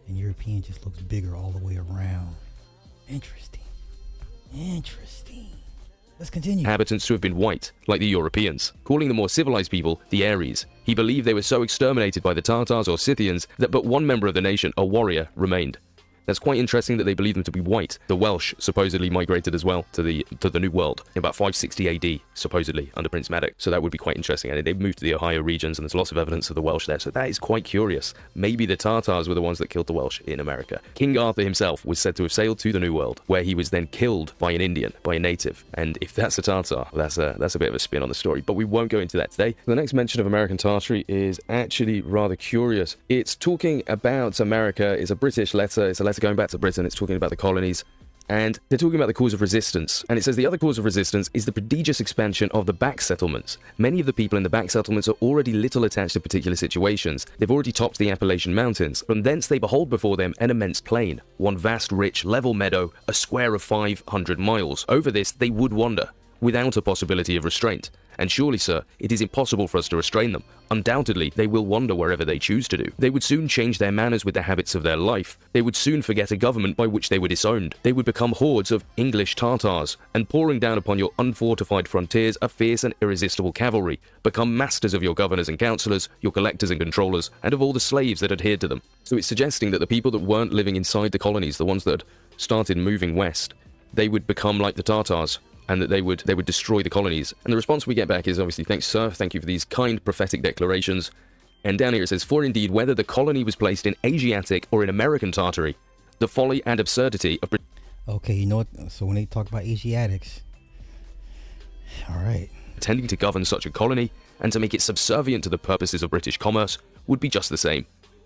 And European just looks bigger all the way around. Interesting. Let's continue. Inhabitants to have been white, like the Europeans, calling the more civilized people the Aries. He believed they were so exterminated by the Tartars or Scythians that but one member of the nation, a warrior, remained. That's quite interesting that they believe them to be white. The Welsh supposedly migrated as well to the New World in about 560 AD, supposedly, under Prince Madoc. So that would be quite interesting. And they've moved to the Ohio regions, and there's lots of evidence of the Welsh there. So that is quite curious. Maybe the Tartars were the ones that killed the Welsh in America. King Arthur himself was said to have sailed to the New World, where he was then killed by an Indian, by a native. And if that's a Tartar, that's a bit of a spin on the story. But we won't go into that today. The next mention of American Tartary is actually rather curious. It's talking about America. It's a British letter. It's a letter going back to Britain. It's talking about the colonies, and they're talking about the cause of resistance. And it says the other cause of resistance is the prodigious expansion of the back settlements. Many of the people in the back settlements are already little attached to particular situations. They've already topped the Appalachian Mountains. From thence they behold before them an immense plain, one vast, rich, level meadow, a square of 500 miles. Over this they would wander, without a possibility of restraint. And surely, sir, it is impossible for us to restrain them. Undoubtedly, they will wander wherever they choose to do. They would soon change their manners with the habits of their life. They would soon forget a government by which they were disowned. They would become hordes of English Tartars, and pouring down upon your unfortified frontiers a fierce and irresistible cavalry, become masters of your governors and councillors, your collectors and controllers, and of all the slaves that adhered to them. So it's suggesting that the people that weren't living inside the colonies, the ones that started moving west, they would become like the Tartars, and that they would destroy the colonies. And the response we get back is obviously, thanks, sir, thank you for these kind prophetic declarations. And down here it says, for indeed, whether the colony was placed in Asiatic or in American Tartary, the folly and absurdity of... Okay, you know what? So when they talk about Asiatics, all right. Pretending to govern such a colony and to make it subservient to the purposes of British commerce would be just the same.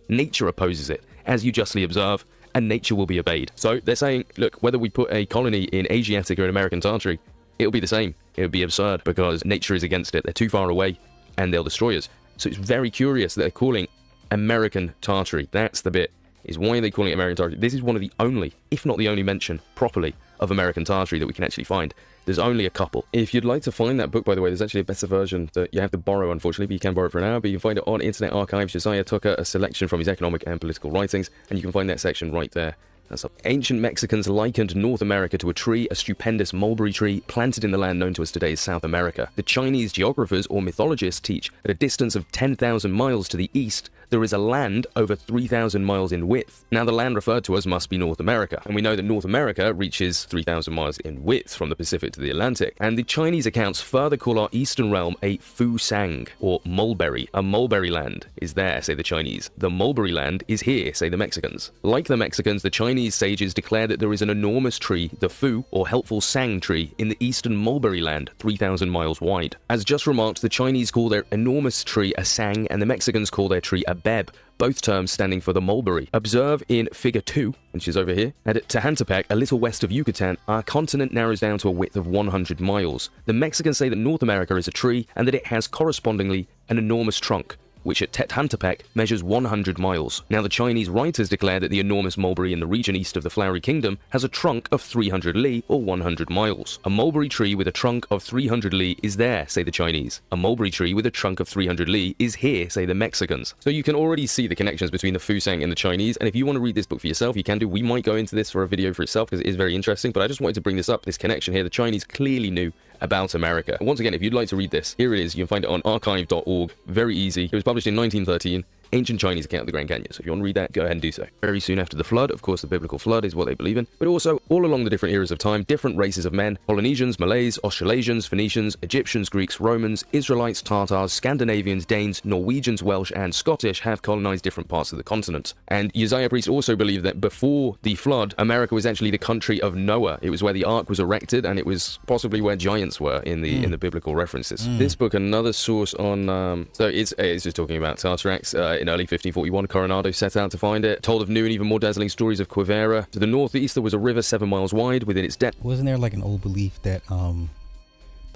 Nature opposes it, as you justly observe, and nature will be obeyed. So they're saying, look, whether we put a colony in Asiatic or in American Tartary, it'll be the same. It would be absurd because nature is against it. They're too far away and they'll destroy us. So it's very curious that they're calling American Tartary. That's the bit, is why are they calling it American Tartary? This is one of the only, if not the only mention properly of American Tartary that we can actually find. There's only a couple. If you'd like to find that book, by the way, there's actually a better version that you have to borrow, unfortunately, but you can borrow it for an hour. But you can find it on Internet Archive. Josiah Tucker, a selection from his economic and political writings, and you can find that section right there. That's up. Ancient Mexicans likened North America to a tree, a stupendous mulberry tree, planted in the land known to us today as South America. The Chinese geographers or mythologists teach at a distance of 10,000 miles to the east, there is a land over 3,000 miles in width. Now, the land referred to as must be North America, and we know that North America reaches 3,000 miles in width from the Pacific to the Atlantic. And the Chinese accounts further call our eastern realm a Fusang, or mulberry. A mulberry land is there, say the Chinese. The mulberry land is here, say the Mexicans. Like the Mexicans, the Chinese sages declare that there is an enormous tree, the Fu, or helpful Sang tree, in the eastern mulberry land, 3,000 miles wide. As just remarked, the Chinese call their enormous tree a Sang, and the Mexicans call their tree a Beb, both terms standing for the mulberry. Observe in figure 2, which is over here, at Tehantepec, a little west of Yucatan, our continent narrows down to a width of 100 miles. The Mexicans say that North America is a tree and that it has correspondingly an enormous trunk, which at Tehantepec measures 100 miles. Now, the Chinese writers declare that the enormous mulberry in the region east of the Flowery Kingdom has a trunk of 300 li, or 100 miles. A mulberry tree with a trunk of 300 li is there, say the Chinese. A mulberry tree with a trunk of 300 li is here, say the Mexicans. So you can already see the connections between the Fusang and the Chinese, and if you want to read this book for yourself, you can do. We might go into this for a video for itself, because it is very interesting, but I just wanted to bring this up, this connection here. The Chinese clearly knew about America. And once again, if you'd like to read this, here it is. You can find it on archive.org. Very easy. It was published in 1913. Ancient Chinese account of the Grand Canyon. So if you want to read that, go ahead and do so. Very soon after the flood, of course, the biblical flood is what they believe in, but also all along the different eras of time, different races of men, Polynesians, Malays, Australasians, Phoenicians, Egyptians, Greeks, Romans, Israelites, Tartars, Scandinavians, Danes, Norwegians, Welsh, and Scottish have colonized different parts of the continent. And Uzziah Priest also believed that before the flood, America was actually the country of Noah. It was where the ark was erected, and it was possibly where giants were in the biblical references. This book, another source on, so it's just talking about Tartarax. In early 1541, Coronado set out to find it, told of new and even more dazzling stories of Quivera. To the northeast, there was a river 7 miles wide within its depth. Wasn't there like an old belief that the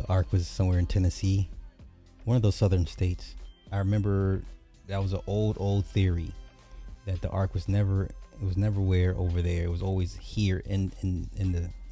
Ark was somewhere in Tennessee? One of those southern states. I remember that was an old theory that the Ark was never It was never where over there. It was always here in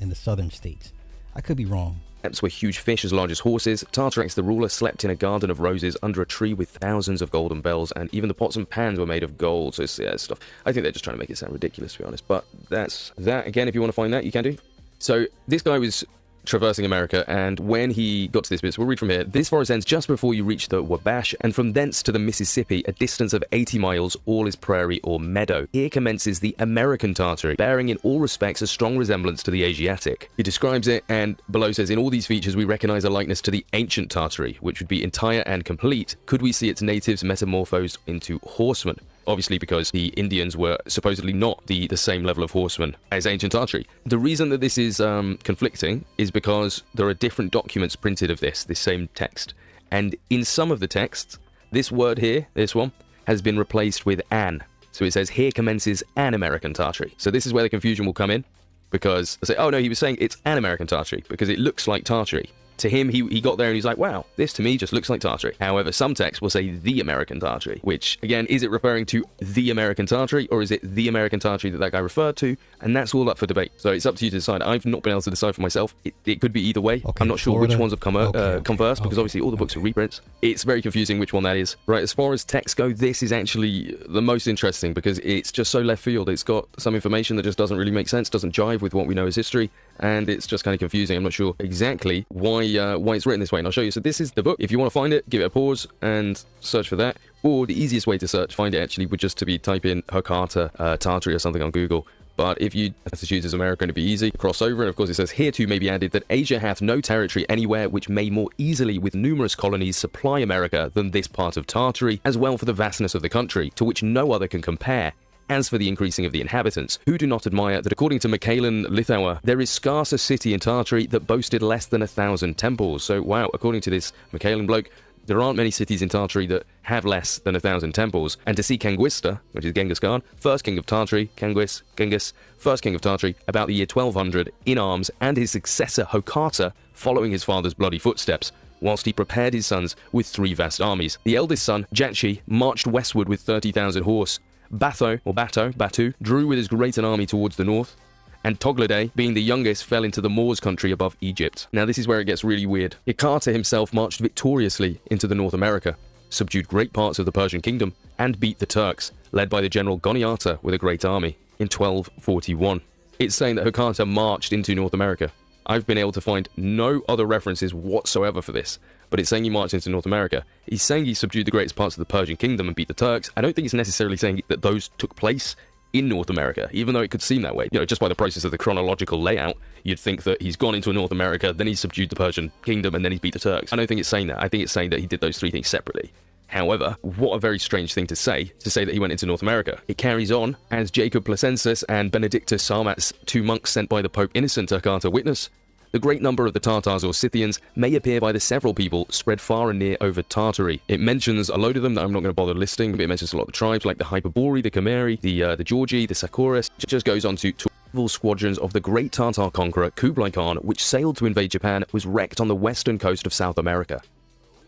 the southern states. I could be wrong. Were huge fish as large as horses. Tartarex the ruler slept in a garden of roses under a tree with thousands of golden bells, and even the pots and pans were made of gold. So it's stuff. I think they're just trying to make it sound ridiculous, to be honest. But that's that. Again, if you want to find that, you can do. So this guy was traversing America, and when he got to this bit, so we'll read from here. This forest ends just before you reach the Wabash, and from thence to the Mississippi, a distance of 80 miles, all is prairie or meadow. Here commences the American Tartary, bearing in all respects a strong resemblance to the Asiatic. He describes it, and below says, in all these features we recognize a likeness to the ancient Tartary, which would be entire and complete, could we see its natives metamorphosed into horsemen. Obviously because the Indians were supposedly not the same level of horsemen as ancient Tartary. The reason that this is conflicting is because there are different documents printed of this same text. And in some of the texts, this word here, this one, has been replaced with an. So it says, here commences an American Tartary. So this is where the confusion will come in, because they say, oh no, he was saying it's an American Tartary, because it looks like Tartary. To him, he got there and he's like, wow, this to me just looks like Tartary. However, some texts will say the American Tartary, which, again, is it referring to the American Tartary, or is it the American Tartary that guy referred to? And that's all up for debate. So it's up to you to decide. I've not been able to decide for myself. It could be either way. Okay, I'm not sure which ones have come first, because obviously all the books are reprints. It's very confusing which one that is. Right, as far as texts go, this is actually the most interesting, because it's just so left field. It's got some information that just doesn't really make sense, doesn't jive with what we know as history, and it's just kind of confusing. I'm not sure exactly why it's written this way, and I'll show you. So this is the book. If you want to find it, give it a pause and search for that. Or the easiest way to find it actually would just to be type in Hokata Tartary or something on Google. But if you have to choose as America, it'd be easy. Cross over, and of course it says, here too may be added that Asia hath no territory anywhere which may more easily with numerous colonies supply America than this part of Tartary, as well for the vastness of the country, to which no other can compare. As for the increasing of the inhabitants, who do not admire that according to Michaelan Lithauer, there is scarce a city in Tartary that boasted less than 1,000 temples. So wow, according to this Michaelan bloke, there aren't many cities in Tartary that have less than 1,000 temples. And to see Kanguista, which is Genghis Khan, first king of Tartary, Genghis, first king of Tartary, about the year 1200, in arms, and his successor Hokata, following his father's bloody footsteps, whilst he prepared his sons with 3 vast armies. The eldest son, Jatchi, marched westward with 30,000 horse. Batu, drew with as great an army towards the north, and Toglade, being the youngest, fell into the Moors country above Egypt. Now this is where it gets really weird. Hokata himself marched victoriously into the North America, subdued great parts of the Persian kingdom, and beat the Turks, led by the general Goniata with a great army, in 1241. It's saying that Hokata marched into North America. I've been able to find no other references whatsoever for this, but it's saying he marched into North America. He's saying he subdued the greatest parts of the Persian kingdom and beat the Turks. I don't think it's necessarily saying that those took place in North America, even though it could seem that way. You know, just by the process of the chronological layout, you'd think that he's gone into North America, then he's subdued the Persian kingdom, and then he's beat the Turks. I don't think it's saying that. I think it's saying that he did those 3 things separately. However, what a very strange thing to say that he went into North America. It carries on, as Jacob Placensis and Benedictus Sarmats, 2 monks sent by the Pope Innocent to Hokata, witness. The great number of the Tartars or Scythians may appear by the several people spread far and near over Tartary. It mentions a load of them that I'm not going to bother listing, but it mentions a lot of the tribes, like the Hyperborean, the Khmeri, the Georgi, the Sakuras. It just goes on to rival squadrons of the great Tartar conqueror Kublai Khan, which sailed to invade Japan, was wrecked on the western coast of South America.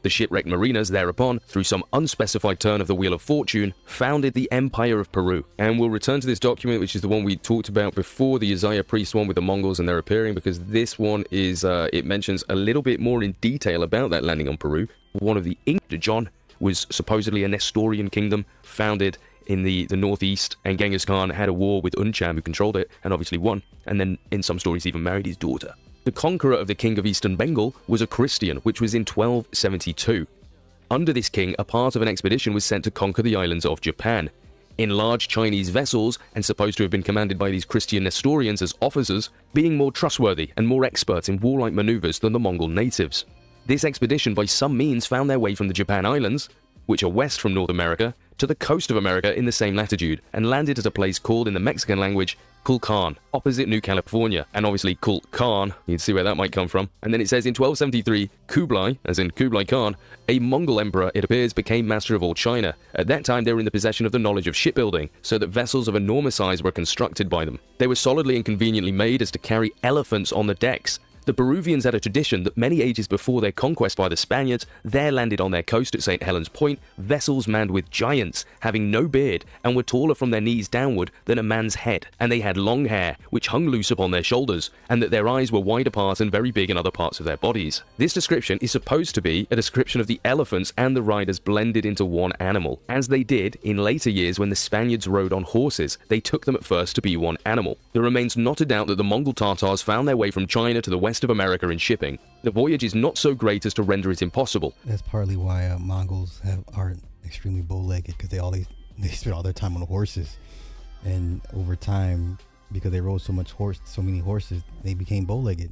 The shipwrecked mariners thereupon, through some unspecified turn of the wheel of fortune, founded the Empire of Peru. And we'll return to this document, which is the one we talked about before, the Uzziah priest one with the Mongols and their appearing, because this one is, it mentions a little bit more in detail about that landing on Peru. One of the John was supposedly a Nestorian kingdom founded in the northeast, and Genghis Khan had a war with Uncham, who controlled it, and obviously won, and then in some stories even married his daughter. The conqueror of the king of Eastern Bengal was a Christian, which was in 1272. Under this king, a part of an expedition was sent to conquer the islands of Japan. In large Chinese vessels, and supposed to have been commanded by these Christian Nestorians as officers, being more trustworthy and more expert in warlike maneuvers than the Mongol natives. This expedition by some means found their way from the Japan Islands, which are west from North America, to the coast of America in the same latitude, and landed at a place called in the Mexican language Culcan, opposite New California. And obviously Culcan, you can see where that might come from. And then it says in 1273, Kublai, as in Kublai Khan, a Mongol emperor, it appears, became master of all China. At that time they were in the possession of the knowledge of shipbuilding, so that vessels of enormous size were constructed by them. They were solidly and conveniently made as to carry elephants on the decks, The Peruvians had a tradition that many ages before their conquest by the Spaniards, there landed on their coast at St. Helens Point vessels manned with giants, having no beard, and were taller from their knees downward than a man's head, and they had long hair, which hung loose upon their shoulders, and that their eyes were wide apart and very big in other parts of their bodies. This description is supposed to be a description of the elephants and the riders blended into one animal, as they did in later years when the Spaniards rode on horses. They took them at first to be one animal. There remains not a doubt that the Mongol Tartars found their way from China to the west of America in shipping. The voyage is not so great as to render it impossible. That's partly why Mongols are extremely bow-legged, because they spend all their time on horses, and over time, because they rode so many horses, they became bow-legged.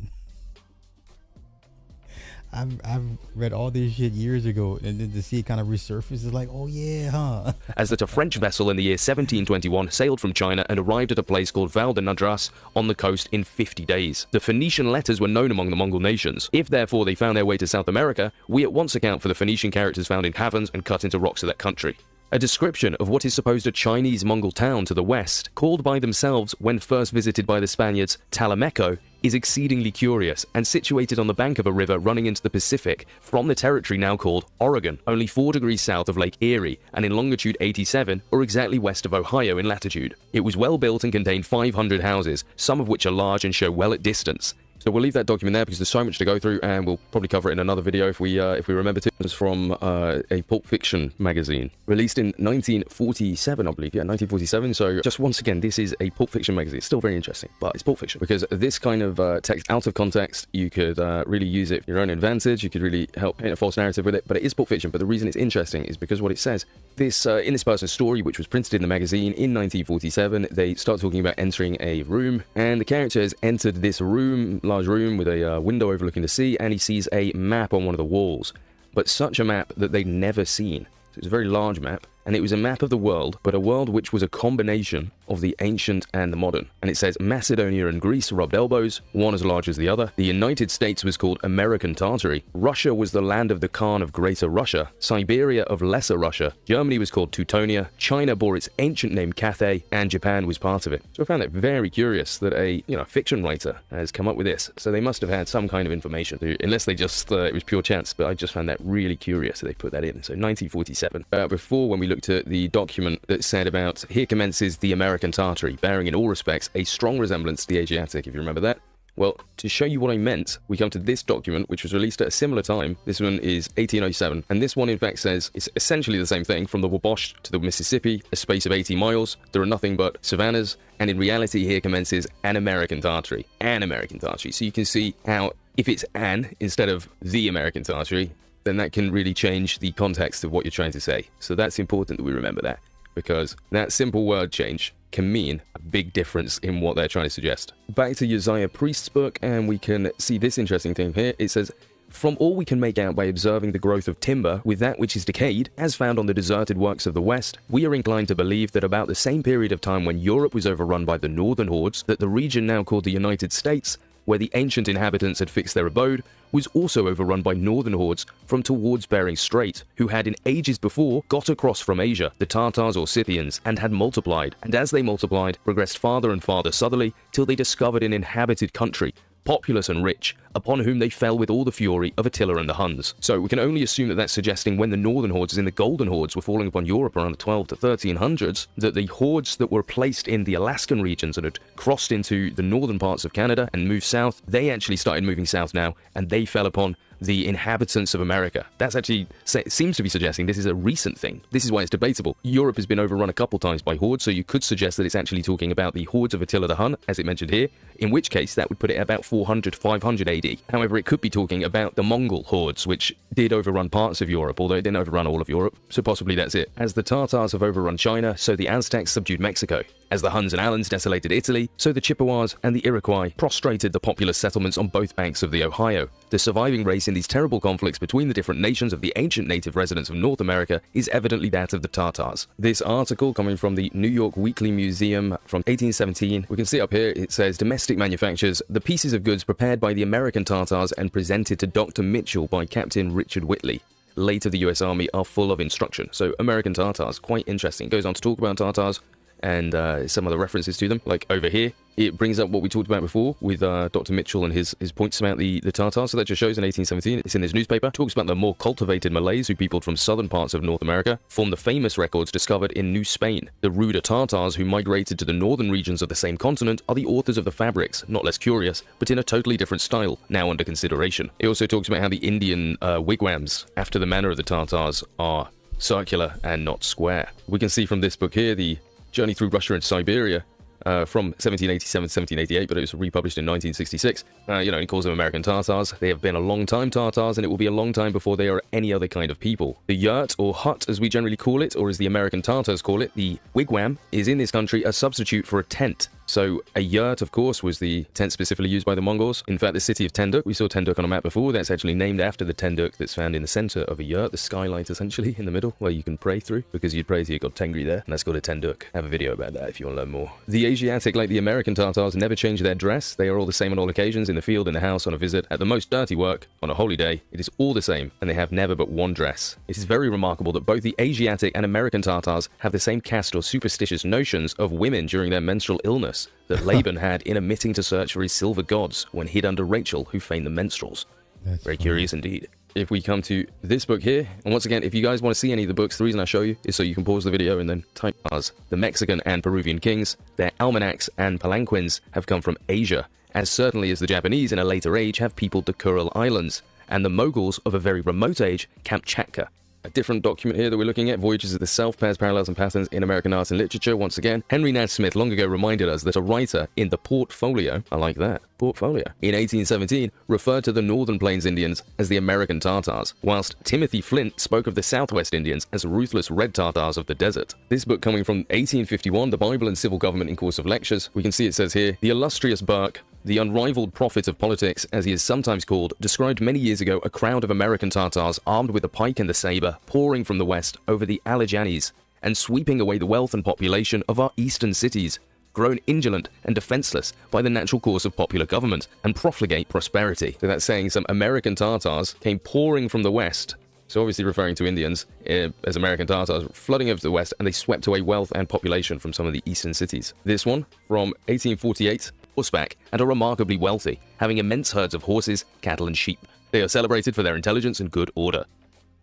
I've read all this shit years ago, and then to see it kind of resurface is like, oh yeah, huh? As that a French vessel in the year 1721 sailed from China and arrived at a place called Val de Nadras on the coast in 50 days. The Phoenician letters were known among the Mongol nations. If therefore they found their way to South America, we at once account for the Phoenician characters found in caverns and cut into rocks of that country. A description of what is supposed a Chinese Mongol town to the west, called by themselves when first visited by the Spaniards Talameco, is exceedingly curious and situated on the bank of a river running into the Pacific from the territory now called Oregon, only 4 degrees south of Lake Erie and in longitude 87 or exactly west of Ohio in latitude. It was well built and contained 500 houses, some of which are large and show well at distance. So we'll leave that document there because there's so much to go through, and we'll probably cover it in another video if we remember to. It was from a Pulp Fiction magazine, released in 1947, I believe. Yeah, 1947. So just once again, this is a Pulp Fiction magazine. It's still very interesting, but it's Pulp Fiction because this kind of text out of context, you could really use it for your own advantage. You could really help paint a false narrative with it. But it is Pulp Fiction. But the reason it's interesting is because what it says. This in this person's story, which was printed in the magazine in 1947, they start talking about entering a room, and the character has entered this room, large room with a window overlooking the sea, and he sees a map on one of the walls, but such a map that they'd never seen. So it's a very large map, and it was a map of the world, but a world which was a combination of the ancient and the modern. And it says Macedonia and Greece rubbed elbows, one as large as the other. The United States was called American Tartary. Russia was the land of the Khan of Greater Russia. Siberia of Lesser Russia. Germany was called Teutonia. China bore its ancient name Cathay, and Japan was part of it. So I found it very curious that a fiction writer has come up with this. So they must have had some kind of information, unless they just it was pure chance. But I just found that really curious that they put that in. So 1947. Before, when we looked at the document that said about here commences the American Tartary, bearing in all respects a strong resemblance to the Asiatic, if you remember that. Well, to show you what I meant, we come to this document, which was released at a similar time. This one is 1807, and this one, in fact, says it's essentially the same thing. From the Wabash to the Mississippi, a space of 80 miles, there are nothing but savannas, and in reality, here commences an American Tartary. An American Tartary. So you can see how, if it's an instead of the American Tartary, then that can really change the context of what you're trying to say. So that's important that we remember that, because that simple word change can mean a big difference in what they're trying to suggest. Back to Uzziah Priest's book, and we can see this interesting thing here. It says, from all we can make out by observing the growth of timber with that which is decayed, as found on the deserted works of the West, we are inclined to believe that about the same period of time when Europe was overrun by the northern hordes, that the region now called the United States, where the ancient inhabitants had fixed their abode, was also overrun by northern hordes from towards Bering Strait, who had in ages before got across from Asia, the Tartars or Scythians, and had multiplied, and as they multiplied, progressed farther and farther southerly, till they discovered an inhabited country, populous and rich, upon whom they fell with all the fury of Attila and the Huns. So we can only assume that that's suggesting when the northern hordes, as in the golden hordes, were falling upon Europe around the 12 to 1300s, that the hordes that were placed in the Alaskan regions and had crossed into the northern parts of Canada and moved south, they actually started moving south now, and they fell upon the inhabitants of America. That's actually, it seems to be suggesting this is a recent thing. This is why it's debatable. Europe has been overrun a couple times by hordes, so you could suggest that it's actually talking about the hordes of Attila the Hun, as it mentioned here, in which case that would put it at about 400, 500 AD. However, it could be talking about the Mongol hordes, which did overrun parts of Europe, although it didn't overrun all of Europe, so possibly that's it. As the Tartars have overrun China, so the Aztecs subdued Mexico. As the Huns and Alans desolated Italy, so the Chippewas and the Iroquois prostrated the populous settlements on both banks of the Ohio. The surviving race in these terrible conflicts between the different nations of the ancient native residents of North America is evidently that of the Tartars. This article, coming from the New York Weekly Museum from 1817, we can see up here, it says, domestic manufactures, the pieces of goods prepared by the American Tartars and presented to Dr. Mitchell by Captain Richard Whitley, late of the US Army, are full of instruction. So American Tartars, quite interesting. Goes on to talk about Tartars, and some other references to them, like over here. It brings up what we talked about before with Dr. Mitchell and his points about the Tartars. So that just shows in 1817, it's in this newspaper, talks about the more cultivated Malays who peopled from southern parts of North America, formed the famous records discovered in New Spain. The ruder Tartars who migrated to the northern regions of the same continent are the authors of the fabrics, not less curious, but in a totally different style, now under consideration. It also talks about how the Indian wigwams, after the manner of the Tartars, are circular and not square. We can see from this book here, the Journey Through Russia and Siberia, from 1787 to 1788, but it was republished in 1966. He calls them American Tartars. They have been a long time Tartars, and it will be a long time before they are any other kind of people. The yurt, or hut as we generally call it, or as the American Tartars call it, the wigwam, is in this country a substitute for a tent. So a yurt, of course, was the tent specifically used by the Mongols. In fact, the city of Tenduk, we saw Tenduk on a map before, that's actually named after the Tenduk that's found in the center of a yurt, the skylight essentially in the middle, where you can pray through, because you'd pray to your god Tengri there, and that's called a Tenduk. I have a video about that if you want to learn more. The Asiatic, like the American Tartars, never change their dress. They are all the same on all occasions, in the field, in the house, on a visit, at the most dirty work, on a holy day. It is all the same, and they have never but one dress. It is very remarkable that both the Asiatic and American Tartars have the same caste or superstitious notions of women during their menstrual illness that Laban had in omitting to search for his silver gods when hid under Rachel, who feigned the menstruals. That's very curious indeed. If we come to this book here, and once again, if you guys want to see any of the books, the reason I show you is so you can pause the video and then type as the Mexican and Peruvian kings, their almanacs and palanquins have come from Asia, as certainly as the Japanese in a later age have peopled the Kuril Islands, and the Moguls of a very remote age, Kamchatka. A different document here that we're looking at, Voyages of the Self, Pairs, Parallels, and Patterns in American Art and Literature. Once again, Henry Nash Smith long ago reminded us that a writer in the Portfolio, I like that, Portfolio, in 1817 referred to the Northern Plains Indians as the American Tartars, whilst Timothy Flint spoke of the Southwest Indians as ruthless red Tartars of the desert. This book coming from 1851, The Bible and Civil Government in Course of Lectures, we can see it says here, the illustrious Burke, the unrivaled prophet of politics, as he is sometimes called, described many years ago a crowd of American Tartars armed with the pike and the saber, pouring from the west over the Alleghanies, and sweeping away the wealth and population of our eastern cities, grown indolent and defenseless by the natural course of popular government, and profligate prosperity. So that's saying some American Tartars came pouring from the west, so obviously referring to Indians as American Tartars, flooding over to the west, and they swept away wealth and population from some of the eastern cities. This one, from 1848, horseback, and are remarkably wealthy, having immense herds of horses, cattle, and sheep. They are celebrated for their intelligence and good order.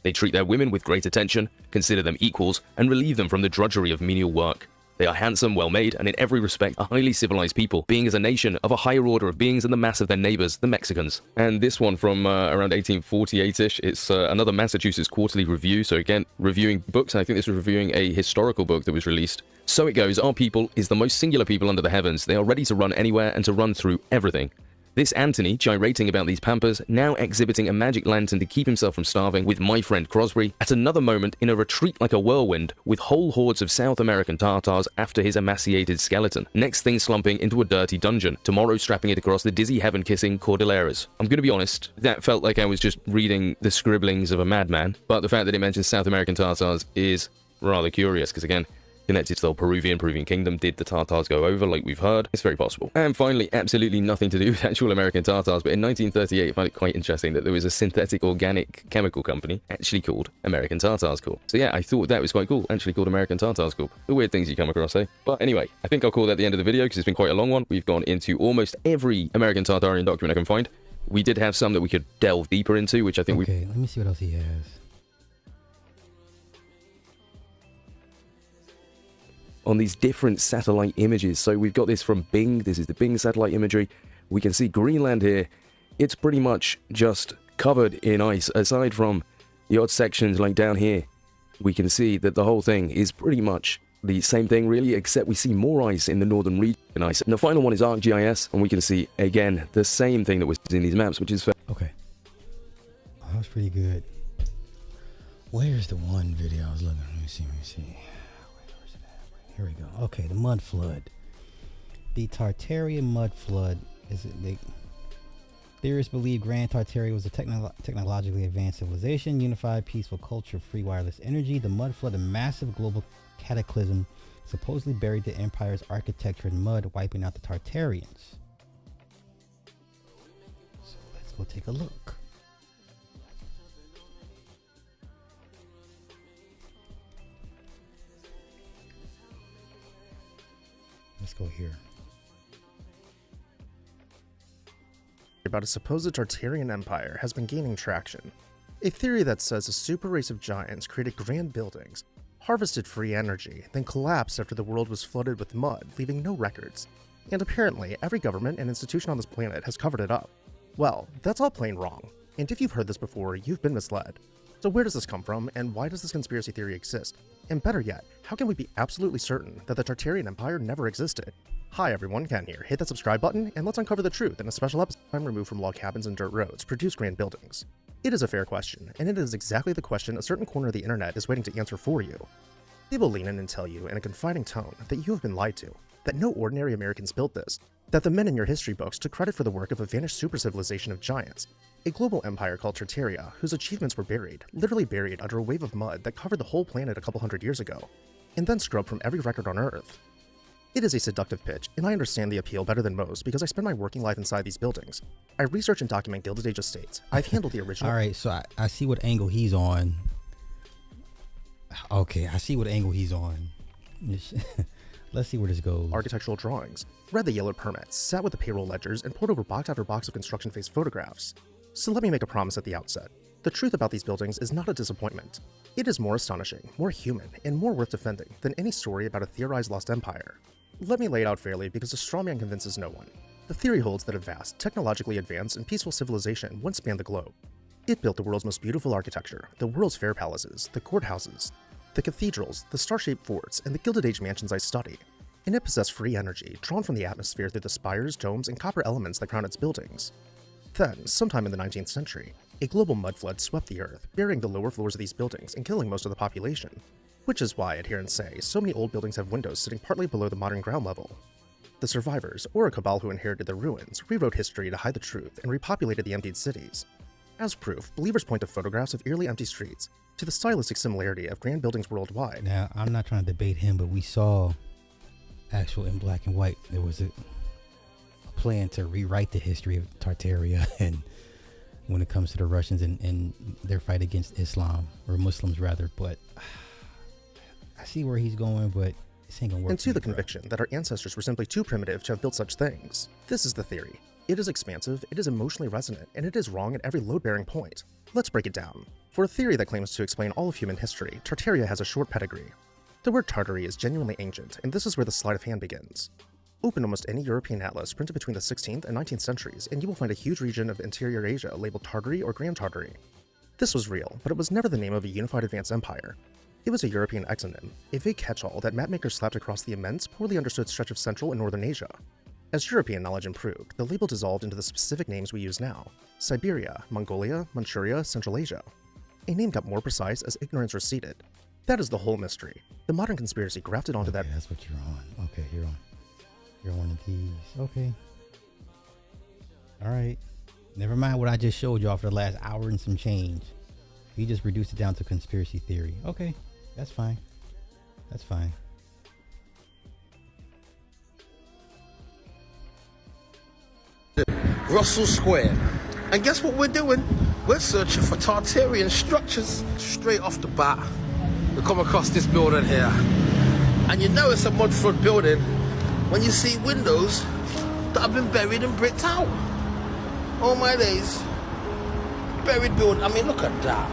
They treat their women with great attention, consider them equals, and relieve them from the drudgery of menial work. They are handsome, well-made, and in every respect a highly civilized people, being as a nation of a higher order of beings than the mass of their neighbors, the Mexicans. And this one from around 1848-ish, it's another Massachusetts Quarterly Review, so again, reviewing books, and I think this was reviewing a historical book that was released. So it goes, our people is the most singular people under the heavens. They are ready to run anywhere and to run through everything. This Antony, gyrating about these pampas, now exhibiting a magic lantern to keep himself from starving with my friend Crosby, at another moment in a retreat like a whirlwind, with whole hordes of South American Tartars after his emaciated skeleton. Next thing slumping into a dirty dungeon, tomorrow strapping it across the dizzy heaven-kissing Cordilleras. I'm going to be honest, that felt like I was just reading the scribblings of a madman, but the fact that it mentions South American Tartars is rather curious, because again, connected to the Peruvian kingdom. Did the Tartars go over, like we've heard? It's very possible. And finally, absolutely nothing to do with actual American Tartars, but in 1938, I found it quite interesting that there was a synthetic organic chemical company actually called American Tartars Corp. So yeah, I thought that was quite cool, actually called American Tartars Corp. The weird things you come across, eh? But anyway, I think I'll call that the end of the video, because it's been quite a long one. We've gone into almost every American Tartarian document I can find. We did have some that we could delve deeper into, which I think Okay, let me see what else he has. On these different satellite images. So we've got this from Bing. This is the Bing satellite imagery. We can see Greenland here. It's pretty much just covered in ice, aside from the odd sections like down here. We can see that the whole thing is pretty much the same thing really, except we see more ice in the northern region ice. And the final one is ArcGIS, and we can see again the same thing that was in these maps, which is okay. Oh, that was pretty good. Where's the one video I was looking? Let me see. Here we go. Okay, the mud flood. The Tartaria mud flood is it? Theorists believe Grand Tartaria was a technologically advanced civilization, unified, peaceful culture, free wireless energy. The mud flood, a massive global cataclysm, supposedly buried the empire's architecture in mud, wiping out the Tartarians. So let's go take a look. Let's go here. About a supposed Tartarian empire has been gaining traction. A theory that says a super race of giants created grand buildings, harvested free energy, then collapsed after the world was flooded with mud, leaving no records. And apparently, every government and institution on this planet has covered it up. Well, that's all plain wrong. And if you've heard this before, you've been misled. So where does this come from, and why does this conspiracy theory exist? And better yet, how can we be absolutely certain that the Tartarian Empire never existed? Hi everyone, Ken here. Hit that subscribe button, and let's uncover the truth in a special episode time removed from log cabins and dirt roads produce grand buildings. It is a fair question, and it is exactly the question a certain corner of the internet is waiting to answer for you. They will lean in and tell you in a confiding tone that you have been lied to, that no ordinary Americans built this, that the men in your history books took credit for the work of a vanished super civilization of giants, a global empire called Tartaria, whose achievements were buried, literally buried under a wave of mud that covered the whole planet a couple hundred years ago, and then scrubbed from every record on Earth. It is a seductive pitch, and I understand the appeal better than most because I spend my working life inside these buildings. I research and document Gilded Age estates. I've handled the original... Alright, so I see what angle he's on. Okay, I see what angle he's on. Let's see where this goes. Architectural drawings, read the yellowed permits, sat with the payroll ledgers, and poured over box after box of construction phase photographs. So let me make a promise at the outset. The truth about these buildings is not a disappointment. It is more astonishing, more human, and more worth defending than any story about a theorized lost empire. Let me lay it out fairly because a straw man convinces no one. The theory holds that a vast, technologically advanced, and peaceful civilization once spanned the globe. It built the world's most beautiful architecture, the world's fair palaces, the courthouses, the cathedrals, the star-shaped forts, and the Gilded Age mansions I study. And it possessed free energy, drawn from the atmosphere through the spires, domes, and copper elements that crown its buildings. Then, sometime in the 19th century, a global mud flood swept the earth, burying the lower floors of these buildings and killing most of the population. Which is why, adherents say, so many old buildings have windows sitting partly below the modern ground level. The survivors, or a cabal who inherited the ruins, rewrote history to hide the truth and repopulated the emptied cities. As proof, believers point to photographs of eerily empty streets, to the stylistic similarity of grand buildings worldwide. Now, I'm not trying to debate him, but we saw actual in black and white. There was a plan to rewrite the history of Tartaria and when it comes to the Russians and their fight against Islam, or Muslims rather, but I see where he's going, but this ain't gonna work. And to the conviction that our ancestors were simply too primitive to have built such things. This is the theory. It is expansive, it is emotionally resonant, and it is wrong at every load-bearing point. Let's break it down. For a theory that claims to explain all of human history, Tartaria has a short pedigree. The word Tartary is genuinely ancient, and this is where the sleight of hand begins. Open almost any European atlas printed between the 16th and 19th centuries, and you will find a huge region of interior Asia labeled Tartary or Grand Tartary. This was real, but it was never the name of a unified advanced empire. It was a European exonym, a vague catch-all that mapmakers slapped across the immense, poorly understood stretch of Central and Northern Asia. As European knowledge improved, the label dissolved into the specific names we use now: Siberia, Mongolia, Manchuria, Central Asia. A name got more precise as ignorance receded. That is the whole mystery. The modern conspiracy grafted onto that. That's what you're on. Okay, you're on. You're one of these. Okay. All right. Never mind what I just showed y'all for the last hour and some change. He just reduced it down to conspiracy theory. Okay, that's fine. That's fine. Russell Square. And guess what we're doing? We're searching for Tartarian structures. Straight off the bat, we come across this building here. And you know it's a mud flood building when you see windows that have been buried and bricked out. Oh my days. Buried building. I mean, look at that.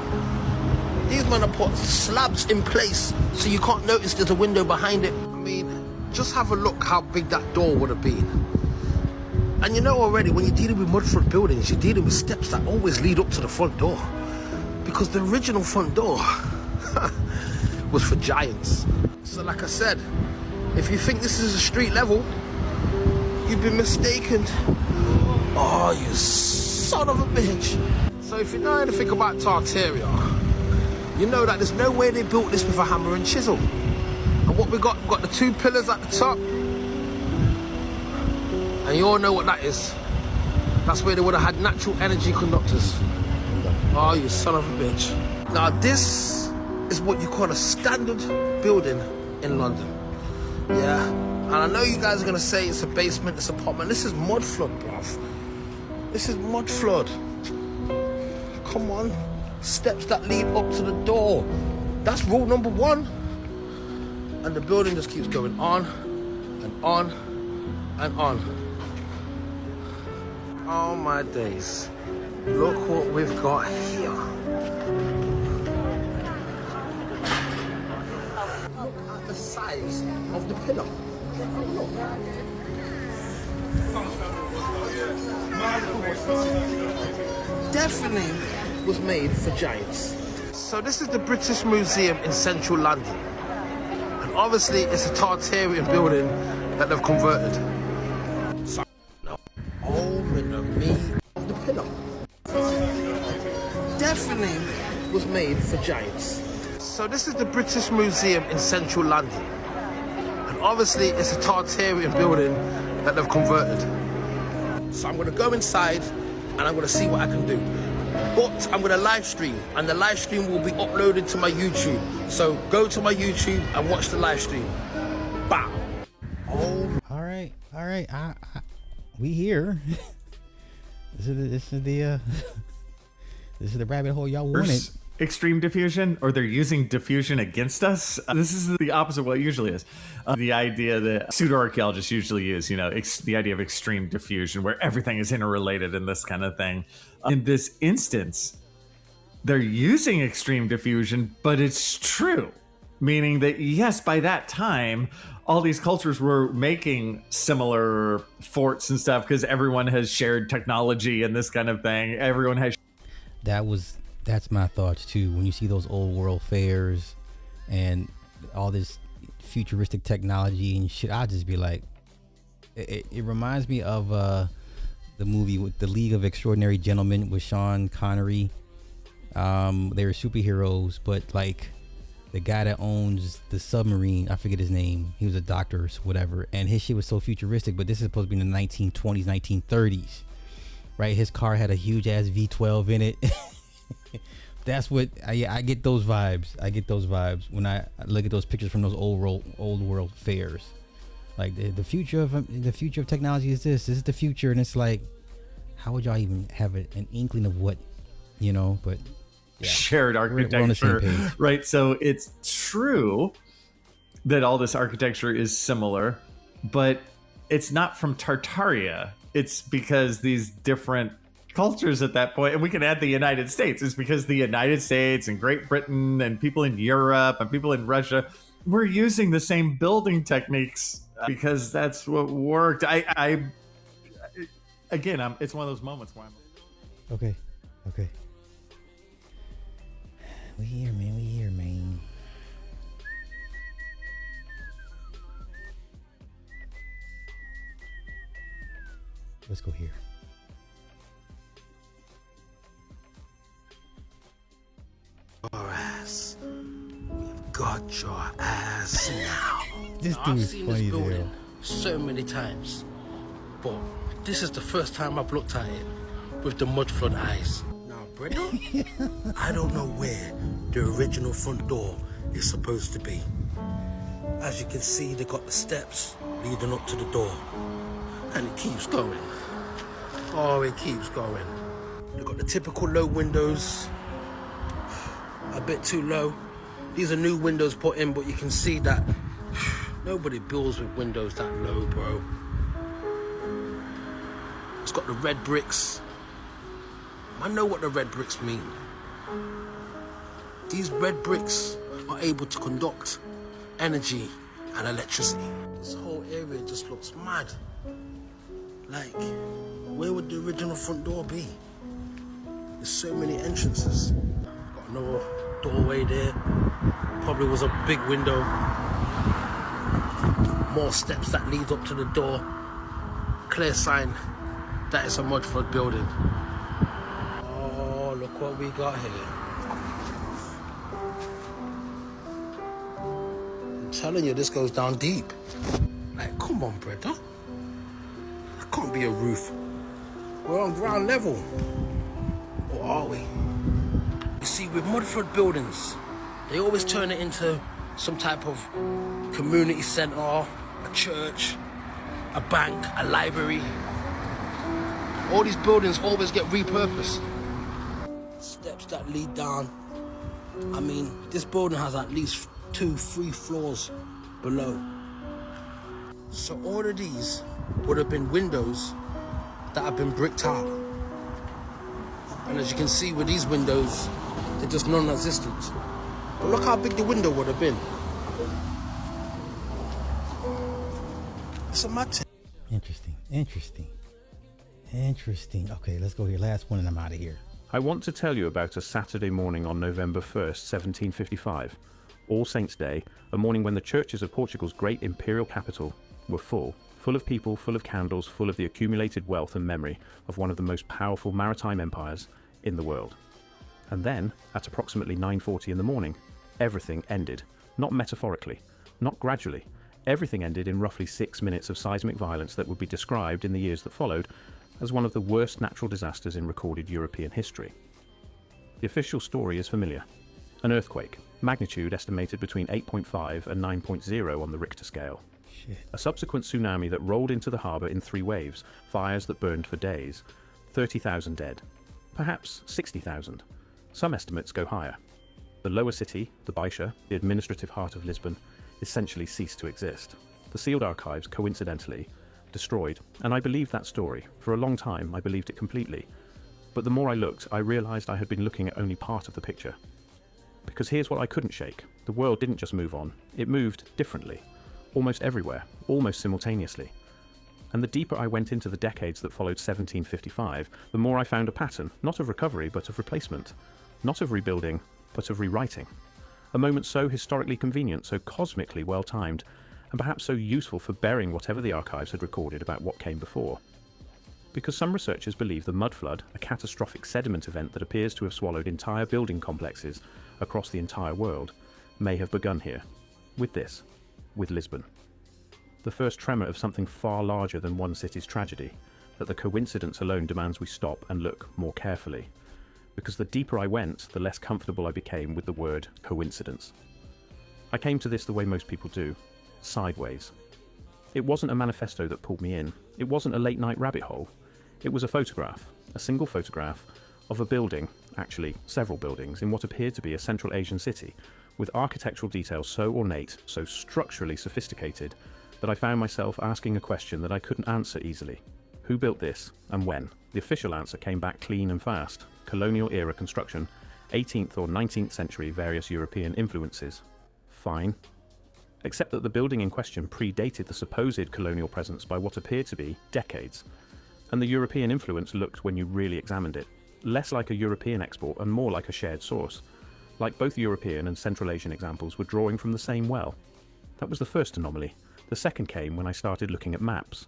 These men have put slabs in place so you can't notice there's a window behind it. I mean, just have a look how big that door would have been. And you know already, when you're dealing with mud flood buildings, you're dealing with steps that always lead up to the front door. Because the original front door was for giants. So like I said, if you think this is a street level, you've been mistaken. Oh, you son of a bitch. So if you know anything about Tartaria, you know that there's no way they built this with a hammer and chisel. And what we got the two pillars at the top. And you all know what that is. That's where they would have had natural energy conductors. Oh, you son of a bitch. Now this is what you call a standard building in London. Yeah, and I know you guys are gonna say it's a basement, it's a apartment. This is mud flood, bruv. This is mud flood. Come on. Steps that lead up to the door. That's rule number one. And the building just keeps going on and on and on. Oh my days. Look what we've got here. Look at the size of the pillar. Look. Definitely was made for giants. So this is the British Museum in central London. And obviously it's a Tartarian building that they've converted. So, oh, with the meat of the pillar. Definitely was made for giants. So this is the British Museum in central London. And obviously it's a Tartarian building that they've converted. So I'm gonna go inside and I'm gonna see what I can do. But I'm gonna live stream, and the live stream will be uploaded to my YouTube. So go to my YouTube and watch the live stream. Bow. Oh. All right. We here. This is the rabbit hole y'all wanted. Extreme diffusion, or they're using diffusion against us. This is the opposite of what it usually is. The idea that pseudo-archaeologists usually use, the idea of extreme diffusion, where everything is interrelated and this kind of thing. In this instance, they're using extreme diffusion, but it's true. Meaning that, yes, by that time, all these cultures were making similar forts and stuff because everyone has shared technology and this kind of thing. Everyone has... That's my thoughts too. When you see those old world fairs and all this futuristic technology and shit, I'll just be like, it reminds me of the movie with The League of Extraordinary Gentlemen with Sean Connery. They were superheroes, but like the guy that owns the submarine, I forget his name. He was a doctor or whatever, and his shit was so futuristic. But this is supposed to be in the 1920s, 1930s, right? His car had a huge ass V12 in it. That's what I get those vibes. I get those vibes when I look at those pictures from those old world fairs. Like the future of technology is this. This is the future, and it's like, how would y'all even have an inkling of what, But yeah. Shared architecture, we're on the same page. Right? So it's true that all this architecture is similar, but it's not from Tartaria. It's because these different cultures at that point, and we can add the United States, is because the United States and Great Britain and people in Europe and people in Russia were using the same building techniques because that's what worked. Again, it's one of those moments where I'm okay. We here, man. Let's go here. Your ass. We've got your ass now. This I've dude's seen funny this as hell. building so many times, but this is the first time I've looked at it with the mud flood eyes. Now, brother, I don't know where the original front door is supposed to be. As you can see, they got the steps leading up to the door, and it keeps going. Oh, it keeps going. They've got the typical low windows. A bit too low. These are new windows put in, but you can see that nobody builds with windows that low, bro. It's got the red bricks. I know what the red bricks mean. These red bricks are able to conduct energy and electricity. This whole area just looks mad. Like, where would the original front door be? There's so many entrances. Got another doorway there. Probably was a big window. More steps that lead up to the door. Clear sign that it's a mud flood building. Oh, look what we got here. I'm telling you, this goes down deep. Like, come on, brother. That can't be a roof. We're on ground level. Or are we? You see, with mud flood buildings, they always turn it into some type of community center, a church, a bank, a library. All these buildings always get repurposed. Steps that lead down. I mean, this building has at least 2-3 floors below. So all of these would have been windows that have been bricked out. And as you can see with these windows, they're just non-existent. But look how big the window would have been. It's a mad thing. Interesting. Okay, let's go here. Last one and I'm out of here. I want to tell you about a Saturday morning on November 1st, 1755, All Saints' Day, a morning when the churches of Portugal's great imperial capital were full of people, full of candles, full of the accumulated wealth and memory of one of the most powerful maritime empires in the world. And then, at approximately 9:40 in the morning, everything ended. Not metaphorically, not gradually. Everything ended in roughly 6 minutes of seismic violence that would be described in the years that followed as one of the worst natural disasters in recorded European history. The official story is familiar. An earthquake, magnitude estimated between 8.5 and 9.0 on the Richter scale. A subsequent tsunami that rolled into the harbour in 3 waves, fires that burned for days, 30,000 dead, perhaps 60,000. Some estimates go higher. The lower city, the Baixa, the administrative heart of Lisbon, essentially ceased to exist. The sealed archives, coincidentally, destroyed, and I believed that story. For a long time, I believed it completely. But the more I looked, I realised I had been looking at only part of the picture. Because here's what I couldn't shake. The world didn't just move on, it moved differently. Almost everywhere, almost simultaneously. And the deeper I went into the decades that followed 1755, the more I found a pattern, not of recovery, but of replacement. Not of rebuilding, but of rewriting. A moment so historically convenient, so cosmically well-timed, and perhaps so useful for burying whatever the archives had recorded about what came before. Because some researchers believe the mud flood, a catastrophic sediment event that appears to have swallowed entire building complexes across the entire world, may have begun here. With Lisbon. The first tremor of something far larger than one city's tragedy, that the coincidence alone demands we stop and look more carefully. Because the deeper I went, the less comfortable I became with the word coincidence. I came to this the way most people do, sideways. It wasn't a manifesto that pulled me in. It wasn't a late night rabbit hole. It was a photograph, a single photograph, of a building, actually several buildings, in what appeared to be a Central Asian city, with architectural details so ornate, so structurally sophisticated, that I found myself asking a question that I couldn't answer easily. Who built this, and when? The official answer came back clean and fast. Colonial-era construction, 18th or 19th century various European influences. Fine. Except that the building in question predated the supposed colonial presence by what appeared to be decades. And the European influence looked, when you really examined it, less like a European export and more like a shared source. Like both European and Central Asian examples were drawing from the same well. That was the first anomaly. The second came when I started looking at maps.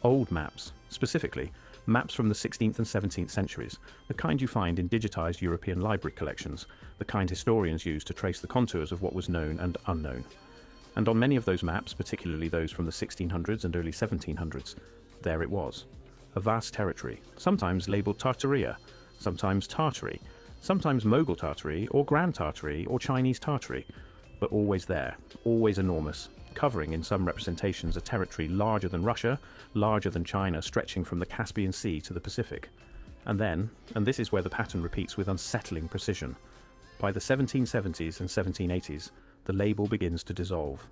Old maps, specifically, maps from the 16th and 17th centuries, the kind you find in digitised European library collections, the kind historians use to trace the contours of what was known and unknown. And on many of those maps, particularly those from the 1600s and early 1700s, there it was. A vast territory, sometimes labelled Tartaria, sometimes Tartary, sometimes Mughal Tartary, or Grand Tartary, or Chinese Tartary, but always there, always enormous, covering in some representations a territory larger than Russia, larger than China, stretching from the Caspian Sea to the Pacific. And then, and this is where the pattern repeats with unsettling precision, by the 1770s and 1780s, the label begins to dissolve.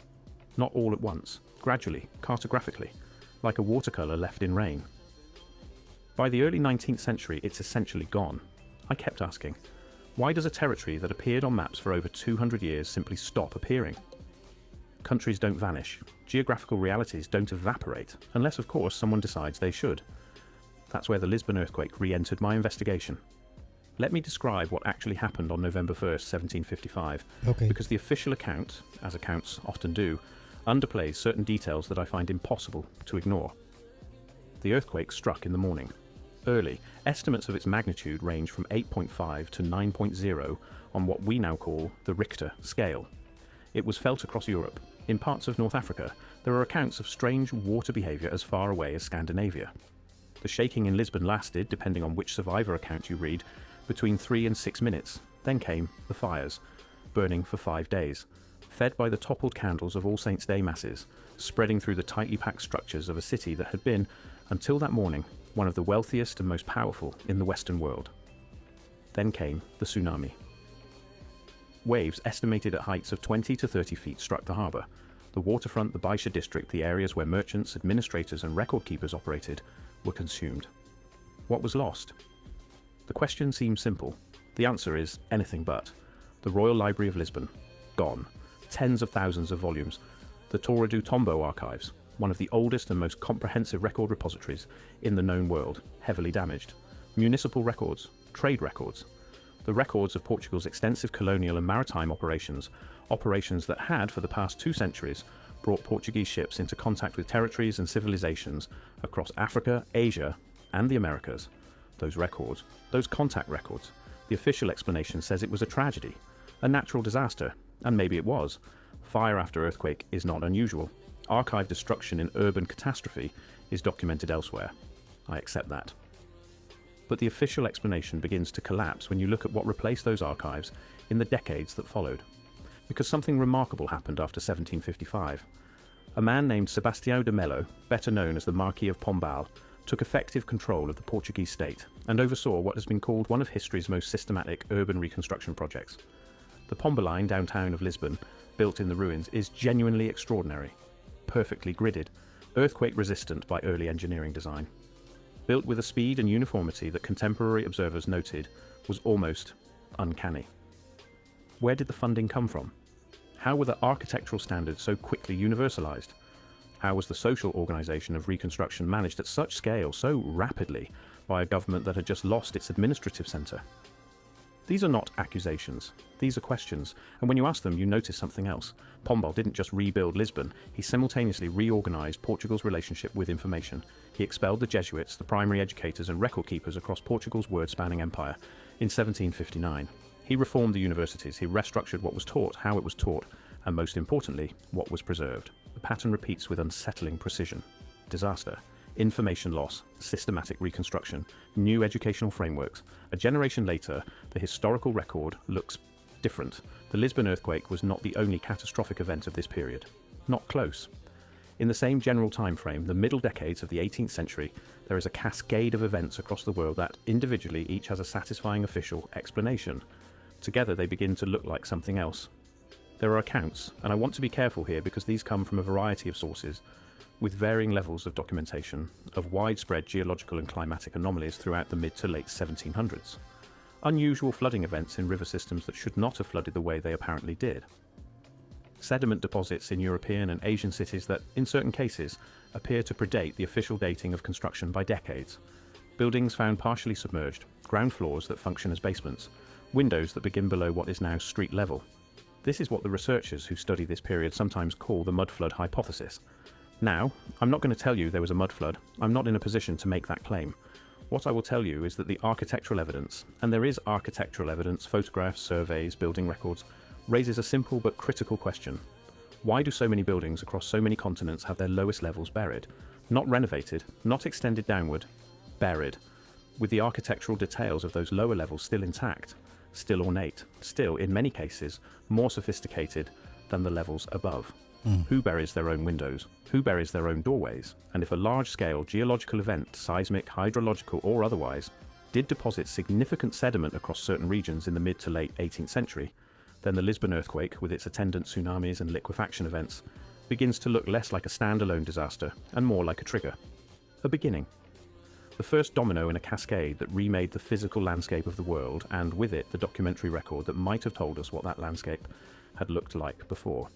Not all at once, gradually, cartographically, like a watercolour left in rain. By the early 19th century, it's essentially gone. I kept asking, why does a territory that appeared on maps for over 200 years simply stop appearing? Countries don't vanish. Geographical realities don't evaporate, unless of course someone decides they should. That's where the Lisbon earthquake re-entered my investigation. Let me describe what actually happened on November 1st, 1755, because the official account, as accounts often do, underplays certain details that I find impossible to ignore. The earthquake struck in the morning. Early, estimates of its magnitude range from 8.5 to 9.0 on what we now call the Richter scale. It was felt across Europe. In parts of North Africa, there are accounts of strange water behaviour as far away as Scandinavia. The shaking in Lisbon lasted, depending on which survivor account you read, between 3 and 6 minutes. Then came the fires, burning for 5 days, fed by the toppled candles of All Saints' Day masses, spreading through the tightly packed structures of a city that had been, until that morning, one of the wealthiest and most powerful in the Western world. Then came the tsunami. Waves estimated at heights of 20 to 30 feet struck the harbour. the waterfront, the Baixa district, the areas where merchants, administrators and record keepers operated, were consumed. What was lost? The question seems simple. The answer is anything but. The Royal Library of Lisbon, gone. Tens of thousands of volumes. The Torre do Tombo archives, one of the oldest and most comprehensive record repositories in the known world, heavily damaged. Municipal records, trade records. The records of Portugal's extensive colonial and maritime operations, operations that had, for the past 2 centuries, brought Portuguese ships into contact with territories and civilizations across Africa, Asia, and the Americas. Those records, those contact records, the official explanation says it was a tragedy, a natural disaster, and maybe it was. Fire after earthquake is not unusual. Archive destruction in urban catastrophe is documented elsewhere. I accept that. But the official explanation begins to collapse when you look at what replaced those archives in the decades that followed. Because something remarkable happened after 1755. A man named Sebastião de Melo, better known as the Marquis of Pombal, took effective control of the Portuguese state and oversaw what has been called one of history's most systematic urban reconstruction projects. The Pombaline downtown of Lisbon, built in the ruins, is genuinely extraordinary. Perfectly gridded, earthquake resistant by early engineering design. Built with a speed and uniformity that contemporary observers noted was almost uncanny. Where did the funding come from? How were the architectural standards so quickly universalized? How was the social organization of reconstruction managed at such scale so rapidly by a government that had just lost its administrative center? These are not accusations, these are questions, and when you ask them you notice something else. Pombal didn't just rebuild Lisbon, he simultaneously reorganized Portugal's relationship with information. He expelled the Jesuits, the primary educators and record keepers across Portugal's word-spanning empire in 1759. He reformed the universities, he restructured what was taught, how it was taught, and most importantly, what was preserved. The pattern repeats with unsettling precision. Disaster, information loss, systematic reconstruction, new educational frameworks. A generation later, the historical record looks different. The Lisbon earthquake was not the only catastrophic event of this period. Not close. In the same general time frame, the middle decades of the 18th century, there is a cascade of events across the world that, individually, each has a satisfying official explanation. Together they begin to look like something else. There are accounts, and I want to be careful here because these come from a variety of sources, with varying levels of documentation, of widespread geological and climatic anomalies throughout the mid to late 1700s. Unusual flooding events in river systems that should not have flooded the way they apparently did. Sediment deposits in European and Asian cities that, in certain cases, appear to predate the official dating of construction by decades. Buildings found partially submerged, ground floors that function as basements, windows that begin below what is now street level. This is what the researchers who study this period sometimes call the mud flood hypothesis. Now, I'm not going to tell you there was a mud flood. I'm not in a position to make that claim. What I will tell you is that the architectural evidence, and there is architectural evidence, photographs, surveys, building records, raises a simple but critical question. Why do so many buildings across so many continents have their lowest levels buried? Not renovated, not extended downward, buried, with the architectural details of those lower levels still intact, still ornate, still, in many cases, more sophisticated than the levels above. Who buries their own windows? Who buries their own doorways? And if a large-scale geological event, seismic, hydrological or otherwise, did deposit significant sediment across certain regions in the mid to late 18th century, then the Lisbon earthquake, with its attendant tsunamis and liquefaction events, begins to look less like a standalone disaster and more like a trigger. A beginning. The first domino in a cascade that remade the physical landscape of the world, and with it the documentary record that might have told us what that landscape had looked like before.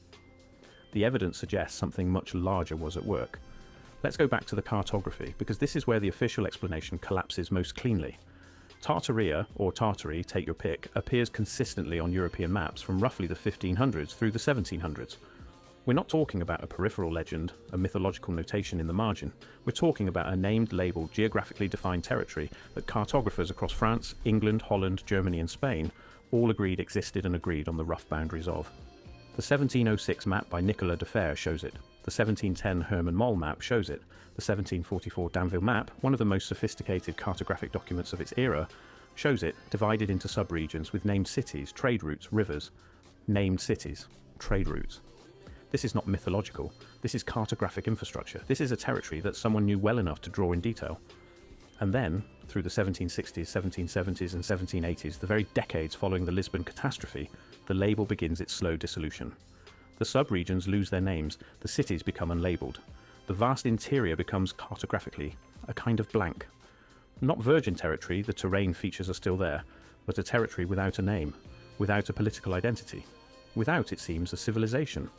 The evidence suggests something much larger was at work. Let's go back to the cartography, because this is where the official explanation collapses most cleanly. Tartaria, or Tartary, take your pick, appears consistently on European maps from roughly the 1500s through the 1700s. We're not talking about a peripheral legend, a mythological notation in the margin. We're talking about a named, labelled, geographically defined territory that cartographers across France, England, Holland, Germany and Spain all agreed existed and agreed on the rough boundaries of. The 1706 map by Nicolas de Fer shows it. The 1710 Herman Moll map shows it. The 1744 Danville map, one of the most sophisticated cartographic documents of its era, shows it divided into subregions with named cities, trade routes, rivers. Named cities, trade routes. This is not mythological. This is cartographic infrastructure. This is a territory that someone knew well enough to draw in detail. And then, through the 1760s, 1770s and 1780s, the very decades following the Lisbon catastrophe, the label begins its slow dissolution. The sub-regions lose their names, the cities become unlabelled. The vast interior becomes cartographically a kind of blank. Not virgin territory, the terrain features are still there, but a territory without a name, without a political identity, without, it seems, a civilization.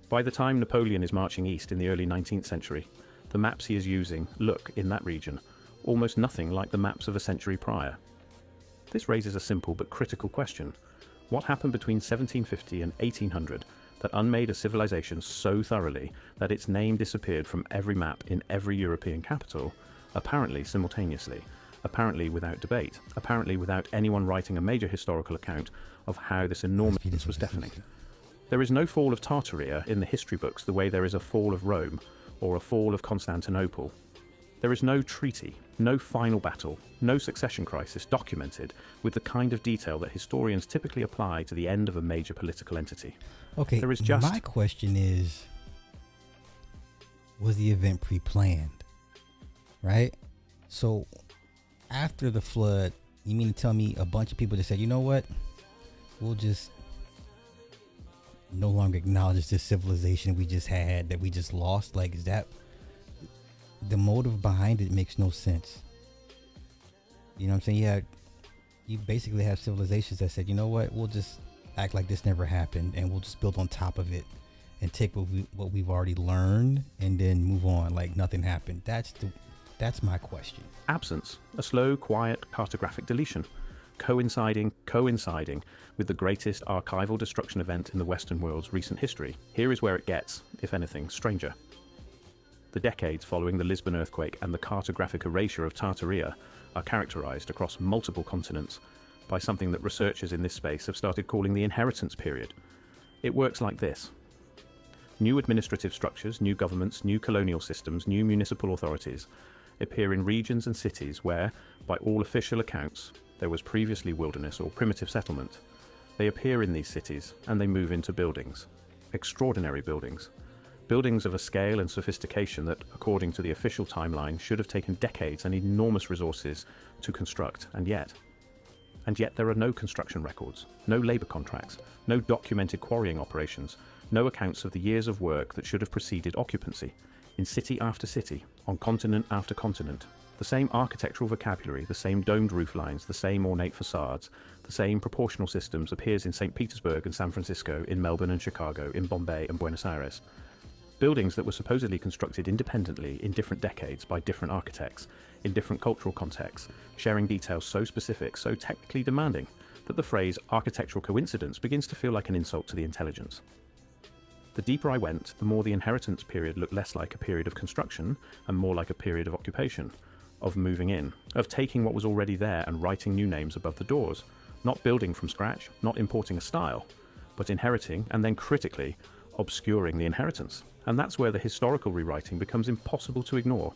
By the time Napoleon is marching east in the early 19th century, the maps he is using look, in that region, almost nothing like the maps of a century prior. This raises a simple but critical question. What happened between 1750 and 1800 that unmade a civilization so thoroughly that its name disappeared from every map in every European capital, apparently simultaneously, apparently without debate, apparently without anyone writing a major historical account of how this enormousness was deafening? There is no fall of Tartaria in the history books the way there is a fall of Rome or a fall of Constantinople. There is no treaty, no final battle, no succession crisis documented with the kind of detail that historians typically apply to the end of a major political entity. Okay, there is just... my question is, was the event pre-planned? Right? So, after the flood, you mean to tell me a bunch of people just said, you know what? We'll just no longer acknowledge this civilization we just had, that we just lost? Like, is that... the motive behind it makes no sense. You know what I'm saying? You basically have civilizations that said, you know what, we'll just act like this never happened and we'll just build on top of it and take what we've already learned and then move on like nothing happened. That's my question. Absence, a slow, quiet cartographic deletion, coinciding with the greatest archival destruction event in the Western world's recent history. Here is where it gets, if anything, stranger. The decades following the Lisbon earthquake and the cartographic erasure of Tartaria are characterized across multiple continents by something that researchers in this space have started calling the inheritance period. It works like this. New administrative structures, new governments, new colonial systems, new municipal authorities appear in regions and cities where, by all official accounts, there was previously wilderness or primitive settlement. They appear in these cities and they move into buildings. Extraordinary buildings. Buildings of a scale and sophistication that, according to the official timeline, should have taken decades and enormous resources to construct, and yet there are no construction records, no labour contracts, no documented quarrying operations, no accounts of the years of work that should have preceded occupancy. In city after city, on continent after continent, the same architectural vocabulary, the same domed roof lines, the same ornate facades, the same proportional systems appears in St. Petersburg and San Francisco, in Melbourne and Chicago, in Bombay and Buenos Aires. Buildings that were supposedly constructed independently in different decades by different architects, in different cultural contexts, sharing details so specific, so technically demanding, that the phrase architectural coincidence begins to feel like an insult to the intelligence. The deeper I went, the more the inheritance period looked less like a period of construction and more like a period of occupation, of moving in, of taking what was already there and writing new names above the doors, not building from scratch, not importing a style, but inheriting and then critically obscuring the inheritance. And that's where the historical rewriting becomes impossible to ignore.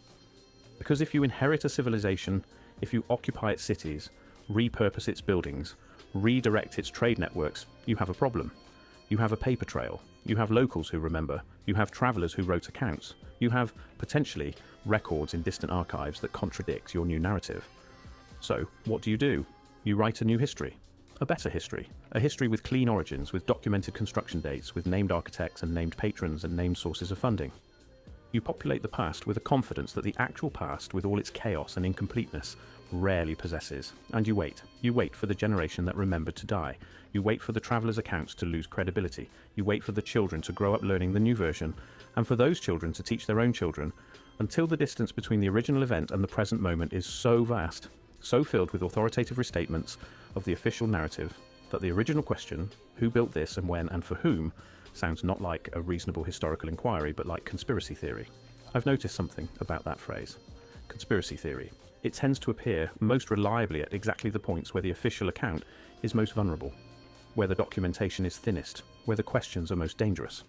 Because if you inherit a civilization, if you occupy its cities, repurpose its buildings, redirect its trade networks, you have a problem. You have a paper trail. You have locals who remember. You have travellers who wrote accounts. You have, potentially, records in distant archives that contradict your new narrative. So, what do? You write a new history. A better history. A history with clean origins, with documented construction dates, with named architects and named patrons and named sources of funding. You populate the past with a confidence that the actual past, with all its chaos and incompleteness, rarely possesses. And you wait. You wait for the generation that remembered to die. You wait for the travellers' accounts to lose credibility. You wait for the children to grow up learning the new version, and for those children to teach their own children, until the distance between the original event and the present moment is so vast, so filled with authoritative restatements of the official narrative, that the original question, who built this and when and for whom, sounds not like a reasonable historical inquiry, but like conspiracy theory. I've noticed something about that phrase. Conspiracy theory. It tends to appear most reliably at exactly the points where the official account is most vulnerable, where the documentation is thinnest, where the questions are most dangerous.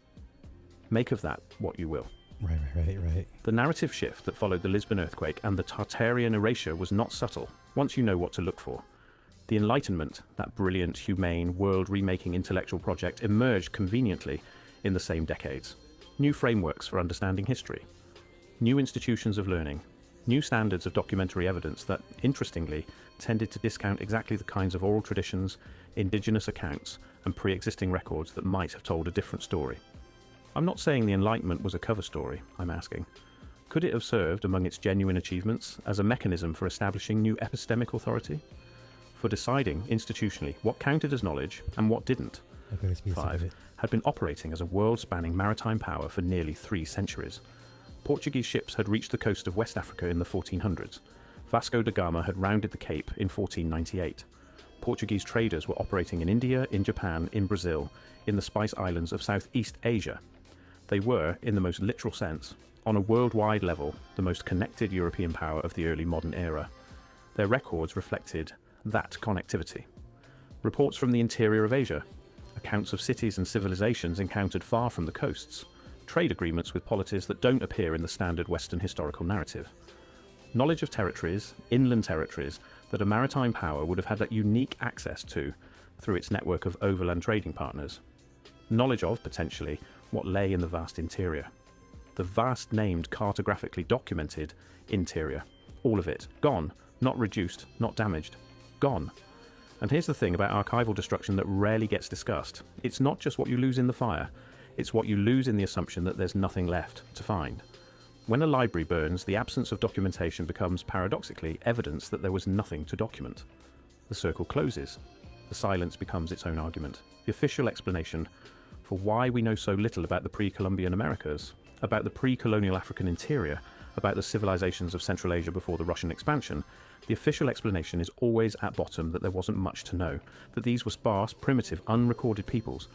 Make of that what you will. Right. The narrative shift that followed the Lisbon earthquake and the Tartarian erasure was not subtle, once you know what to look for. The Enlightenment, that brilliant, humane, world-remaking intellectual project, emerged conveniently in the same decades. New frameworks for understanding history. New institutions of learning. New standards of documentary evidence that, interestingly, tended to discount exactly the kinds of oral traditions, indigenous accounts, and pre-existing records that might have told a different story. I'm not saying the Enlightenment was a cover story, I'm asking. Could it have served, among its genuine achievements, as a mechanism for establishing new epistemic authority? For deciding, institutionally, what counted as knowledge and what didn't? 5. Had been operating as a world-spanning maritime power for nearly 3 centuries. Portuguese ships had reached the coast of West Africa in the 1400s. Vasco da Gama had rounded the Cape in 1498. Portuguese traders were operating in India, in Japan, in Brazil, in the Spice Islands of Southeast Asia. They were, in the most literal sense, on a worldwide level, the most connected European power of the early modern era. Their records reflected that connectivity. Reports from the interior of Asia, accounts of cities and civilizations encountered far from the coasts, trade agreements with polities that don't appear in the standard Western historical narrative. Knowledge of territories, inland territories, that a maritime power would have had that unique access to through its network of overland trading partners. Knowledge of, potentially, what lay in the vast interior. The vast named, cartographically documented interior. All of it. Gone. Not reduced. Not damaged. Gone. And here's the thing about archival destruction that rarely gets discussed. It's not just what you lose in the fire. It's what you lose in the assumption that there's nothing left to find. When a library burns, the absence of documentation becomes, paradoxically, evidence that there was nothing to document. The circle closes. The silence becomes its own argument. The official explanation for why we know so little about the pre-Columbian Americas, about the pre-colonial African interior, about the civilizations of Central Asia before the Russian expansion, the official explanation is always at bottom that there wasn't much to know, that these were sparse, primitive, unrecorded peoples.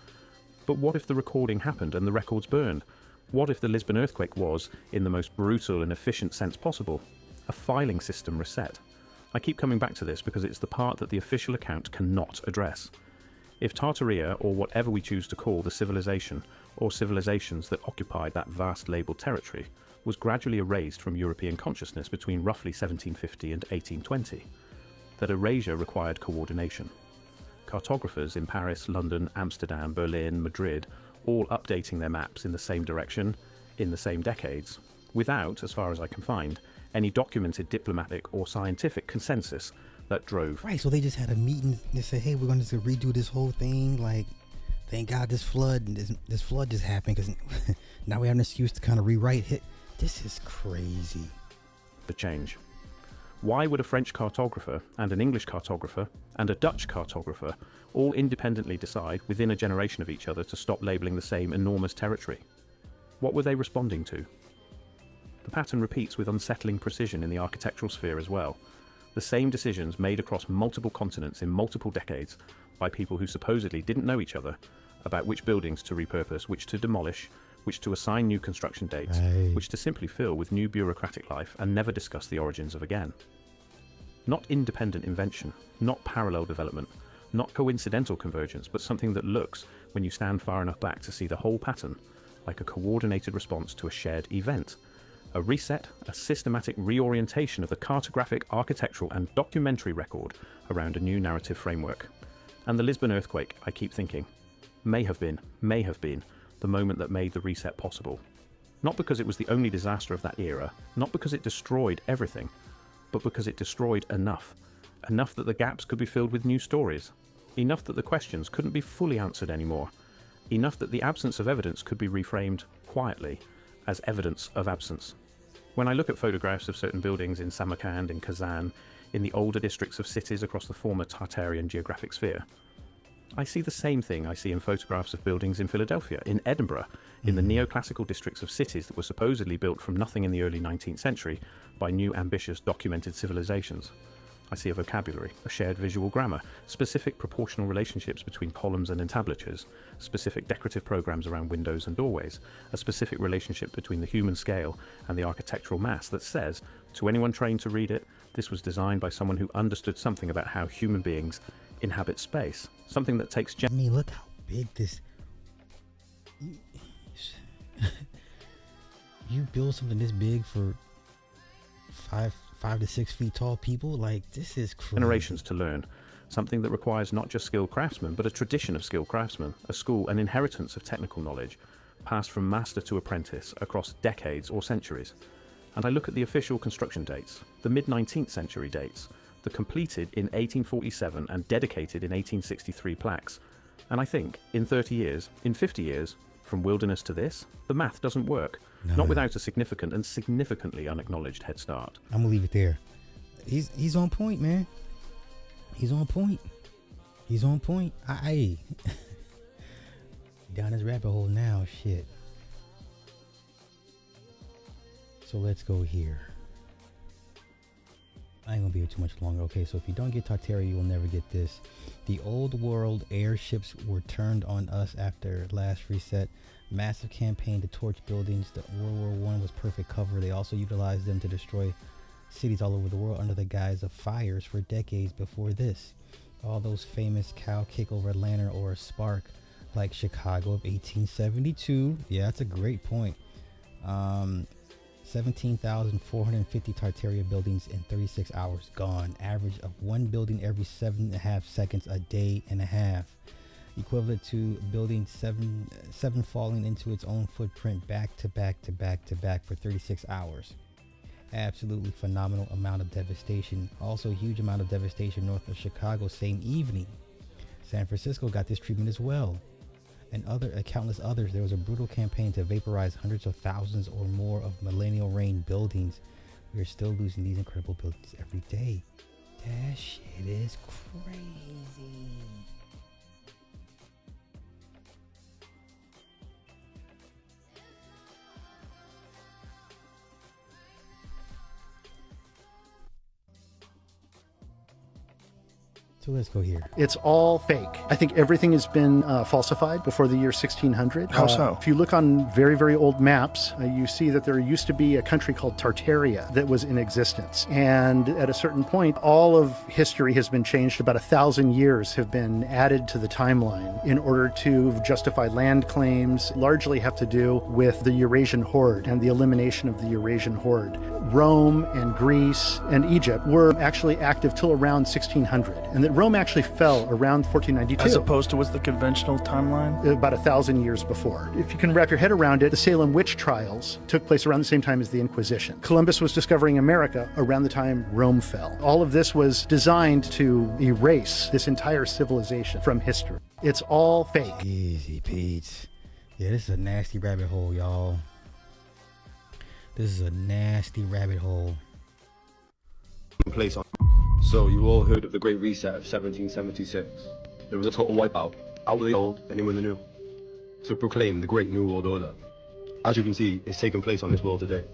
But what if the recording happened and the records burned? What if the Lisbon earthquake was, in the most brutal and efficient sense possible, a filing system reset? I keep coming back to this because it's the part that the official account cannot address. If Tartaria, or whatever we choose to call the civilization, or civilizations that occupied that vast labelled territory, was gradually erased from European consciousness between roughly 1750 and 1820, that erasure required coordination. Cartographers in Paris, London, Amsterdam, Berlin, Madrid, all updating their maps in the same direction, in the same decades, without, as far as I can find, any documented diplomatic or scientific consensus that drove. Right, so they just had a meeting and said, hey, we're going to redo this whole thing, like, thank God this flood just happened, because now we have an excuse to kind of rewrite it. This is crazy. The change. Why would a French cartographer and an English cartographer and a Dutch cartographer all independently decide within a generation of each other to stop labelling the same enormous territory? What were they responding to? The pattern repeats with unsettling precision in the architectural sphere as well. The same decisions made across multiple continents in multiple decades by people who supposedly didn't know each other about which buildings to repurpose, which to demolish, which to assign new construction dates, which to simply fill with new bureaucratic life and never discuss the origins of again. Not independent invention, not parallel development, not coincidental convergence, but something that looks, when you stand far enough back to see the whole pattern, like a coordinated response to a shared event. A reset, a systematic reorientation of the cartographic, architectural and documentary record around a new narrative framework. And the Lisbon earthquake, I keep thinking, may have been the moment that made the reset possible. Not because it was the only disaster of that era, not because it destroyed everything, but because it destroyed enough that the gaps could be filled with new stories, enough that the questions couldn't be fully answered anymore, enough that the absence of evidence could be reframed quietly as evidence of absence. When I look at photographs of certain buildings in Samarkand, in Kazan, in the older districts of cities across the former Tartarian geographic sphere, I see the same thing I see in photographs of buildings in Philadelphia, in Edinburgh, in the neoclassical districts of cities that were supposedly built from nothing in the early 19th century by new ambitious documented civilizations. I see a vocabulary, a shared visual grammar, specific proportional relationships between columns and entablatures, specific decorative programs around windows and doorways, a specific relationship between the human scale and the architectural mass that says, to anyone trained to read it, this was designed by someone who understood something about how human beings inhabit space, something that takes... I mean, look how big this... You build something this big for 5 to 6 feet tall people? Like, this is crazy. Generations to learn. Something that requires not just skilled craftsmen, but a tradition of skilled craftsmen, a school, an inheritance of technical knowledge, passed from master to apprentice across decades or centuries. And I look at the official construction dates, the mid-19th century dates, the completed in 1847 and dedicated in 1863 plaques. And I think, in 30 years, in 50 years, from wilderness to this, the math doesn't work. Not without a significant and significantly unacknowledged head start. I'm gonna leave it there. He's on point, man. He's on point. He's on point. I down his rabbit hole now, shit. So let's go here. I ain't gonna be here too much longer. Okay, so if you don't get Tartaria, you will never get this. The old world airships were turned on us after last reset. Massive campaign to torch buildings. The World War I was perfect cover. They also utilized them to destroy cities all over the world under the guise of fires for decades before this. All those famous cow kick over Atlanta or a spark like Chicago of 1872. Yeah, that's a great point. 17,450 Tartaria buildings in 36 hours gone. Average of one building every 7.5 seconds a day and a half. Equivalent to building seven falling into its own footprint back to back to back to back for 36 hours. Absolutely phenomenal amount of devastation. Also huge amount of devastation north of Chicago same evening. San Francisco got this treatment as well. And countless others. There was a brutal campaign to vaporize hundreds of thousands or more of millennial reign buildings. We are still losing these incredible buildings every day. That shit is crazy. So let's go here. It's all fake. I think everything has been falsified before the year 1600. How so? If you look on very, very old maps, you see that there used to be a country called Tartaria that was in existence. And at a certain point, all of history has been changed. About 1,000 years have been added to the timeline in order to justify land claims, largely have to do with the Eurasian horde and the elimination of the Eurasian horde. Rome and Greece and Egypt were actually active till around 1600. And that Rome actually fell around 1492. As opposed to what's the conventional timeline? About 1,000 years before. If you can wrap your head around it, the Salem witch trials took place around the same time as the Inquisition. Columbus was discovering America around the time Rome fell. All of this was designed to erase this entire civilization from history. It's all fake. Easy, Pete. Yeah, this is a nasty rabbit hole, y'all. This is a nasty rabbit hole. Place on. So you all heard of the Great Reset of 1776. There was a total wipeout, out of the old and in with the new, to proclaim the Great New World Order. As you can see, it's taking place on this world today.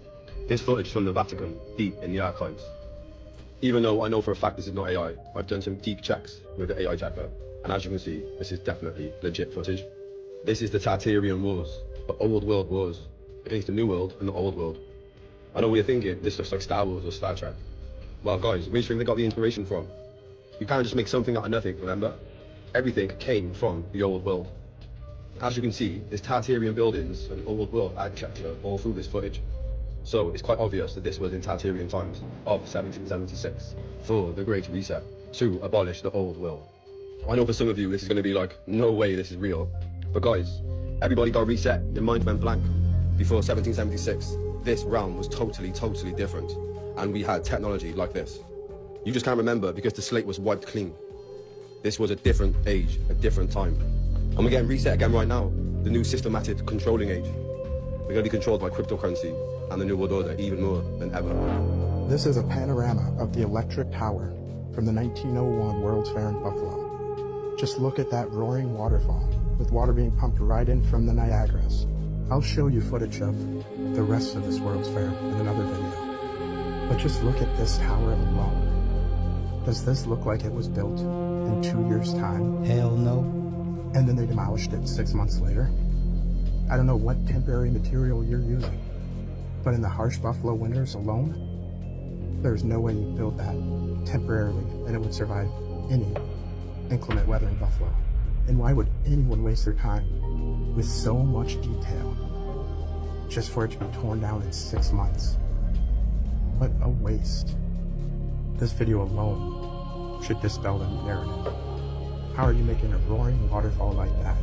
This footage from the Vatican, deep in the archives. Even though I know for a fact this is not AI, I've done some deep checks with the AI checker, and as you can see, this is definitely legit footage. This is the Tartarian Wars, the old world wars, against the new world and the old world. I know what you're thinking, this looks like Star Wars or Star Trek. Well guys, where do you think they got the inspiration from? You can't just make something out of nothing, remember? Everything came from the old world. As you can see, there's Tartarian buildings and old world architecture all through this footage. So it's quite obvious that this was in Tartarian times of 1776 for the Great Reset to abolish the old world. I know for some of you this is going to be like, no way this is real. But guys, everybody got reset, your mind went blank. Before 1776, this realm was totally different. And we had technology like this. You just can't remember because the slate was wiped clean. This was a different age, a different time. And we're getting reset again right now. The new systematic controlling age. We're going to be controlled by cryptocurrency and the New World Order even more than ever. This is a panorama of the electric tower from the 1901 World's Fair in Buffalo. Just look at that roaring waterfall with water being pumped right in from the Niagaras. I'll show you footage of the rest of this World's Fair in another video. But just look at this tower alone. Does this look like it was built in 2 years' time? Hell no. And then they demolished it 6 months later? I don't know what temporary material you're using, but in the harsh Buffalo winters alone, there's no way you'd build that temporarily and it would survive any inclement weather in Buffalo. And why would anyone waste their time with so much detail just for it to be torn down in 6 months? What a waste. This video alone should dispel the narrative. How are you making a roaring waterfall like that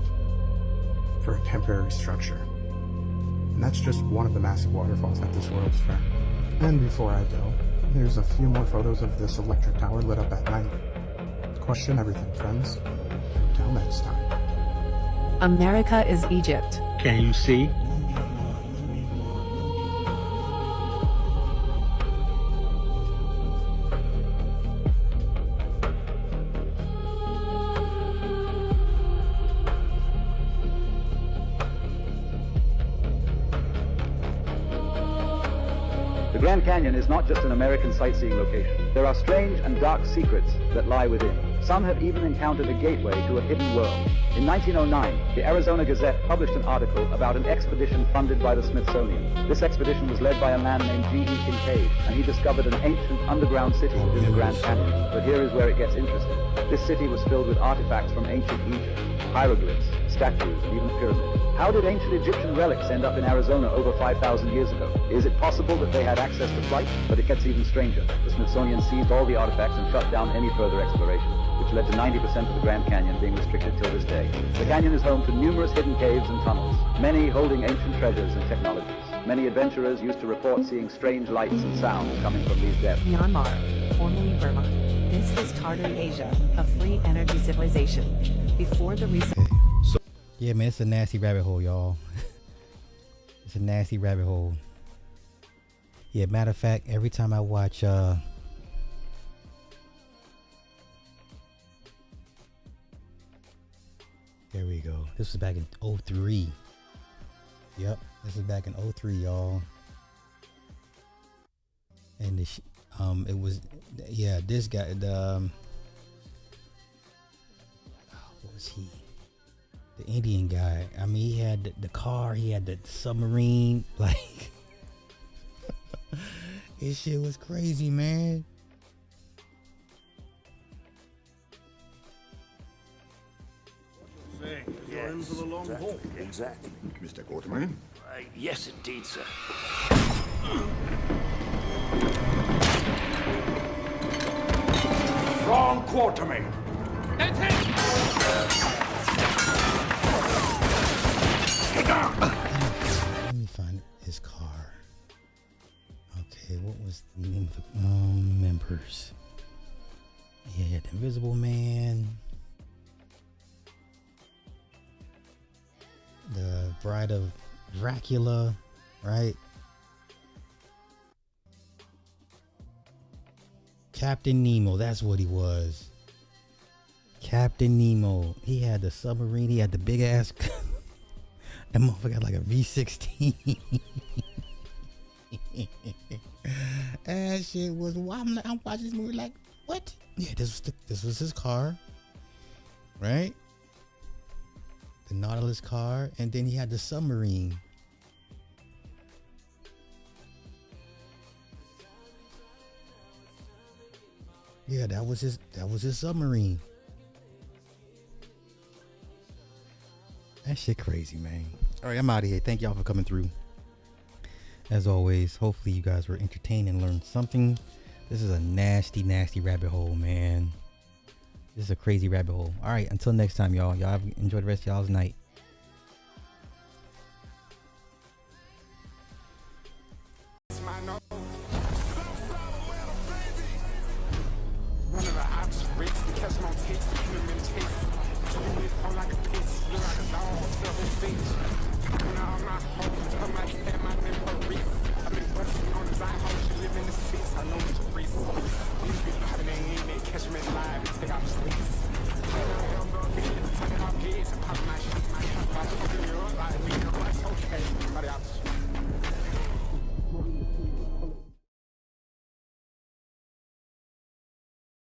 for a temporary structure? And that's just one of the massive waterfalls at this World's Fair. And before I go, Here's a few more photos of this electric tower lit up at night. Question everything, friends. Until next time. America is Egypt. Can you see? The Grand Canyon is not just an American sightseeing location. There are strange and dark secrets that lie within. Some have even encountered a gateway to a hidden world. In 1909, the Arizona Gazette published an article about an expedition funded by the Smithsonian. This expedition was led by a man named G.E. Kincaid, and he discovered an ancient underground city within the Grand Canyon. But here is where it gets interesting. This city was filled with artifacts from ancient Egypt, hieroglyphs, statues, and even pyramids. How did ancient Egyptian relics end up in Arizona over 5,000 years ago? Is it possible that they had access to flight? But it gets even stranger. The Smithsonian seized all the artifacts and shut down any further exploration, which led to 90% of the Grand Canyon being restricted till this day. The canyon is home to numerous hidden caves and tunnels, many holding ancient treasures and technologies. Many adventurers used to report seeing strange lights and sounds coming from these depths. Myanmar, formerly Burma. This is Tartaria, Asia, a free energy civilization. Before the recent... Yeah, man, it's a nasty rabbit hole, y'all. It's a nasty rabbit hole. Yeah, matter of fact, every time I watch there we go. This was back in 03. Yep, this is back in 03, y'all. And the it was, yeah, this guy, the what was he? The Indian guy. I mean, he had the car, he had the submarine, like this shit was crazy, man. You're in for the long haul. Exactly. Mr. Quartermain? Yes, indeed, sir. Wrong Quartermain. That's it! Get down! Let me find his car. Okay, what was the name of the members? Yeah, the Invisible Man. The Bride of Dracula, right? Captain Nemo, that's what he was. Captain Nemo. He had the submarine, he had the big ass that motherfucker had like a V16. That shit was wild. I'm watching this movie like, what? Yeah, this was his car, right? The Nautilus car, and then he had the submarine. Yeah, that was his submarine. That shit crazy, man. All right, I'm out of here. Thank y'all for coming through. As always, hopefully you guys were entertained and learned something. This is a nasty, nasty rabbit hole, man. This is a crazy rabbit hole. All right, until next time, y'all. Y'all enjoy the rest of y'all's night. One of the ops, Riggs, the catch on tape,